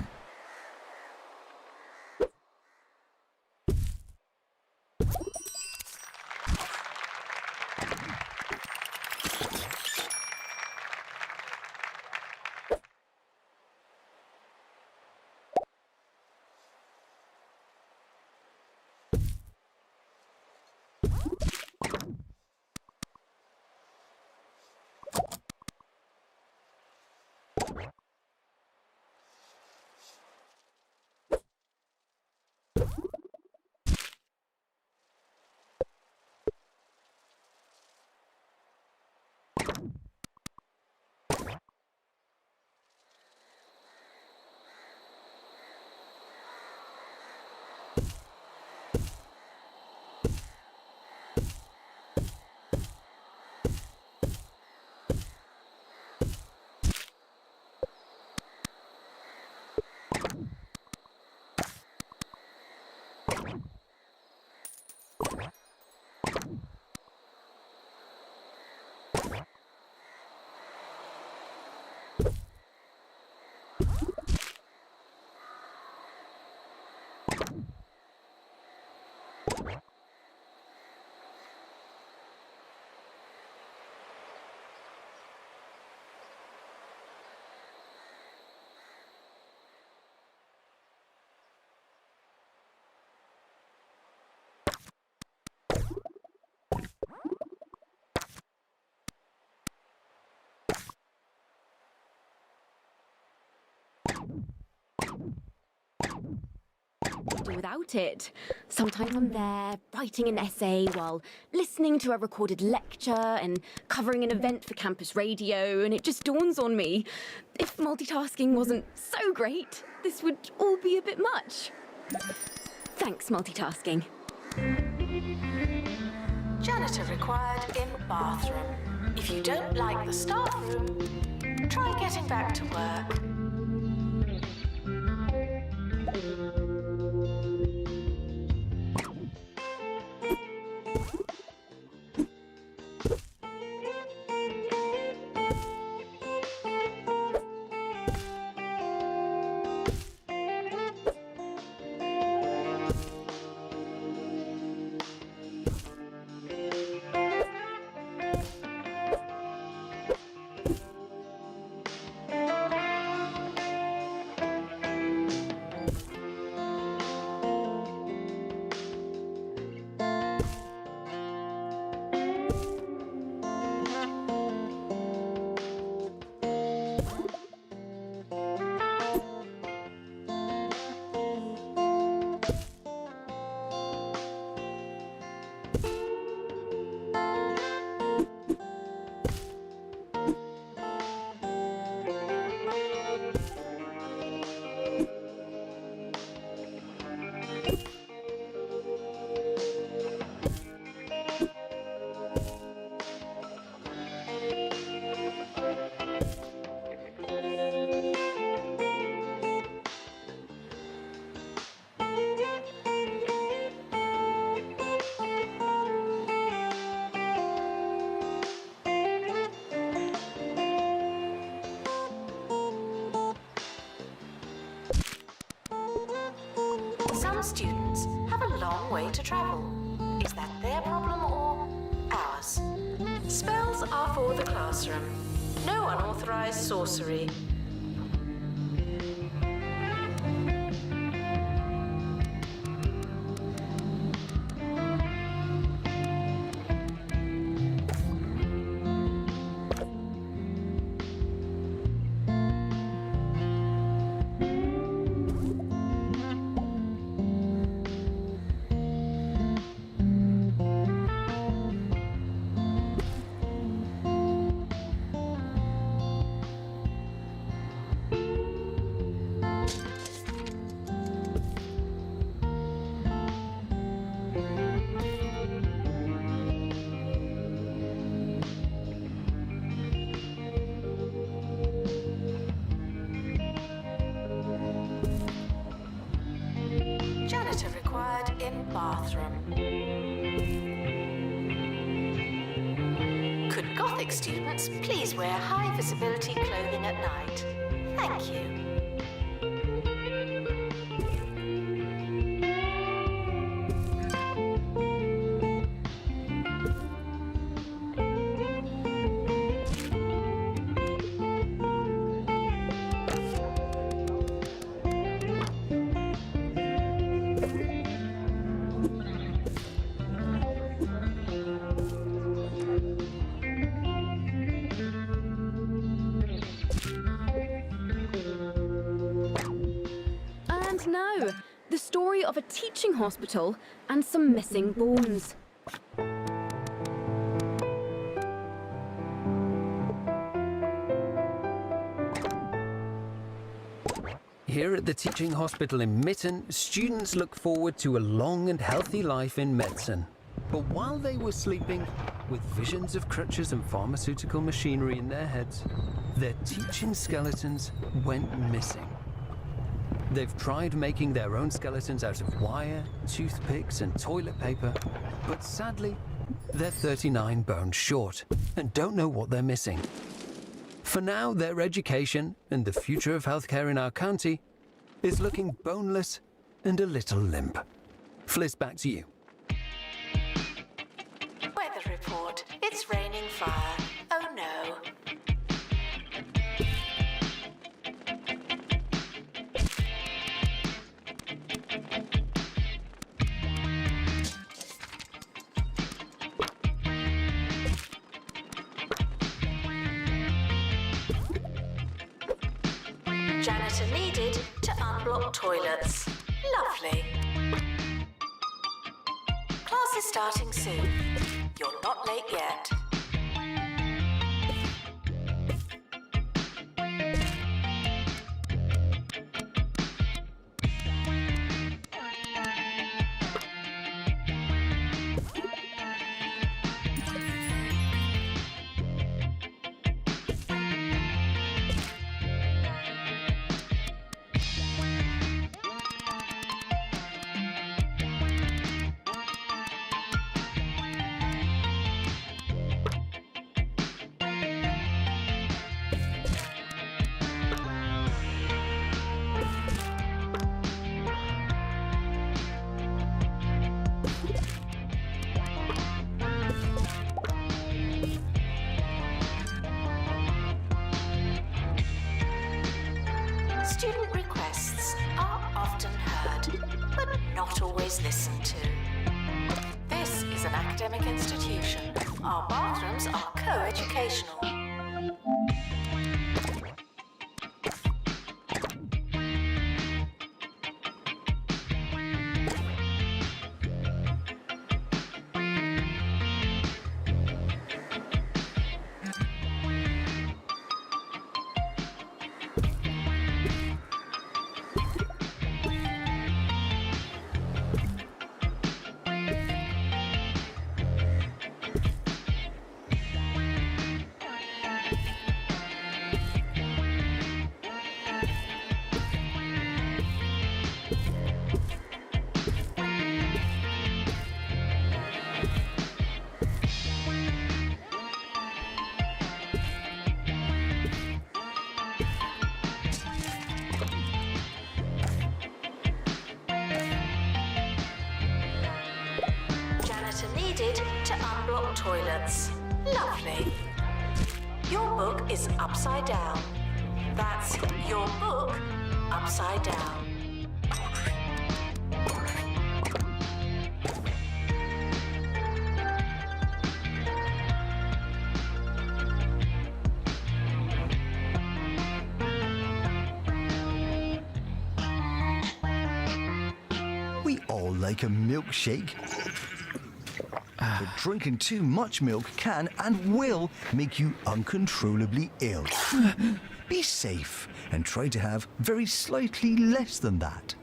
without it. Sometimes I'm there writing an essay while listening to a recorded lecture and covering an event for campus radio, and it just dawns on me, if multitasking wasn't so great, this would all be a bit much. Thanks, multitasking. Janitor required in bathroom. If you don't like the staff room, try getting back to work. Some students have a long way to travel. Is that their problem or ours? Spells are for the classroom. No unauthorized sorcery. Janitor required in bathroom. Could Gothic students please wear high visibility clothing at night? Thank you. And now, the story of a teaching hospital and some missing bones. Here at the teaching hospital in Mitten, students look forward to a long and healthy life in medicine. But while they were sleeping, with visions of crutches and pharmaceutical machinery in their heads, their teaching skeletons went missing. They've tried making their own skeletons out of wire, toothpicks and toilet paper, but sadly, they're 39 bones short and don't know what they're missing. For now, their education and the future of healthcare in our county is looking boneless and a little limp. Fliss, back to you. Weather report. It's raining fire. Oh no. Janitor needed to unblock toilets. Lovely. Class is starting soon. You're not late yet. always listened to. This is an academic institution. Our bathrooms are co-educational. Needed to unblock toilets. Lovely. Your book is upside down. That's your book upside down. We all like a milkshake. But drinking too much milk can and will make you uncontrollably ill. Be safe and try to have very slightly less than that.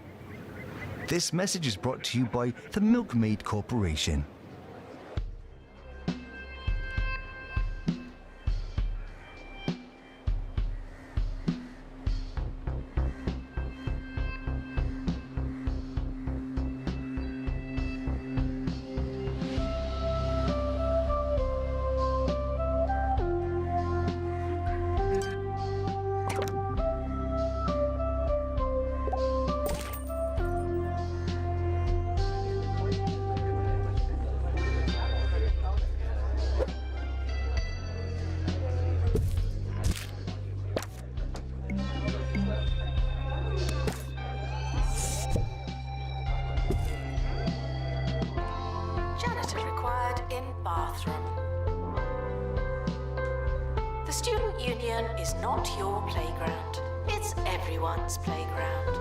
This message is brought to you by the Milkmaid Corporation. Janitor required in bathroom. The student union is not your playground. It's everyone's playground.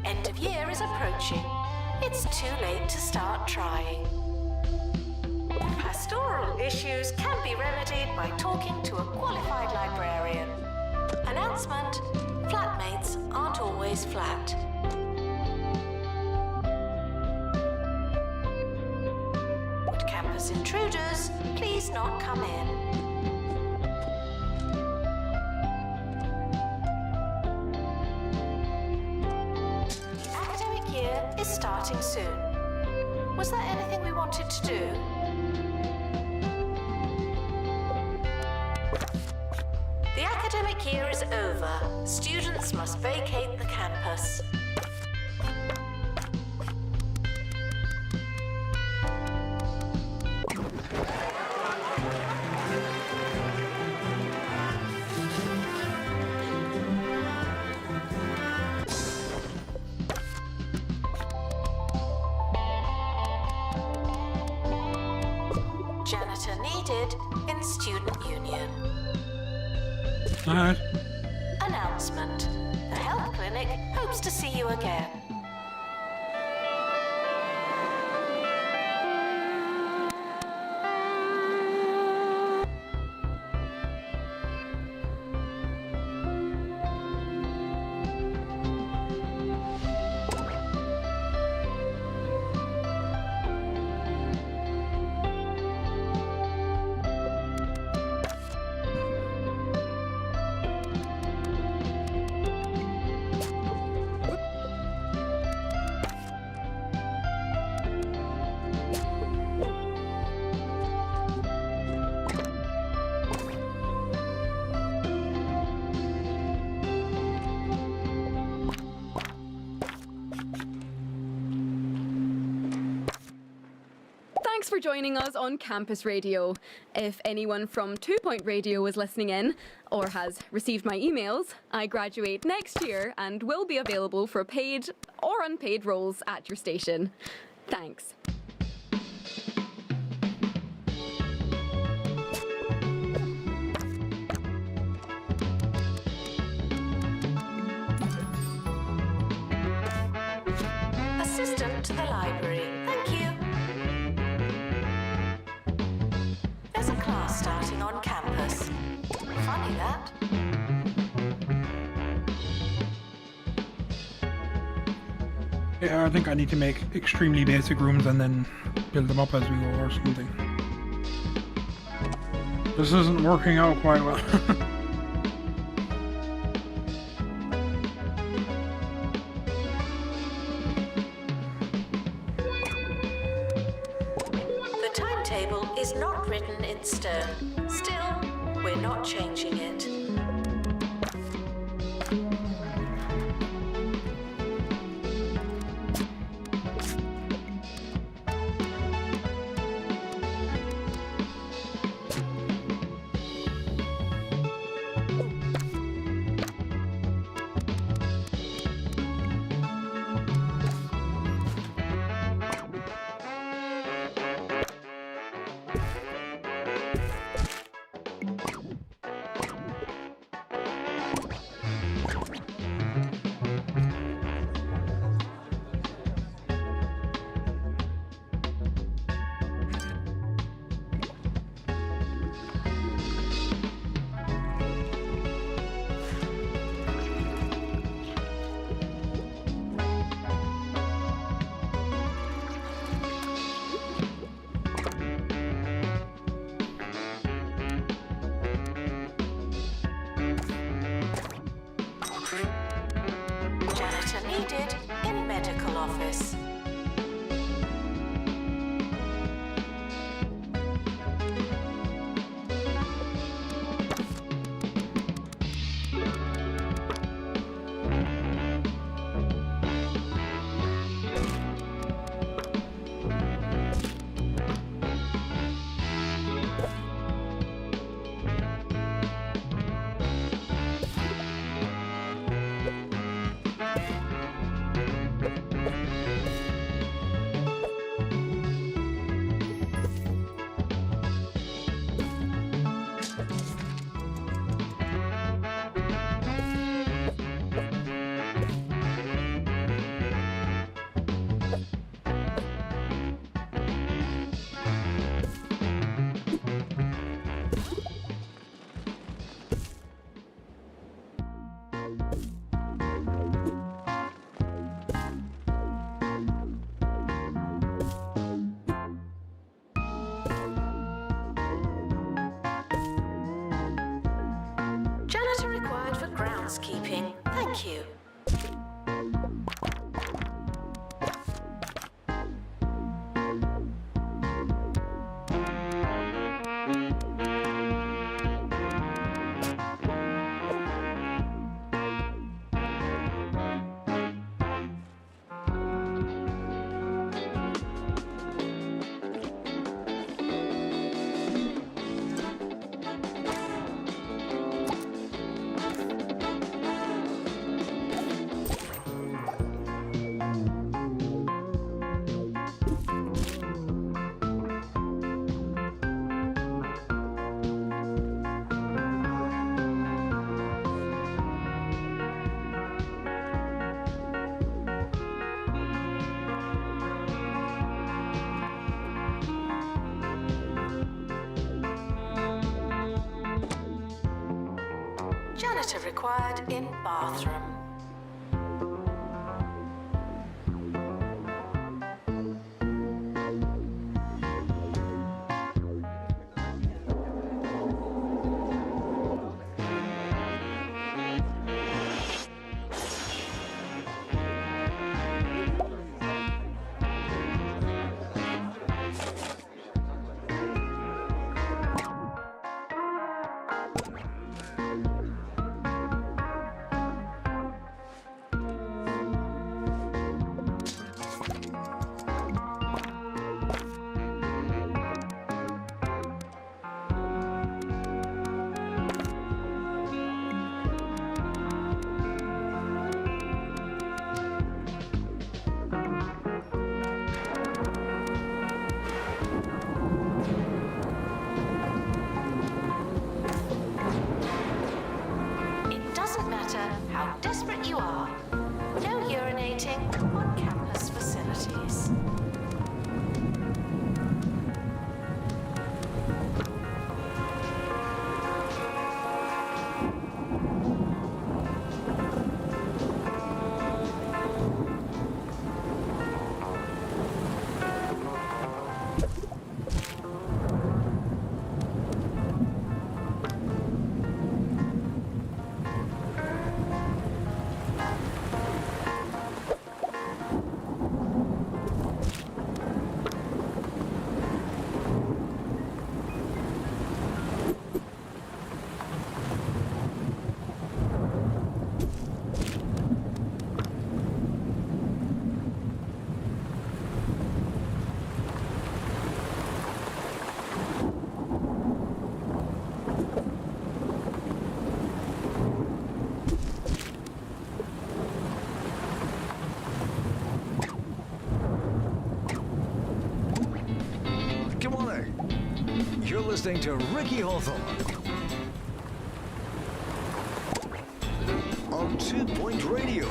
End of year is approaching. It's too late to start trying. Pastoral issues can be remedied by talking to a qualified librarian. Announcement: flatmates aren't always flat. Would campus intruders please not come in? Is starting soon. Was there anything we wanted to do? The academic year is over. Students must vacate the campus. Janitor needed in student union. Alright. Announcement: the health clinic hopes to see you again. Thanks for joining us on Campus Radio. If anyone from 2 Point Radio is listening in or has received my emails, I graduate next year and will be available for paid or unpaid roles at your station. Thanks. Assistant to the library. Thank you. There's a class starting on campus. Funny that. Yeah, I think I need to make extremely basic rooms and then build them up as we go or something. This isn't working out quite well. The timetable is not written in stone. Still, we're not changing it. Janitor needed in medical office. Janitor required for groundskeeping. Thank you. Janitor required in bathroom. You're listening to Ricky Hawthorne on 2 Point Radio.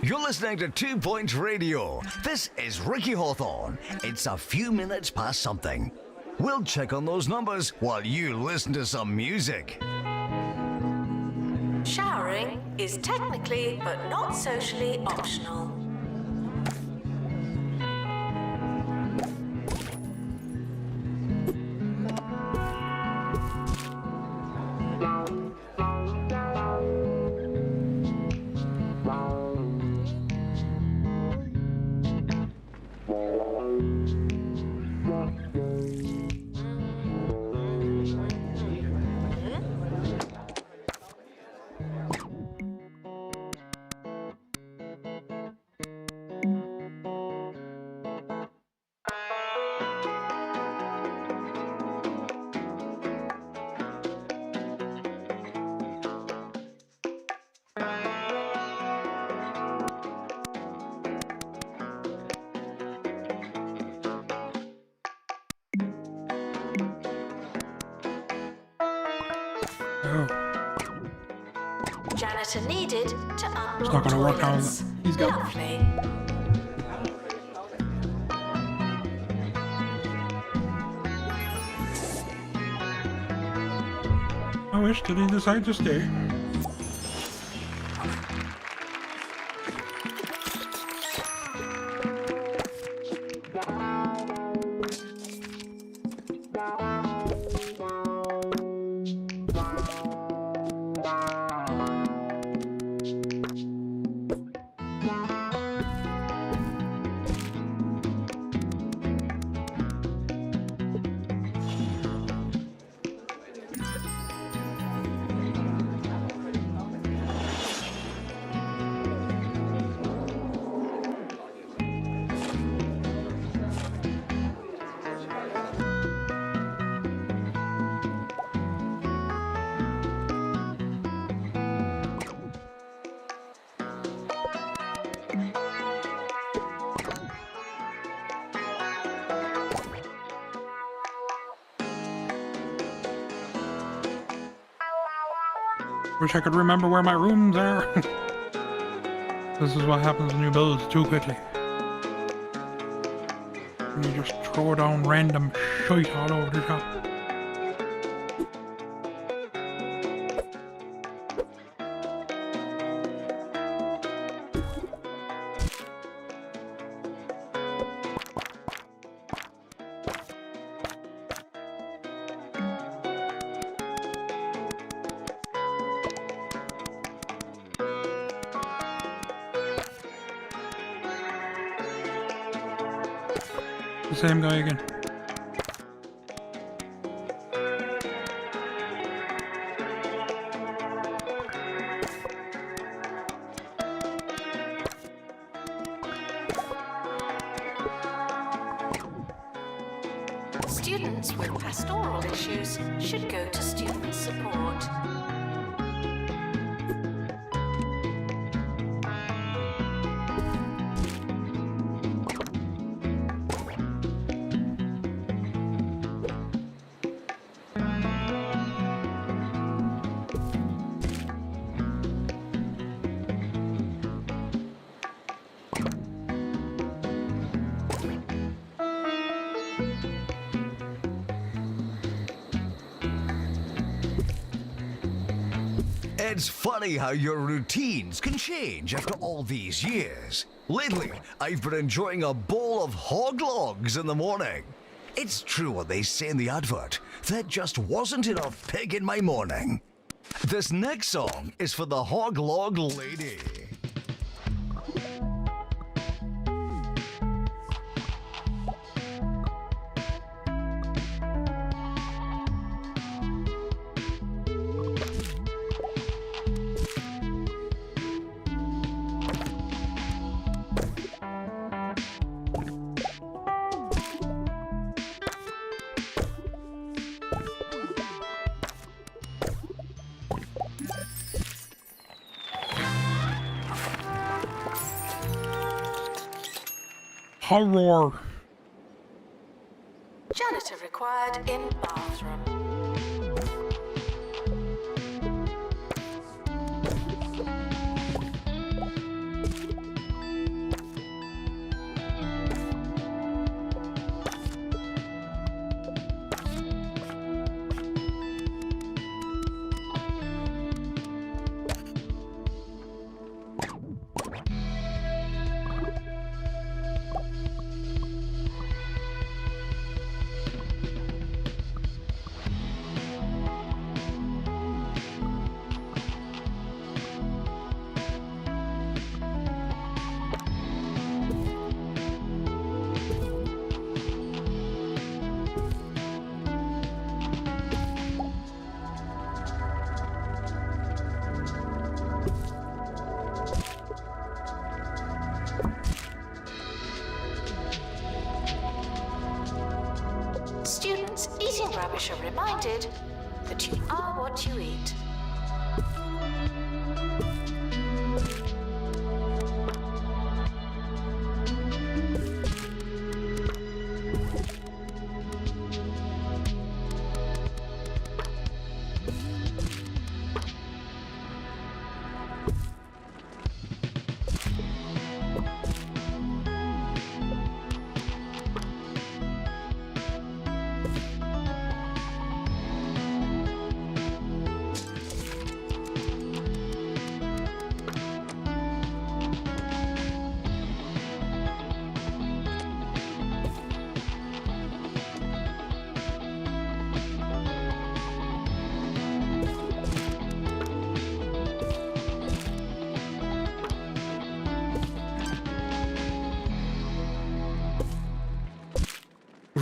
You're listening to 2 Point Radio. This is Ricky Hawthorne. It's a few minutes past something. We'll check on those numbers while you listen to some music. Showering is technically but not socially optional. Oh, Janitor needed to unblock it's not gonna work out. toilets. He's got. Lovely. I wish. Did he decide to stay? Wish I could remember where my rooms are. This is what happens when you build too quickly. And you just throw down random shite all over the shop. The same guy again. Students with pastoral issues should go to student support. It's funny how your routines can change after all these years. Lately, I've been enjoying a bowl of hog logs in the morning. It's true what they say in the advert. There just wasn't enough pig in my morning. This next song is for the hog log lady. Horror. Janitor required in bathroom. Students eating rubbish are reminded that you are what you eat.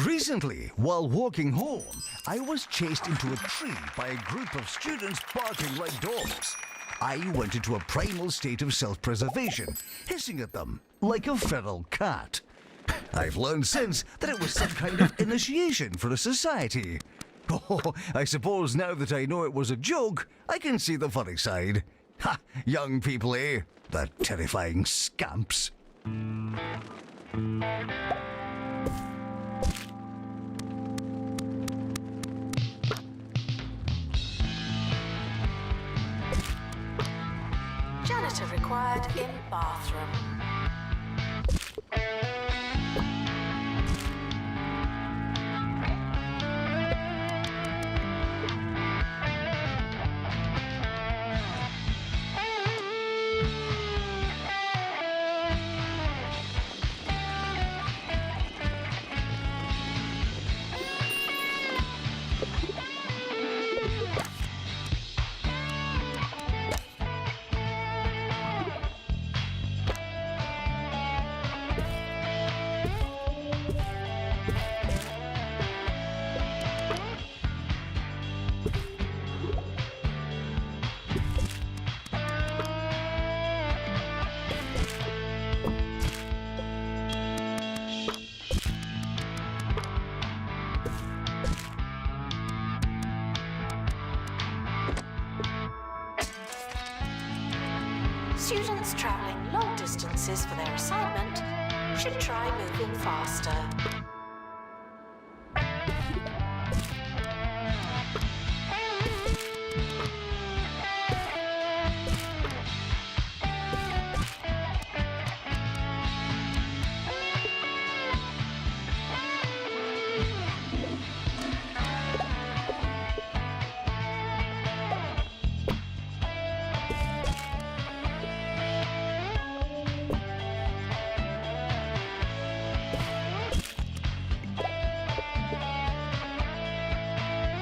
Recently, while walking home, I was chased into a tree by a group of students barking like dogs. I went into a primal state of self-preservation, hissing at them like a feral cat. I've learned since that it was some kind of initiation for a society. Oh, I suppose now that I know it was a joke, I can see the funny side. Ha! Young people, eh? The terrifying scamps. Janitor required in bathroom. Students travelling long distances for their assignment should try moving faster.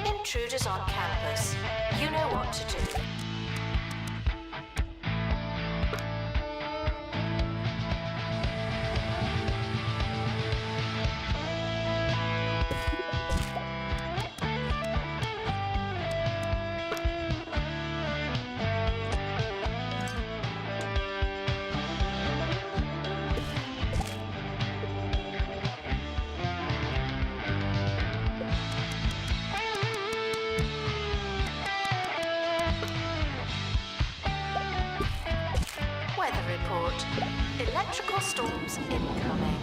Intruders on campus. You know what to do. Weather report. Electrical storms incoming.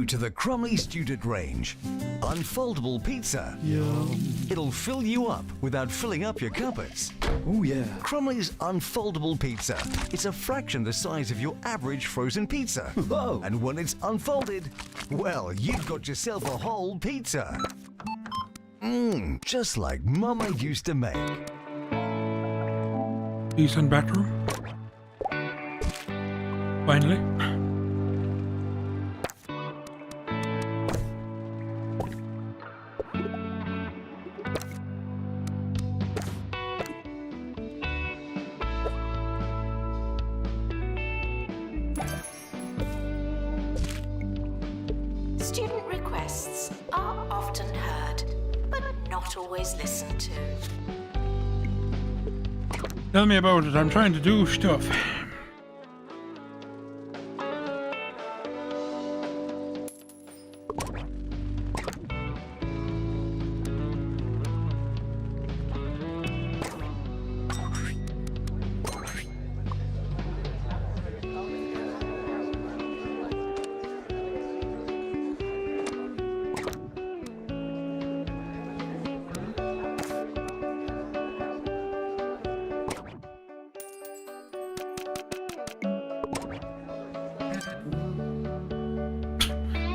to the Crumley student range. Unfoldable pizza. It'll fill you up without filling up your cupboards. Oh, yeah. Crumley's unfoldable pizza. It's a fraction the size of your average frozen pizza. Whoa. And when it's unfolded, well, you've got yourself a whole pizza. Just like Mama used to make. Decent bedroom. Finally. Student requests are often heard, but not always listened to. Tell me about it. I'm trying to do stuff.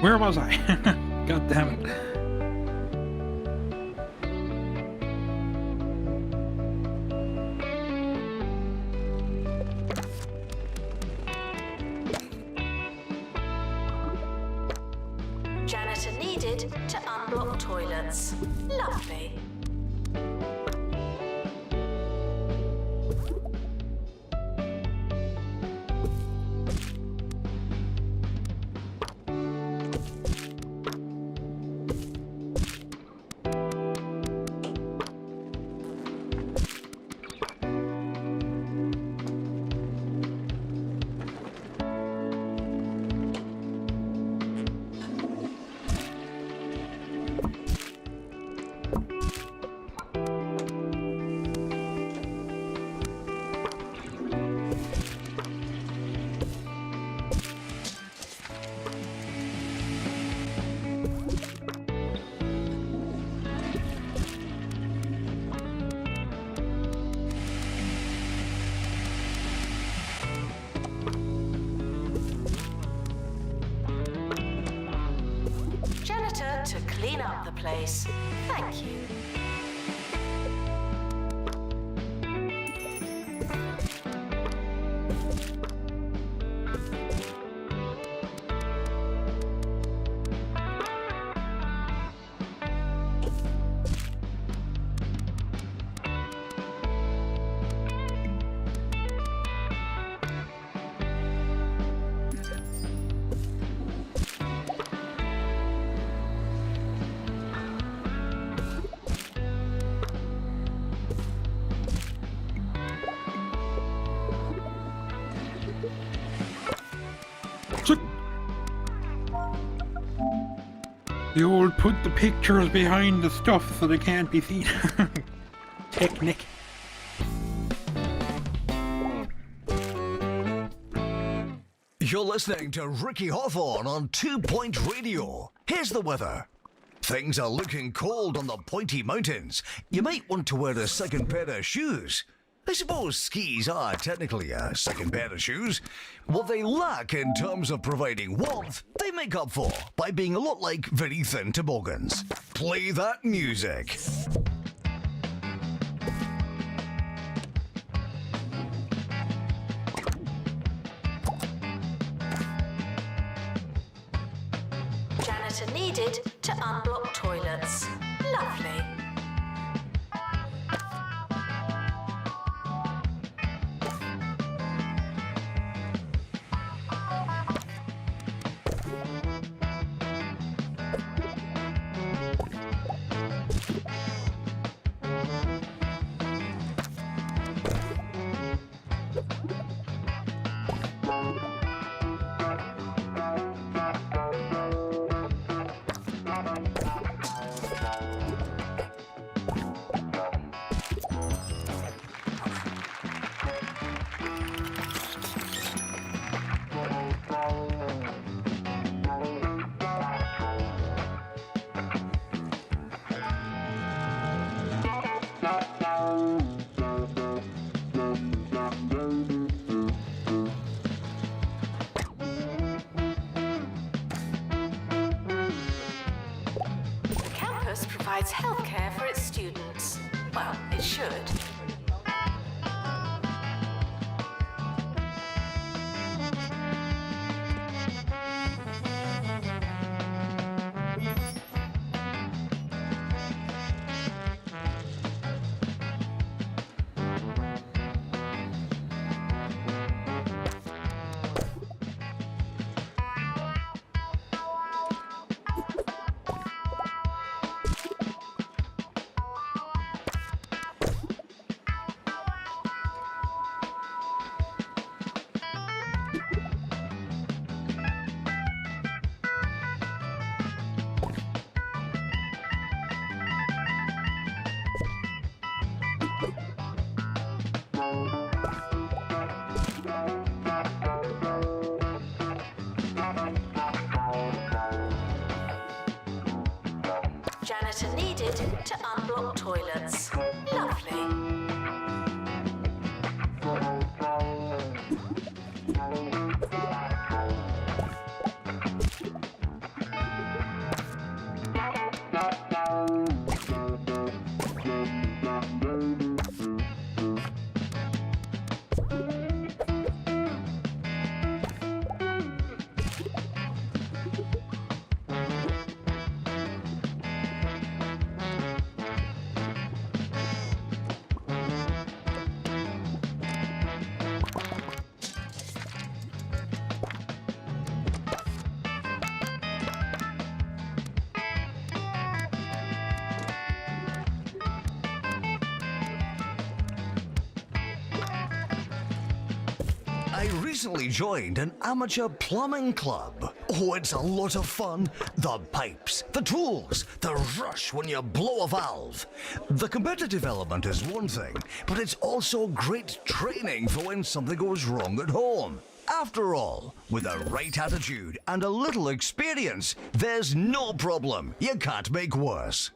Where was I? God damn it. Janitor needed to unblock toilets. Lovely. Janitor to clean up the place. Thank you. The old put the pictures behind the stuff so they can't be seen. Technique. You're listening to Ricky Hawthorne on 2 Point Radio. Here's the weather. Things are looking cold on the Pointy Mountains. You might want to wear a second pair of shoes. I suppose skis are technically a second pair of shoes. What they lack in terms of providing warmth, they make up for by being a lot like very thin toboggans. Play that music. Janitor needed to unblock toilets. Lovely. provides healthcare for its students. Well, it should. Janitor needed to unblock toilets. Lovely. I recently joined an amateur plumbing club. Oh, it's a lot of fun. The pipes, the tools, the rush when you blow a valve. The competitive element is one thing, but it's also great training for when something goes wrong at home. After all, with the right attitude and a little experience, there's no problem you can't make worse.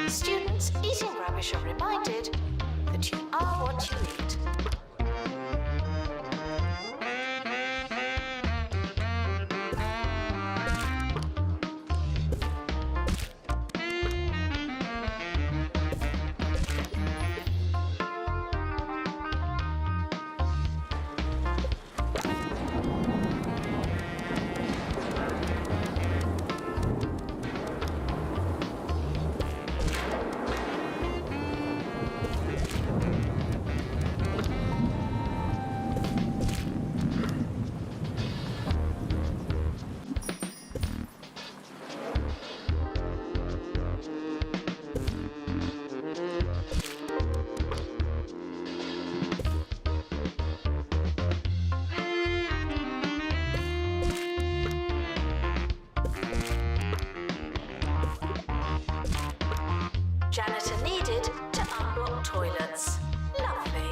Students eating rubbish are reminded that you are what you eat. Janitor needed to unblock toilets. Lovely.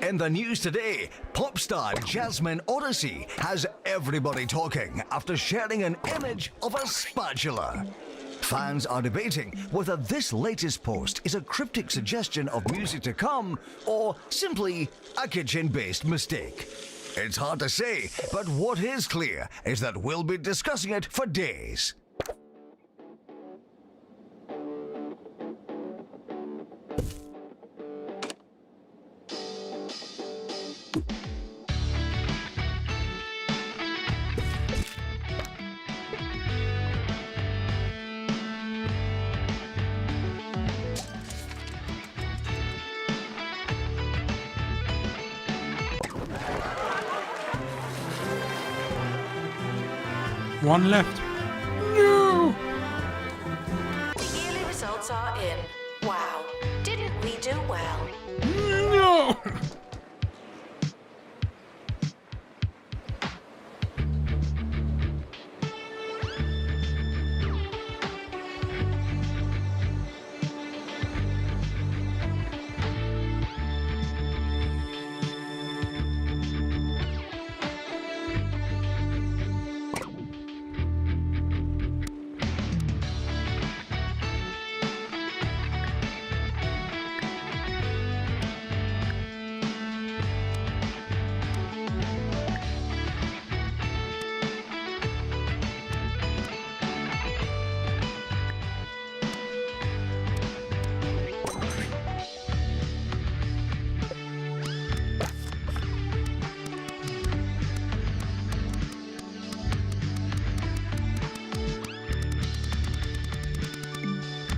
In the news today, pop star Jasmine Odyssey has everybody talking after sharing an image of a spatula. Fans are debating whether this latest post is a cryptic suggestion of music to come or simply a kitchen-based mistake. It's hard to say, but what is clear is that we'll be discussing it for days. One left. No! The yearly results are in. Wow, didn't we do well? No!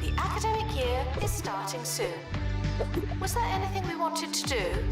The academic year is starting soon. Was there anything we wanted to do?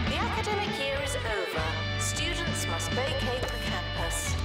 The academic year is over. Students must vacate the campus.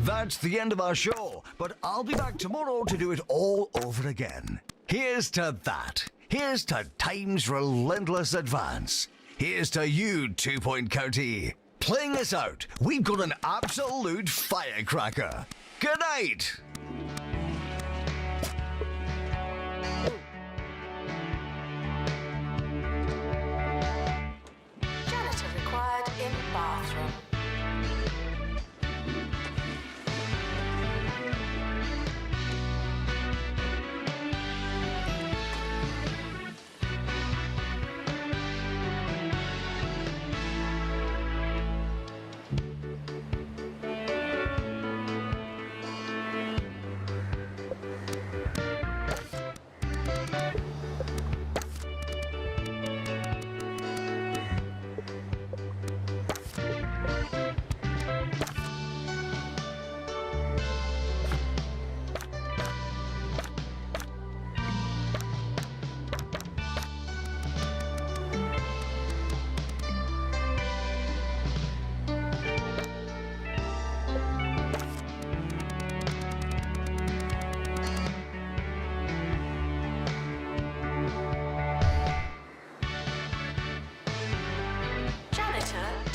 That's the end of our show, but I'll be back tomorrow to do it all over again. Here's to that. Here's to time's relentless advance. Here's to you, 2 Point County. Playing us out, we've got an absolute firecracker. Good night. Janitor required in bathroom.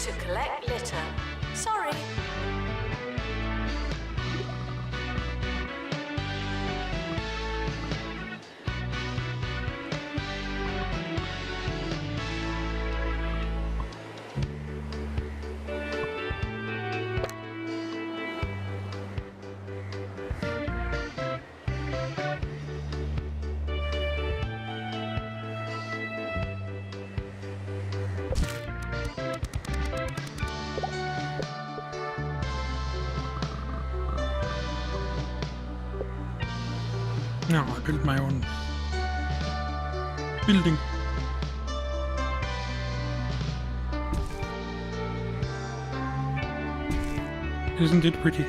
to collect litter. Sorry. No, I built my own building. Isn't it pretty?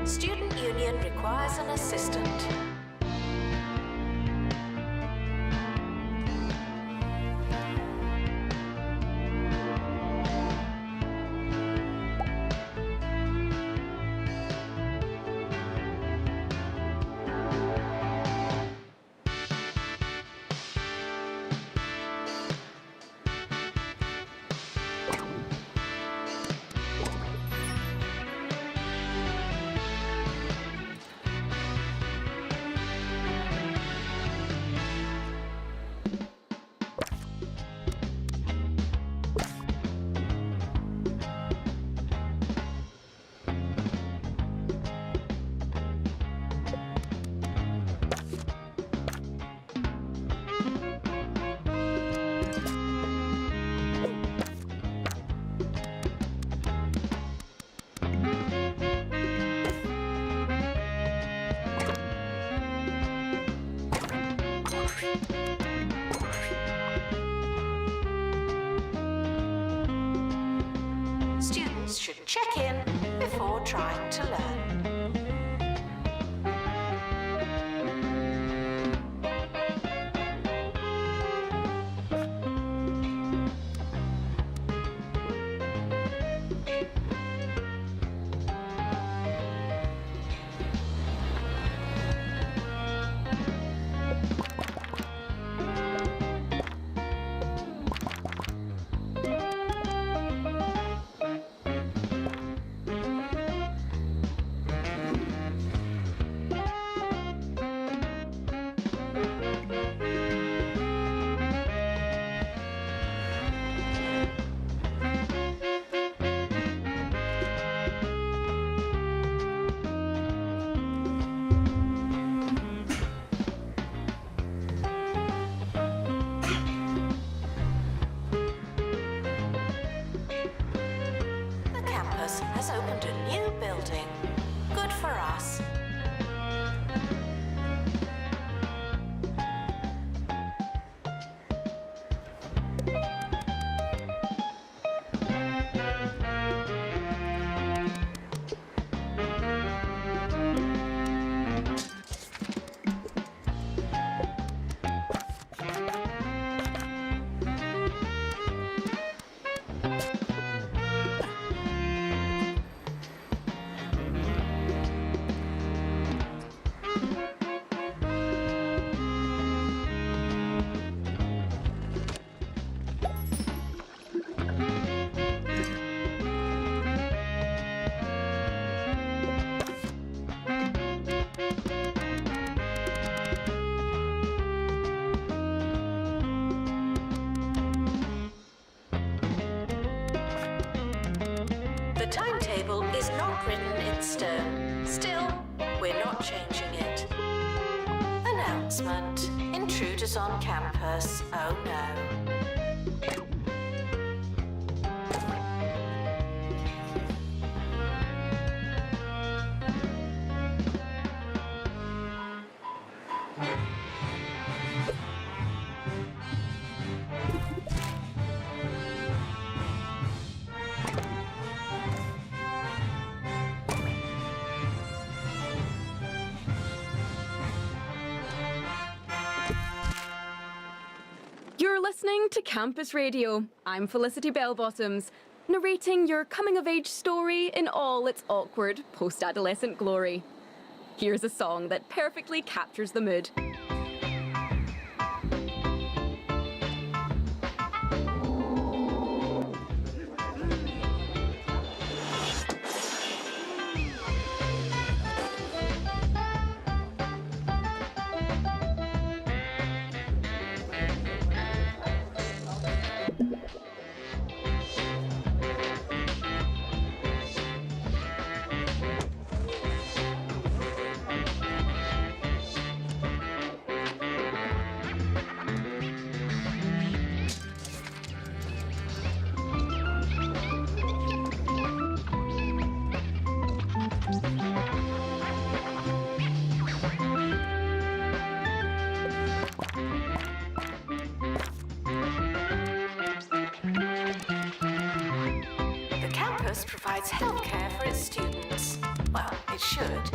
Student union requires an assistant. Students should check in before trying to learn. The campus has opened a new building. Good for us. The timetable is not written in stone. Still, we're not changing it. Announcement. Intruders on campus. Oh no. You're listening to Campus Radio. I'm Felicity Bellbottoms, narrating your coming-of-age story in all its awkward post-adolescent glory. Here's a song that perfectly captures the mood. The campus provides healthcare for its students. Well, it should.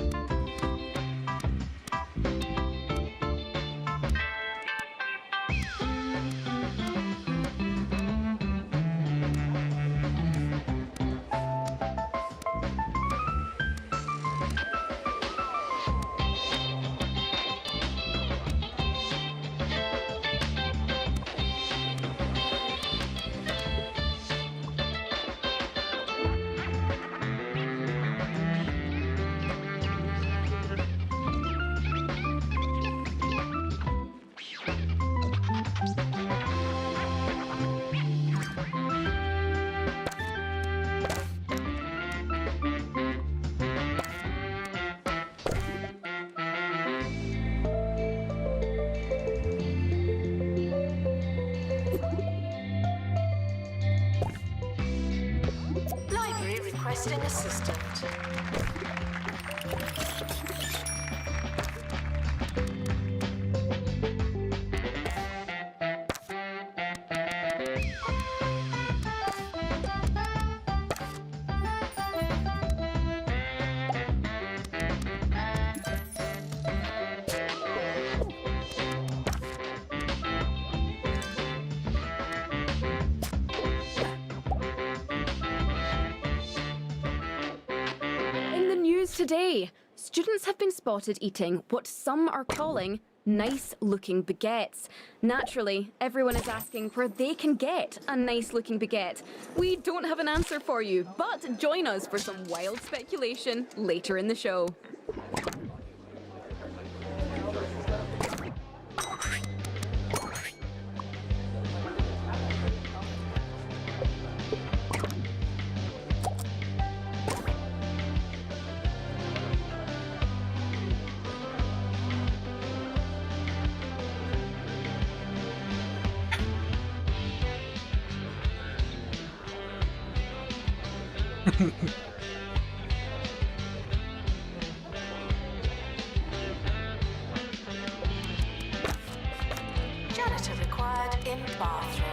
Library requesting assistant. In the news today, students have been spotted eating what some are calling nice-looking baguettes. Naturally, everyone is asking where they can get a nice-looking baguette. We don't have an answer for you, but join us for some wild speculation later in the show. Janitor required in bathroom.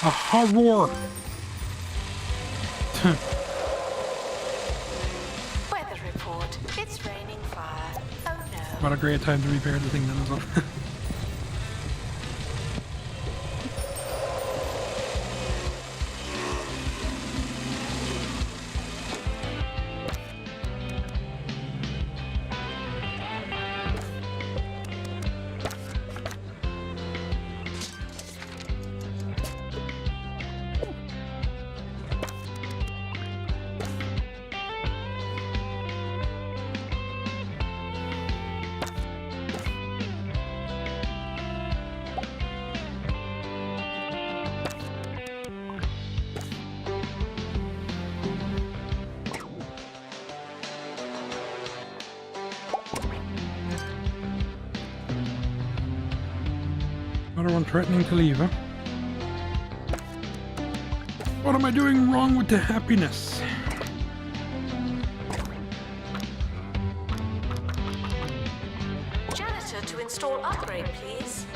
A horror! Weather report. It's raining fire. Oh no. What a great time to repair the thing then as well. Another one threatening to leave, huh? What am I doing wrong with the happiness? Janitor to install upgrade, please.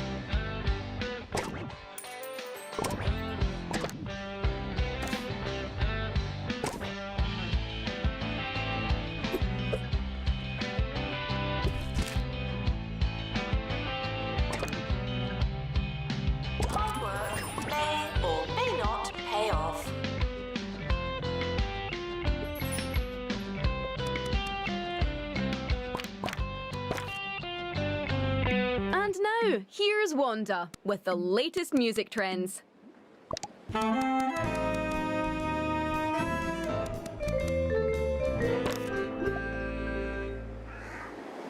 And now, here's Wanda with the latest music trends.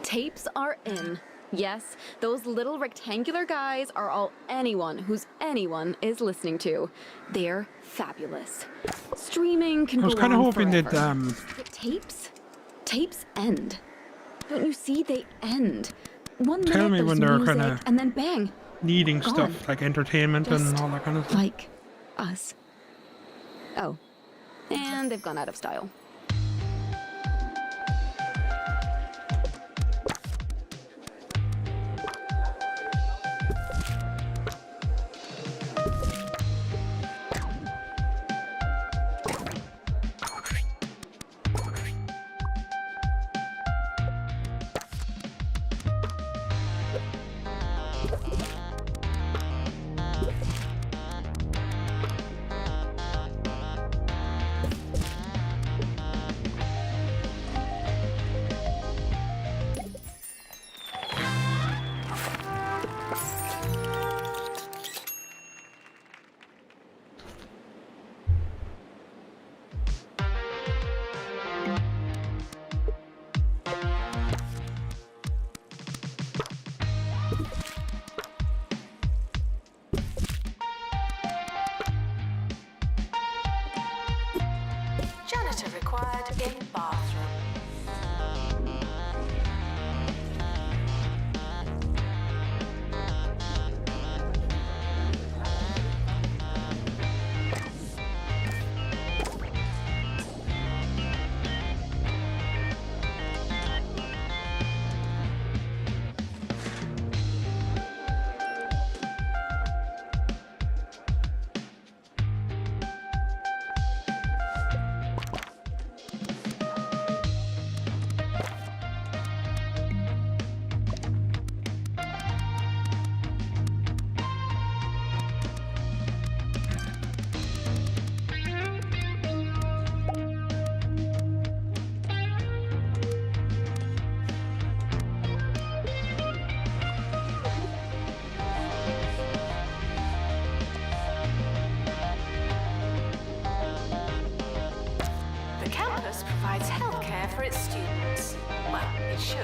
Tapes are in. Yes, those little rectangular guys are all anyone whose anyone is listening to. They're fabulous. Streaming can I was go kind of on hoping forever. that But tapes end. Don't you see they end? One Tell minute me when there's they're music, kinda and then bang, needing gone. stuff like entertainment Just and all that kind of stuff. like us. Oh, and they've gone out of style. Janitor required in bathroom. The campus provides healthcare for its students. Well, it should.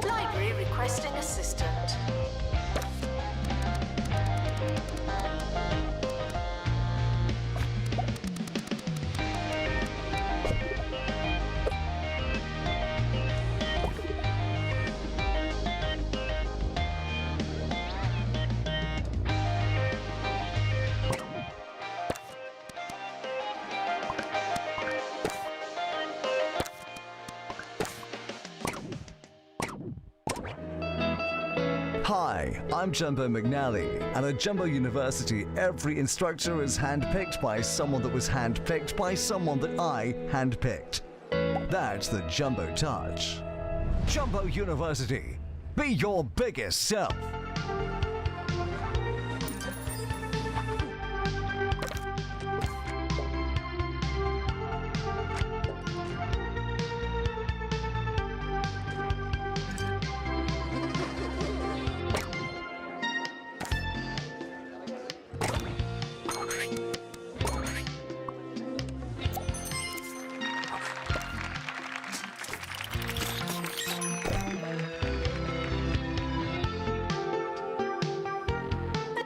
Library requesting assistant. Hi, I'm Jumbo McNally, and at Jumbo University, every instructor is handpicked by someone that was handpicked by someone that I handpicked. That's the Jumbo Touch. Jumbo University, be your biggest self.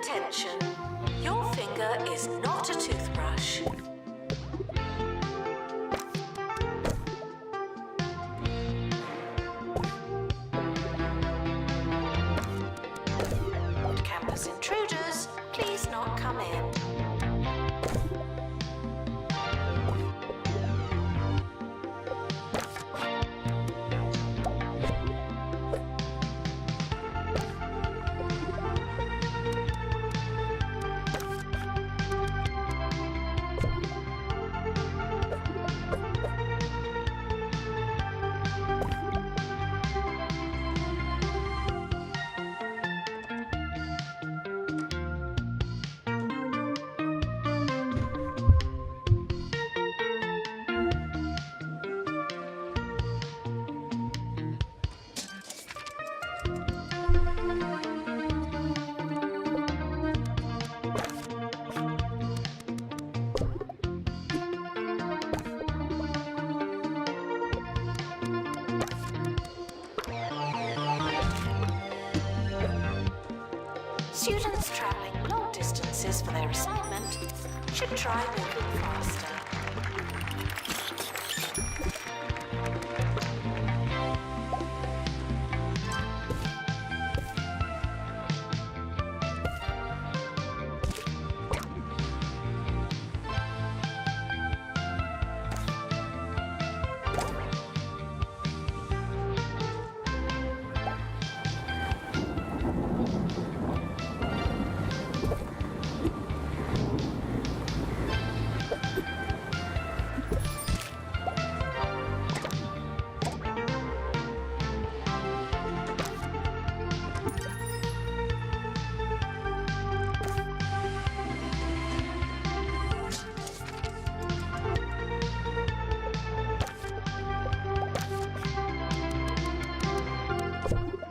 Attention, your finger is not a toothbrush. Campus intruders, please not come in. Students travelling long distances for their assignment should try moving faster.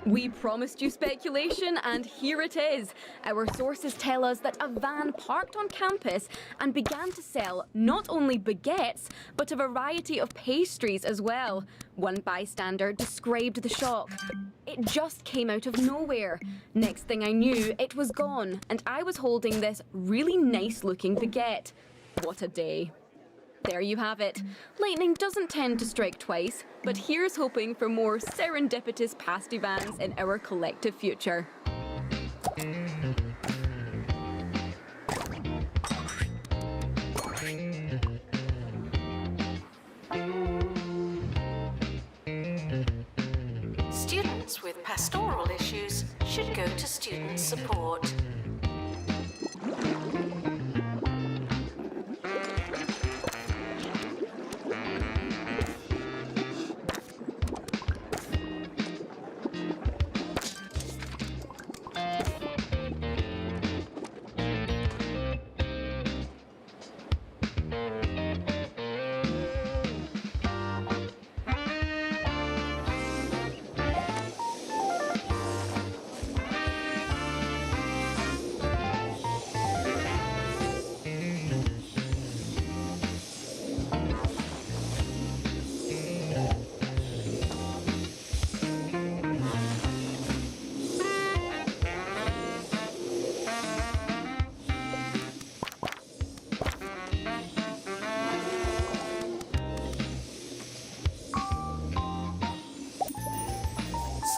We promised you speculation, and here it is. Our sources tell us that a van parked on campus and began to sell not only baguettes, but a variety of pastries as well. One bystander described the shock. It just came out of nowhere. Next thing I knew, it was gone, and I was holding this really nice-looking baguette. What a day. There you have it. Lightning doesn't tend to strike twice, but here's hoping for more serendipitous pasty vans in our collective future. Students with pastoral issues should go to student support.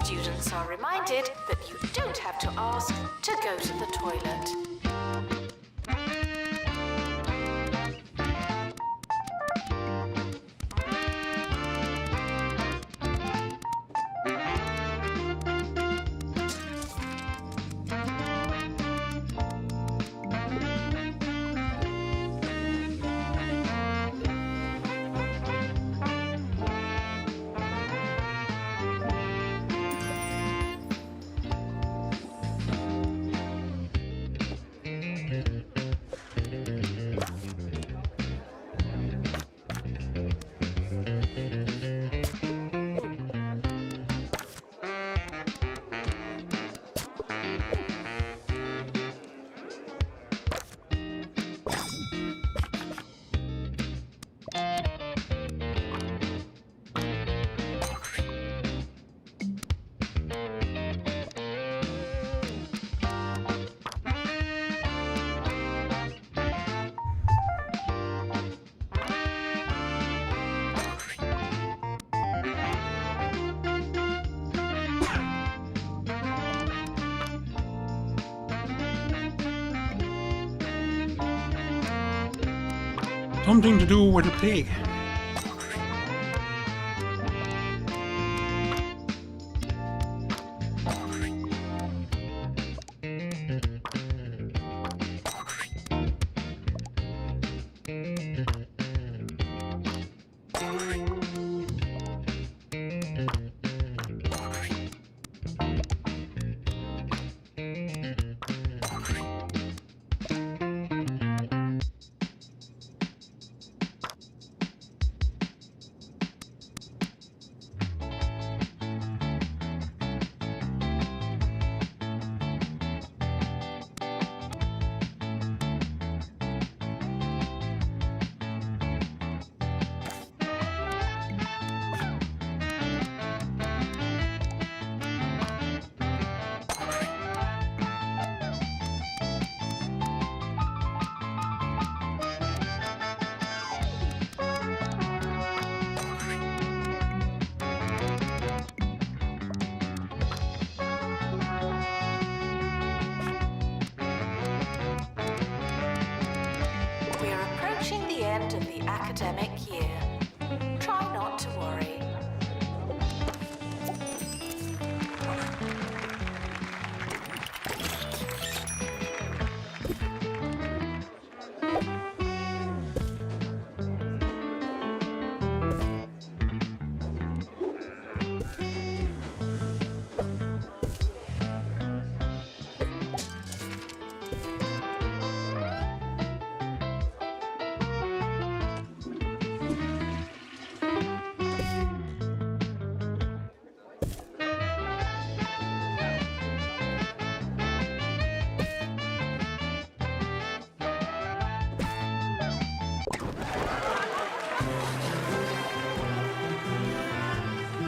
Students are reminded that you don't have to ask to go to the toilet. Something to do with a pig. We're approaching the end of the academic year. Try not to worry.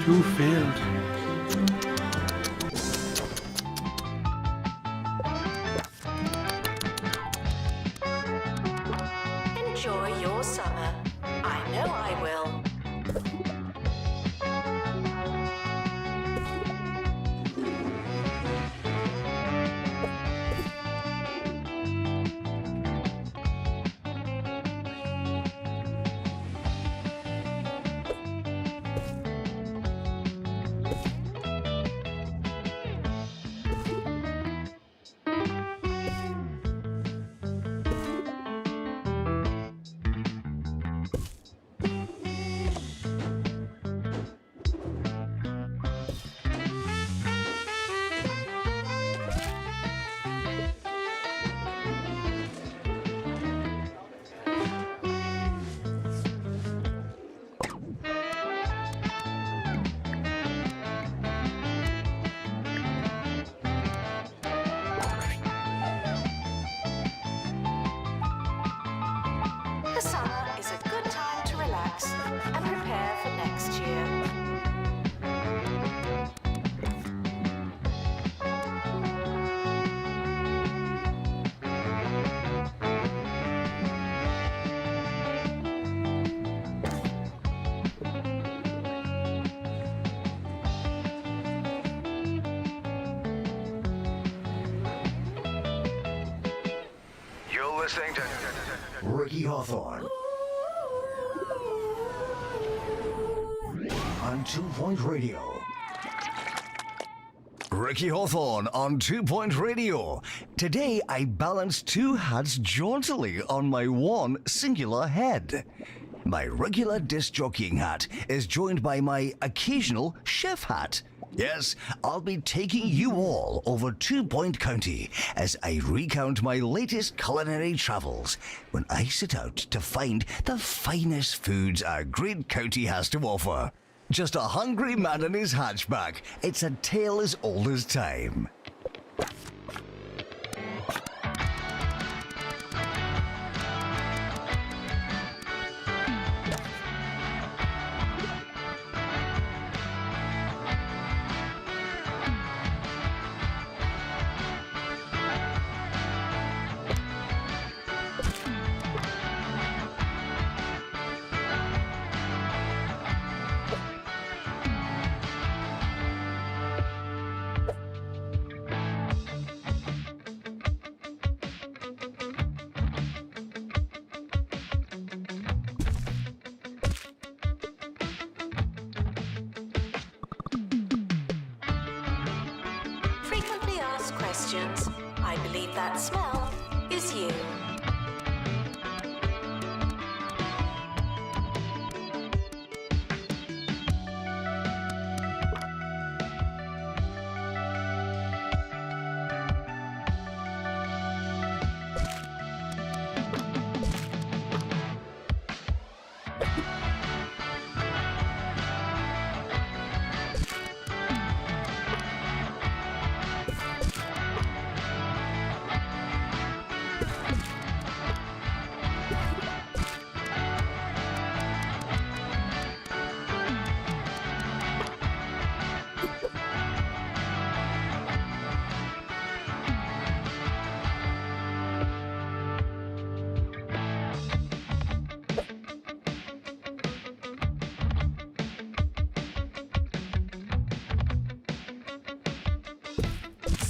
Two failed. Enjoy your summer. I know I will. The summer is a good time to relax and prepare for next year. You're listening to Ricky Hawthorne on 2 Point Radio. Ricky Hawthorne on 2 Point Radio. Today I balance two hats jauntily on my one singular head. My regular disc jockeying hat is joined by my occasional chef hat. Yes, I'll be taking you all over 2 Point County as I recount my latest culinary travels when I set out to find the finest foods our great county has to offer. Just a hungry man and his hatchback. It's a tale as old as time. ask questions. I believe that smell is you.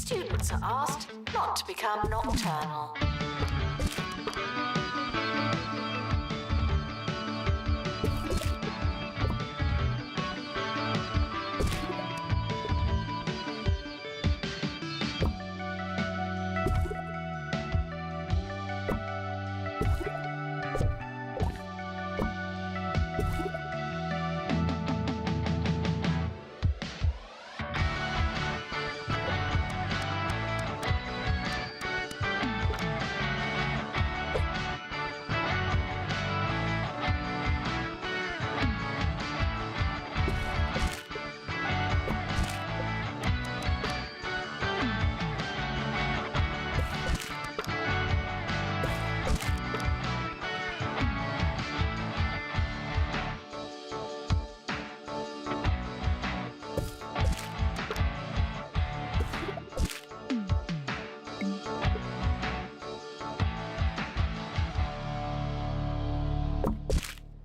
Students are asked not to become nocturnal.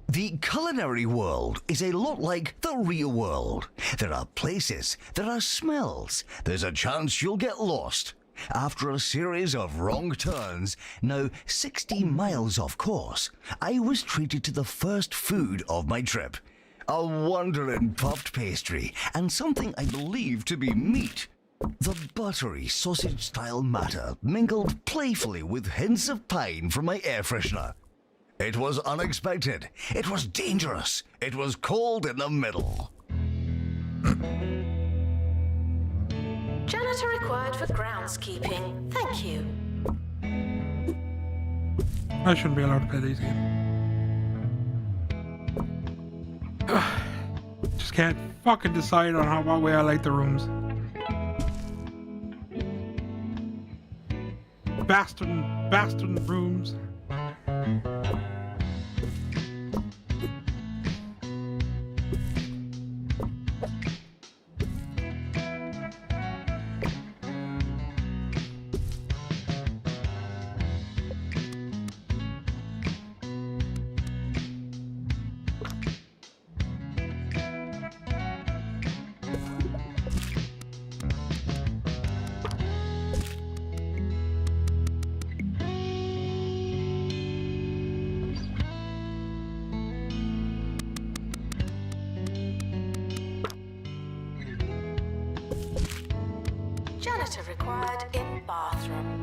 The culinary world is a lot like the real world. There are places, there are smells, there's a chance you'll get lost. After a series of wrong turns, now 60 miles off course, I was treated to the first food of my trip. A wondering puffed pastry and something I believe to be meat. The buttery sausage-style matter mingled playfully with hints of pine from my air freshener. It was unexpected. It was dangerous. It was cold in the middle. Janitor required for groundskeeping. Thank you. I shouldn't be allowed to play these games. Just can't fucking decide on what way I like the rooms. Bastard rooms. Janitor required in bathroom.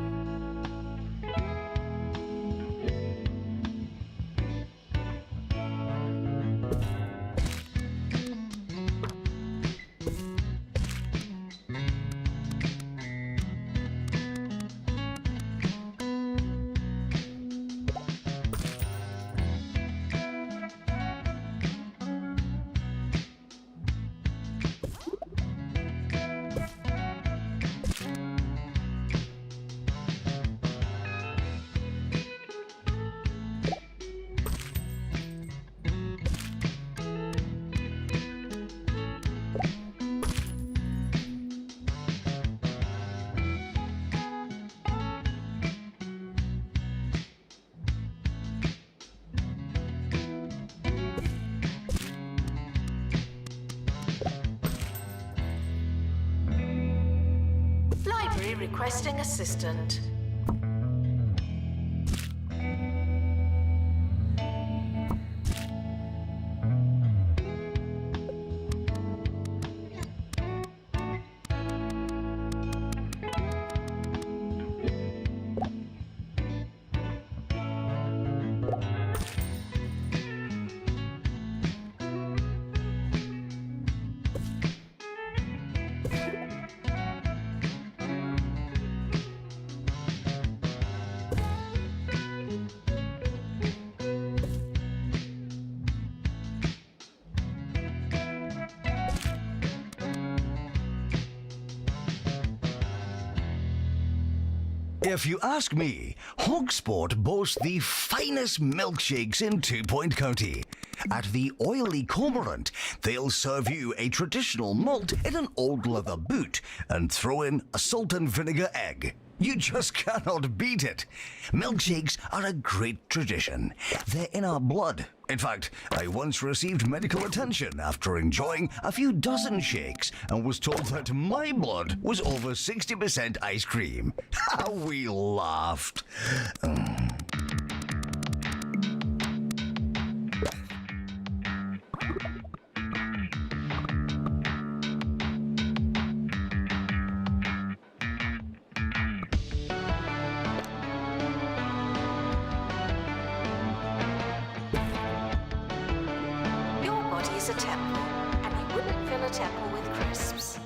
Requesting assistant. If you ask me, Hogsport boasts the finest milkshakes in 2 Point County. At the Oily Cormorant, they'll serve you a traditional malt in an old leather boot and throw in a salt and vinegar egg. You just cannot beat it. Milkshakes are a great tradition. They're in our blood. In fact, I once received medical attention after enjoying a few dozen shakes and was told that my blood was over 60% ice cream. How we laughed. Your body's a temple, and you wouldn't fill a temple with crisps.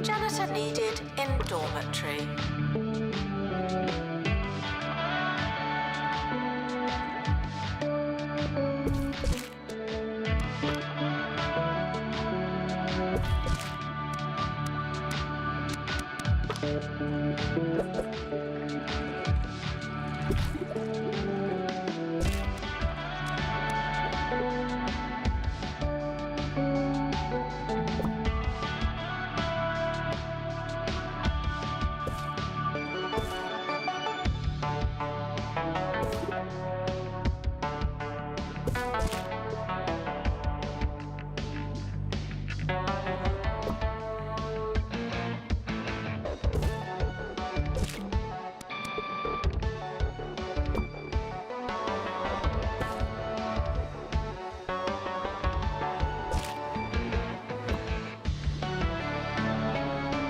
Janitor needed in dormitory.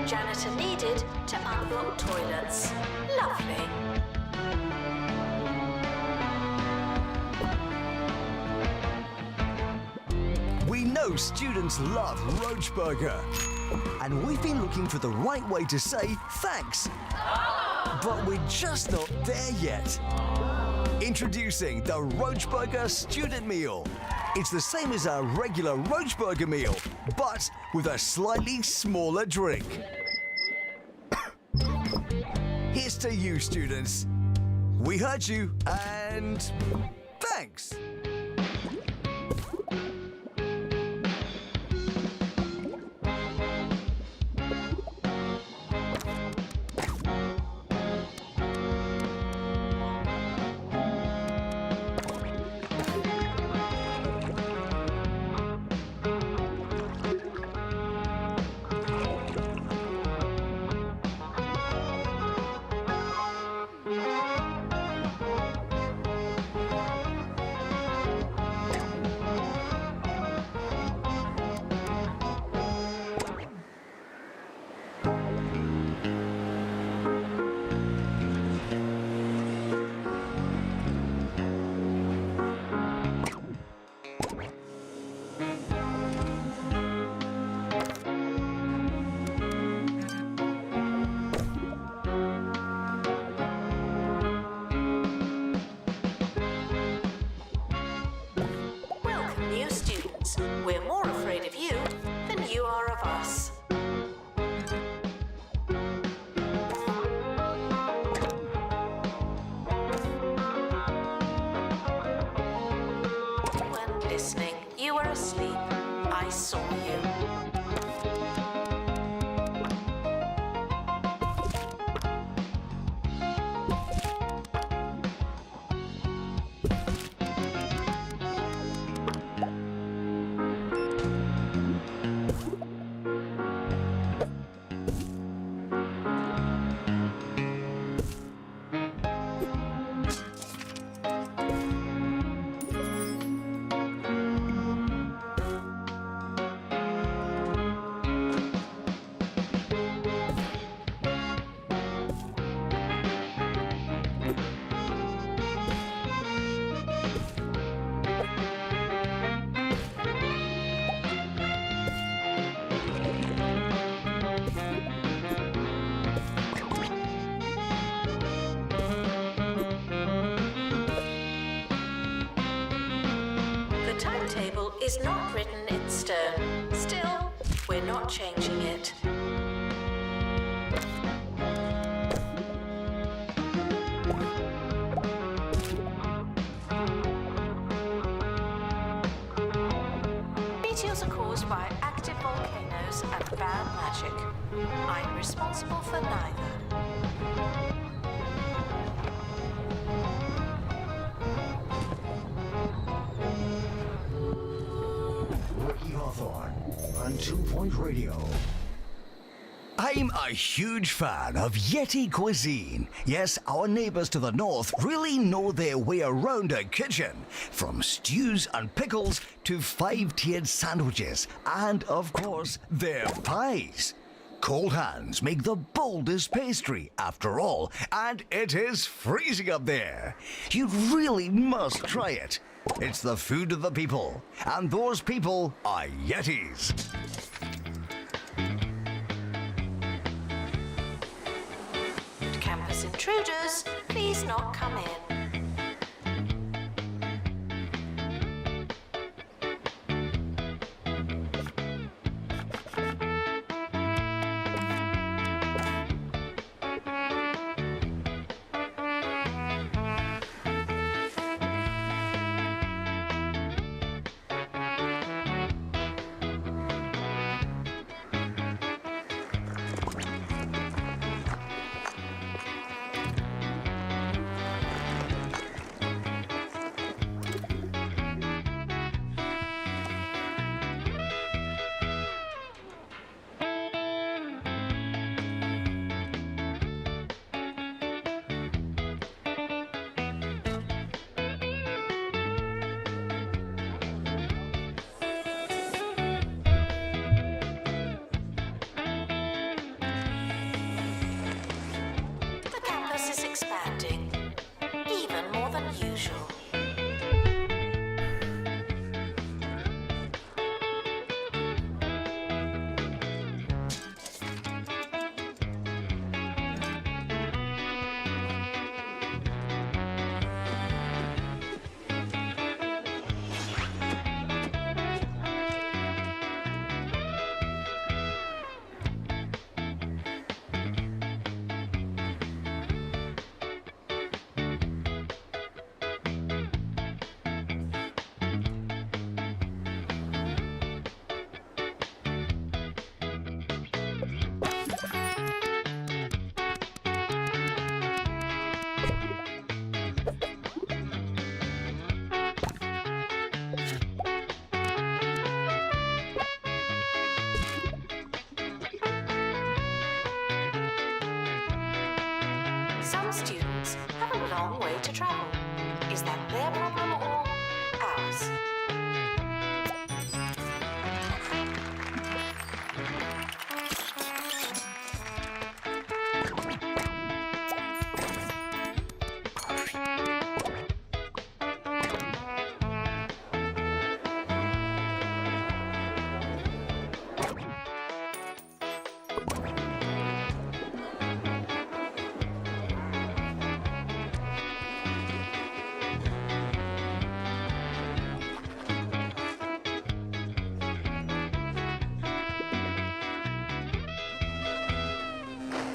Janitor needed to unblock toilets. Lovely. We know students love Roach Burger, and we've been looking for the right way to say thanks. But we're just not there yet. Introducing the Roach Burger Student Meal. It's the same as our regular Roach Burger meal, but with a slightly smaller drink. Here's to you, students. We heard you, and thanks. Welcome, new students. We're more afraid of you than you are of us. You weren't listening. You were asleep. I saw you. timetable is not written in stone. Still, we're not changing it. Meteors are caused by active volcanoes and bad magic. I'm responsible for neither. Ricky Hawthorne on 2 Point Radio. I'm a huge fan of Yeti cuisine. Yes, our neighbors to the north really know their way around a kitchen. From stews and pickles to 5-tiered sandwiches and, of course, their pies. Cold hands make the boldest pastry, after all, and it is freezing up there. You really must try it. It's the food of the people, and those people are Yetis. Campus intruders, please not come in. Is expanding, even more than usual. Some students have a long way to travel. Is that their problem or ours?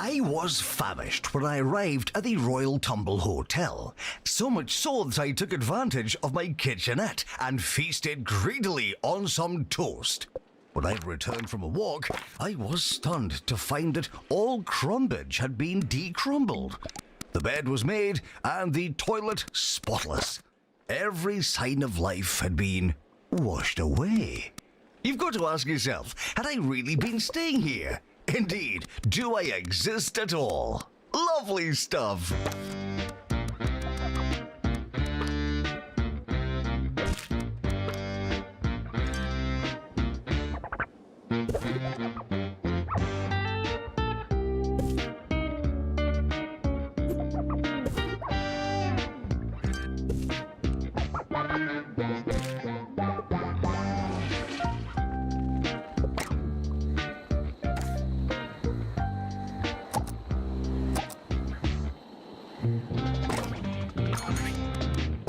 I was famished when I arrived at the Royal Tumble Hotel. So much so that I took advantage of my kitchenette and feasted greedily on some toast. When I returned from a walk, I was stunned to find that all crumbage had been decrumbled. The bed was made and the toilet spotless. Every sign of life had been washed away. You've got to ask yourself, had I really been staying here? Indeed, do I exist at all? Lovely stuff.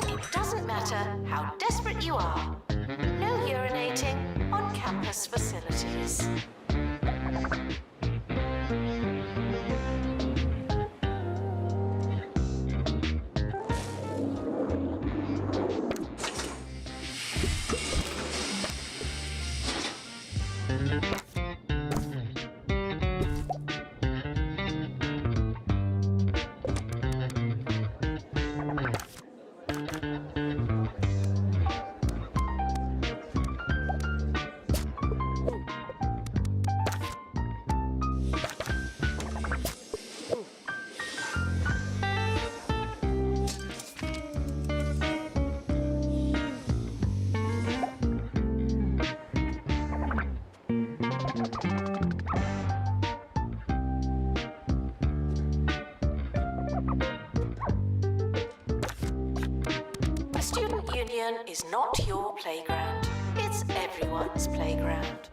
It doesn't matter how how desperate you are. No urinating on campus facilities. The student union is not your playground. It's everyone's playground.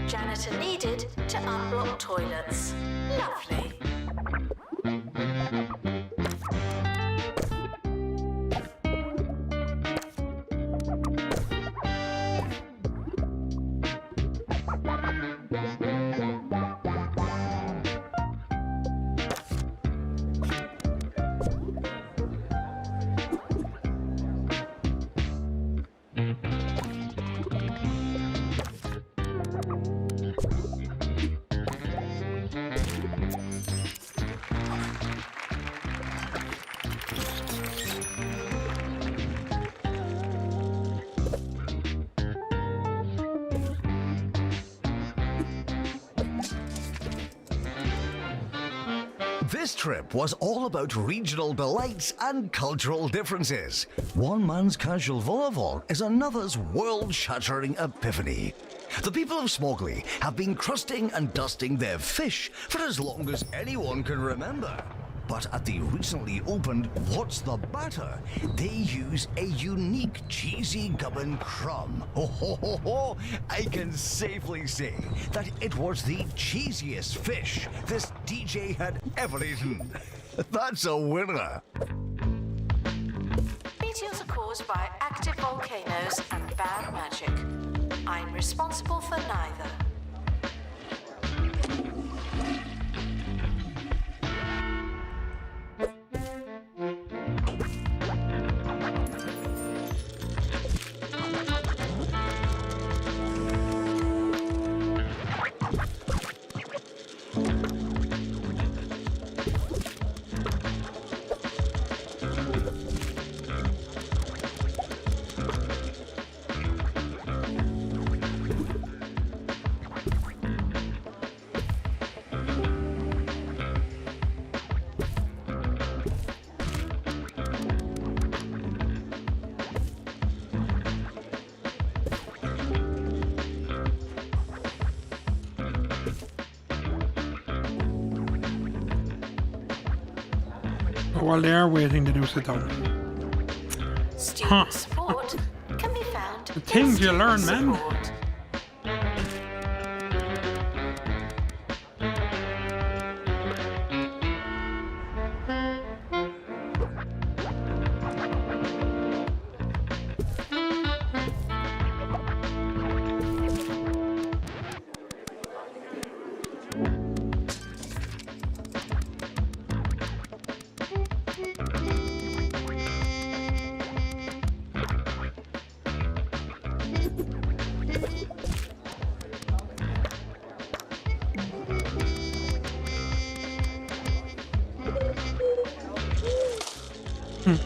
Janitor needed to unblock toilets. Lovely. This trip was all about regional delights and cultural differences. One man's casual volleyball is another's world-shattering epiphany. The people of Smogley have been crusting and dusting their fish for as long as anyone can remember. But at the recently opened What's the Batter, they use a unique cheesy gubbin crumb. Ho ho ho ho! I can safely say that it was the cheesiest fish this DJ had ever eaten. That's a winner. Meteors are caused by active volcanoes and bad magic. I'm responsible for neither. But while they are waiting to do sit down. Student support can be found The things you learn, man. support. Assistant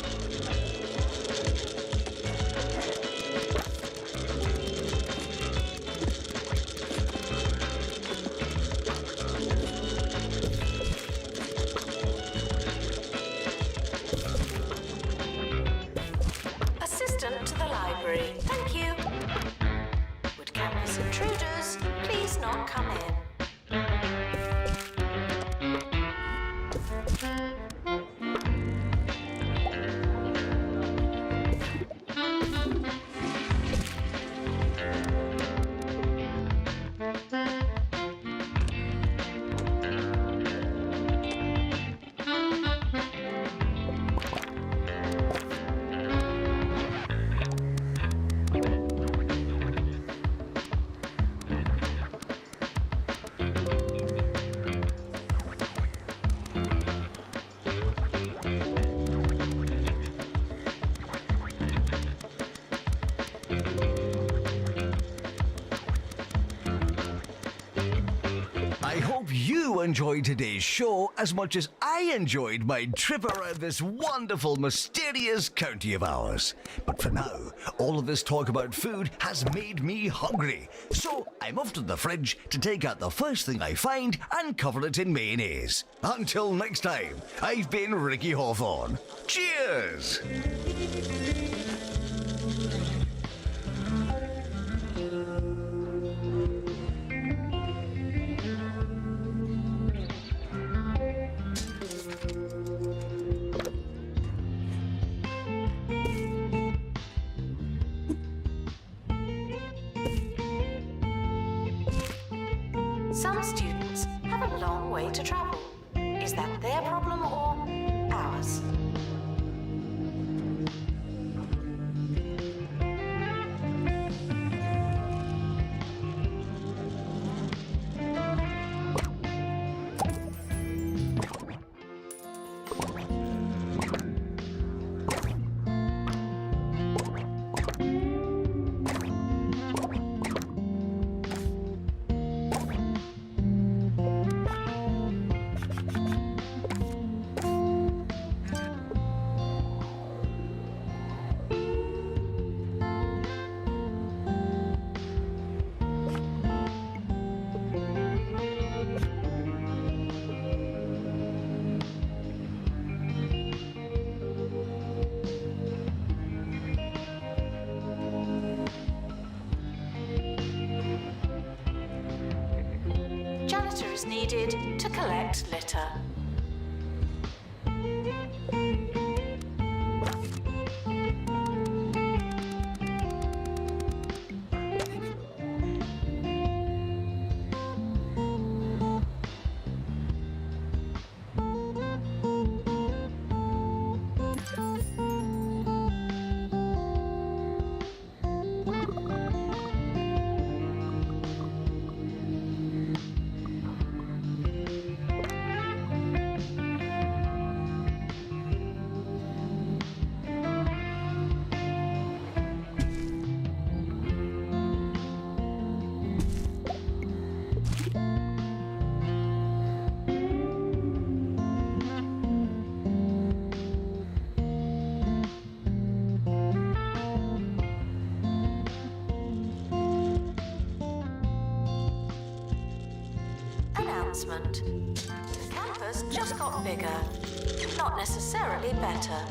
to the library, thank you. Would campus intruders please not come in? I hope you enjoyed today's show as much as I enjoyed my trip around this wonderful, mysterious county of ours. But for now, all of this talk about food has made me hungry. So I'm off to the fridge to take out the first thing I find and cover it in mayonnaise. Until next time, I've been Ricky Hawthorne. Cheers! Some students have a long way to travel. Is that their problem or ours? Janitor is needed to collect litter. Announcement. The campus just got bigger, not necessarily better.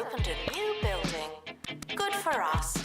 opened a new building. Good for us.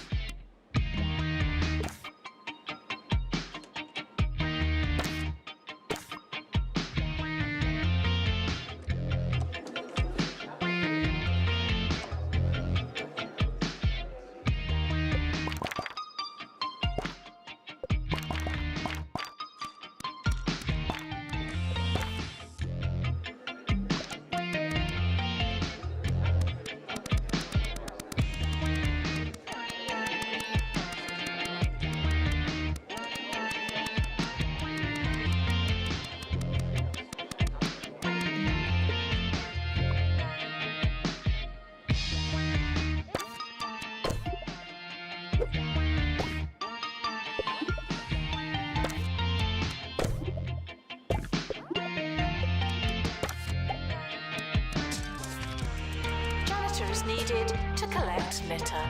Janitor is needed to collect litter.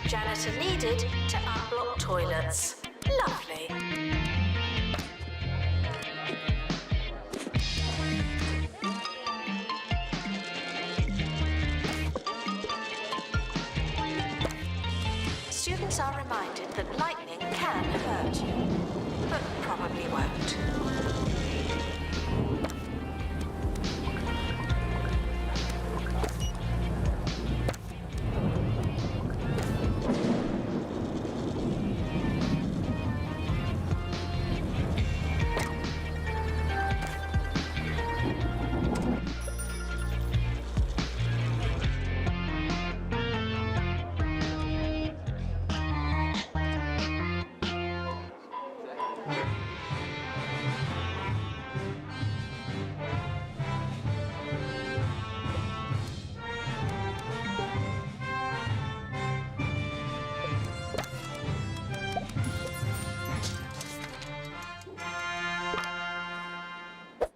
Janitor needed to unblock toilets. Lovely. Students are reminded that lightning can hurt you, but probably won't.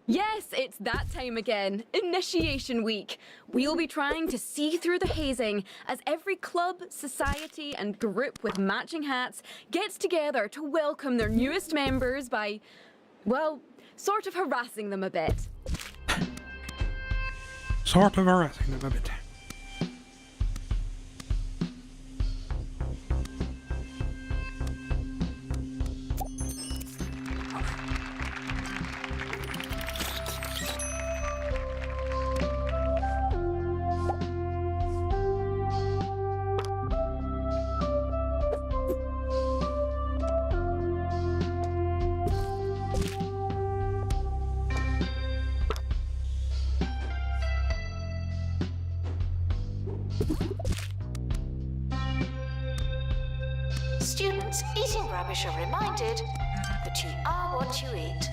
Yes, it's that time again. Initiation week. We'll be trying to see through the hazing as every club, society, and group with matching hats gets together to welcome their newest members by, well, sort of harassing them a bit. Sort of harassing them a bit. Students eating rubbish are reminded that you are what you eat.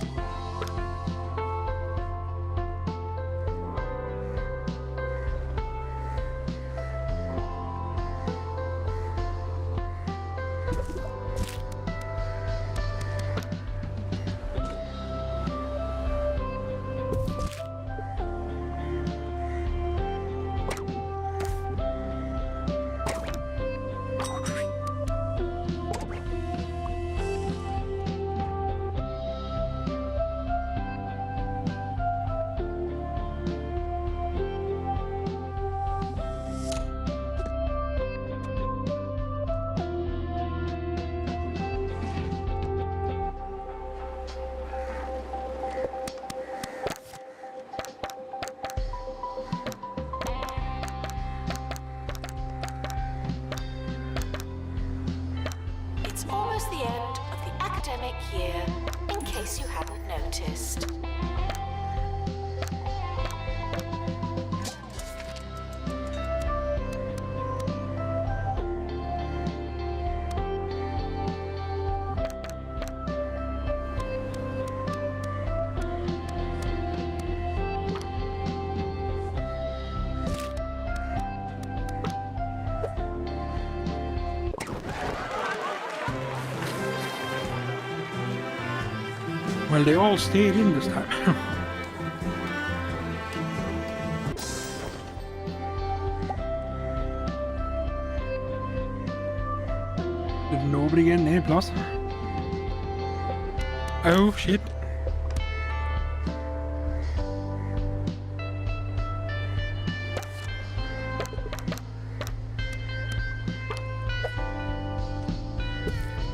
academic year, in case you hadn't noticed. Well, they all stayed in this time. Did nobody get an A+? Oh, shit.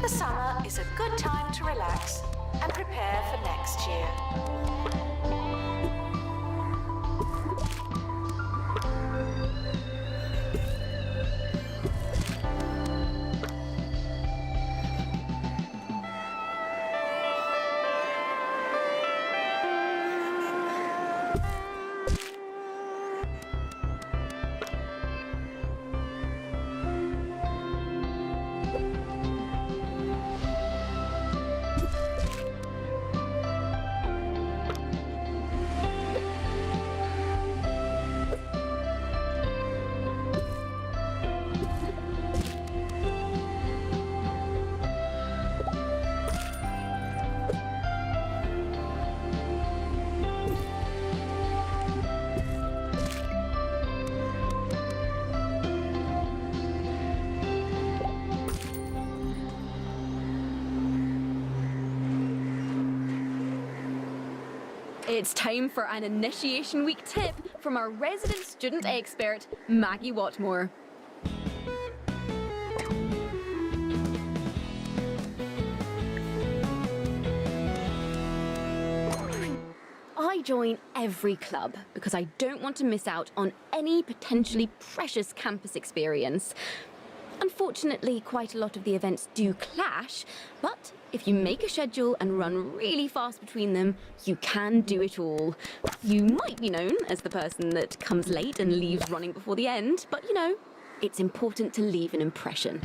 The summer is a good time to relax and prepare for next year. It's time for an Initiation Week tip from our resident student expert, Maggie Watmore. I join every club because I don't want to miss out on any potentially precious campus experience. Unfortunately, quite a lot of the events do clash, but if you make a schedule and run really fast between them, you can do it all. You might be known as the person that comes late and leaves running before the end, but you know, it's important to leave an impression.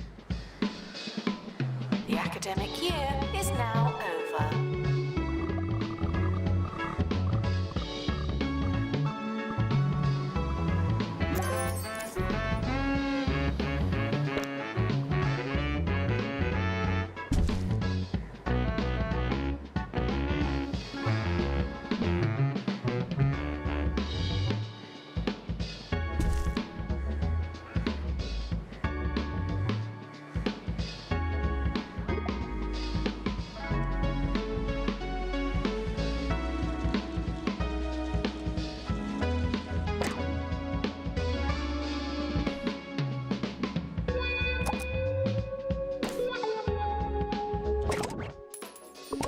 The academic year is now over.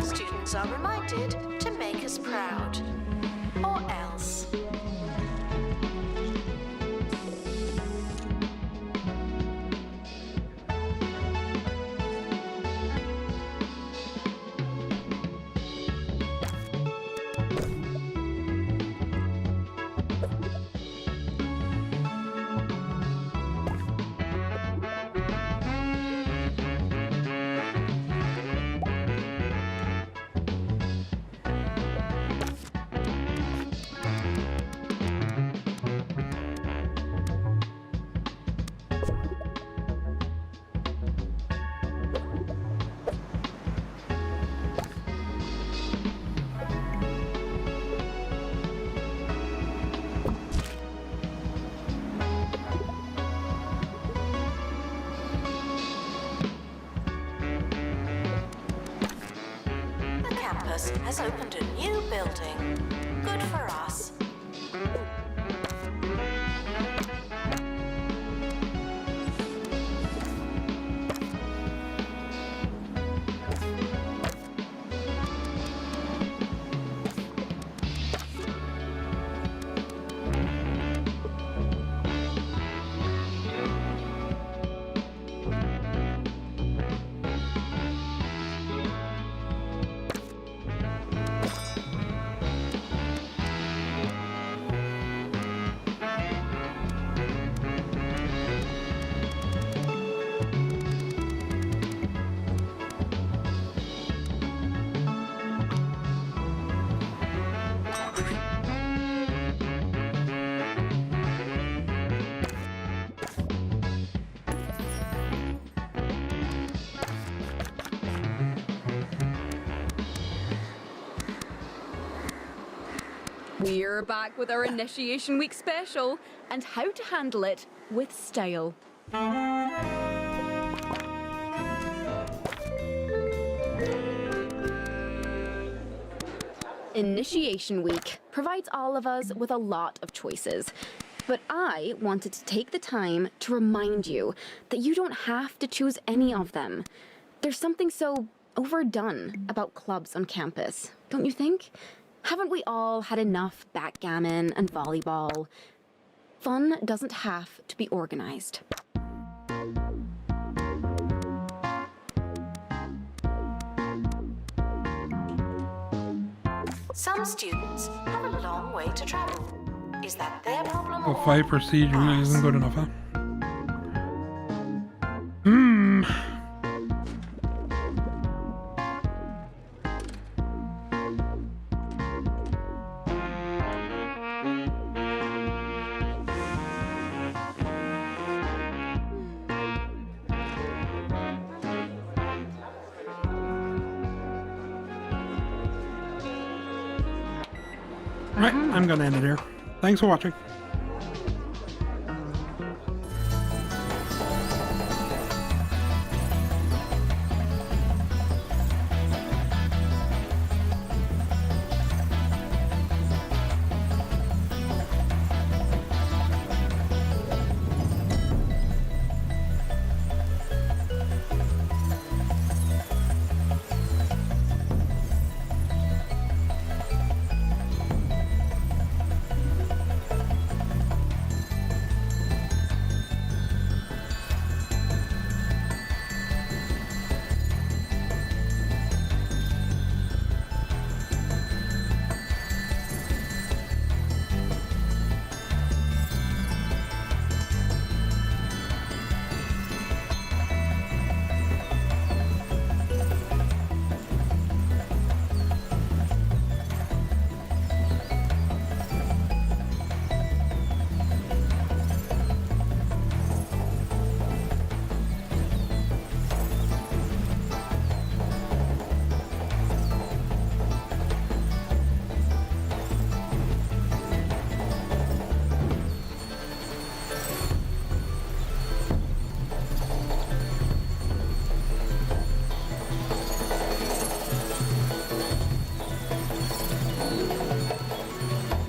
Students are reminded to make us proud, or else. Has opened a new building. Good for us. We're back with our Initiation Week special and how to handle it with style. Initiation Week provides all of us with a lot of choices. But I wanted to take the time to remind you that you don't have to choose any of them. There's something so overdone about clubs on campus, don't you think? Haven't we all had enough backgammon and volleyball? Fun doesn't have to be organized. Some students have a long way to travel. Is that their problem The or 5 prestige really ours? isn't good enough, huh? Right, I'm gonna end it here. Thanks for watching.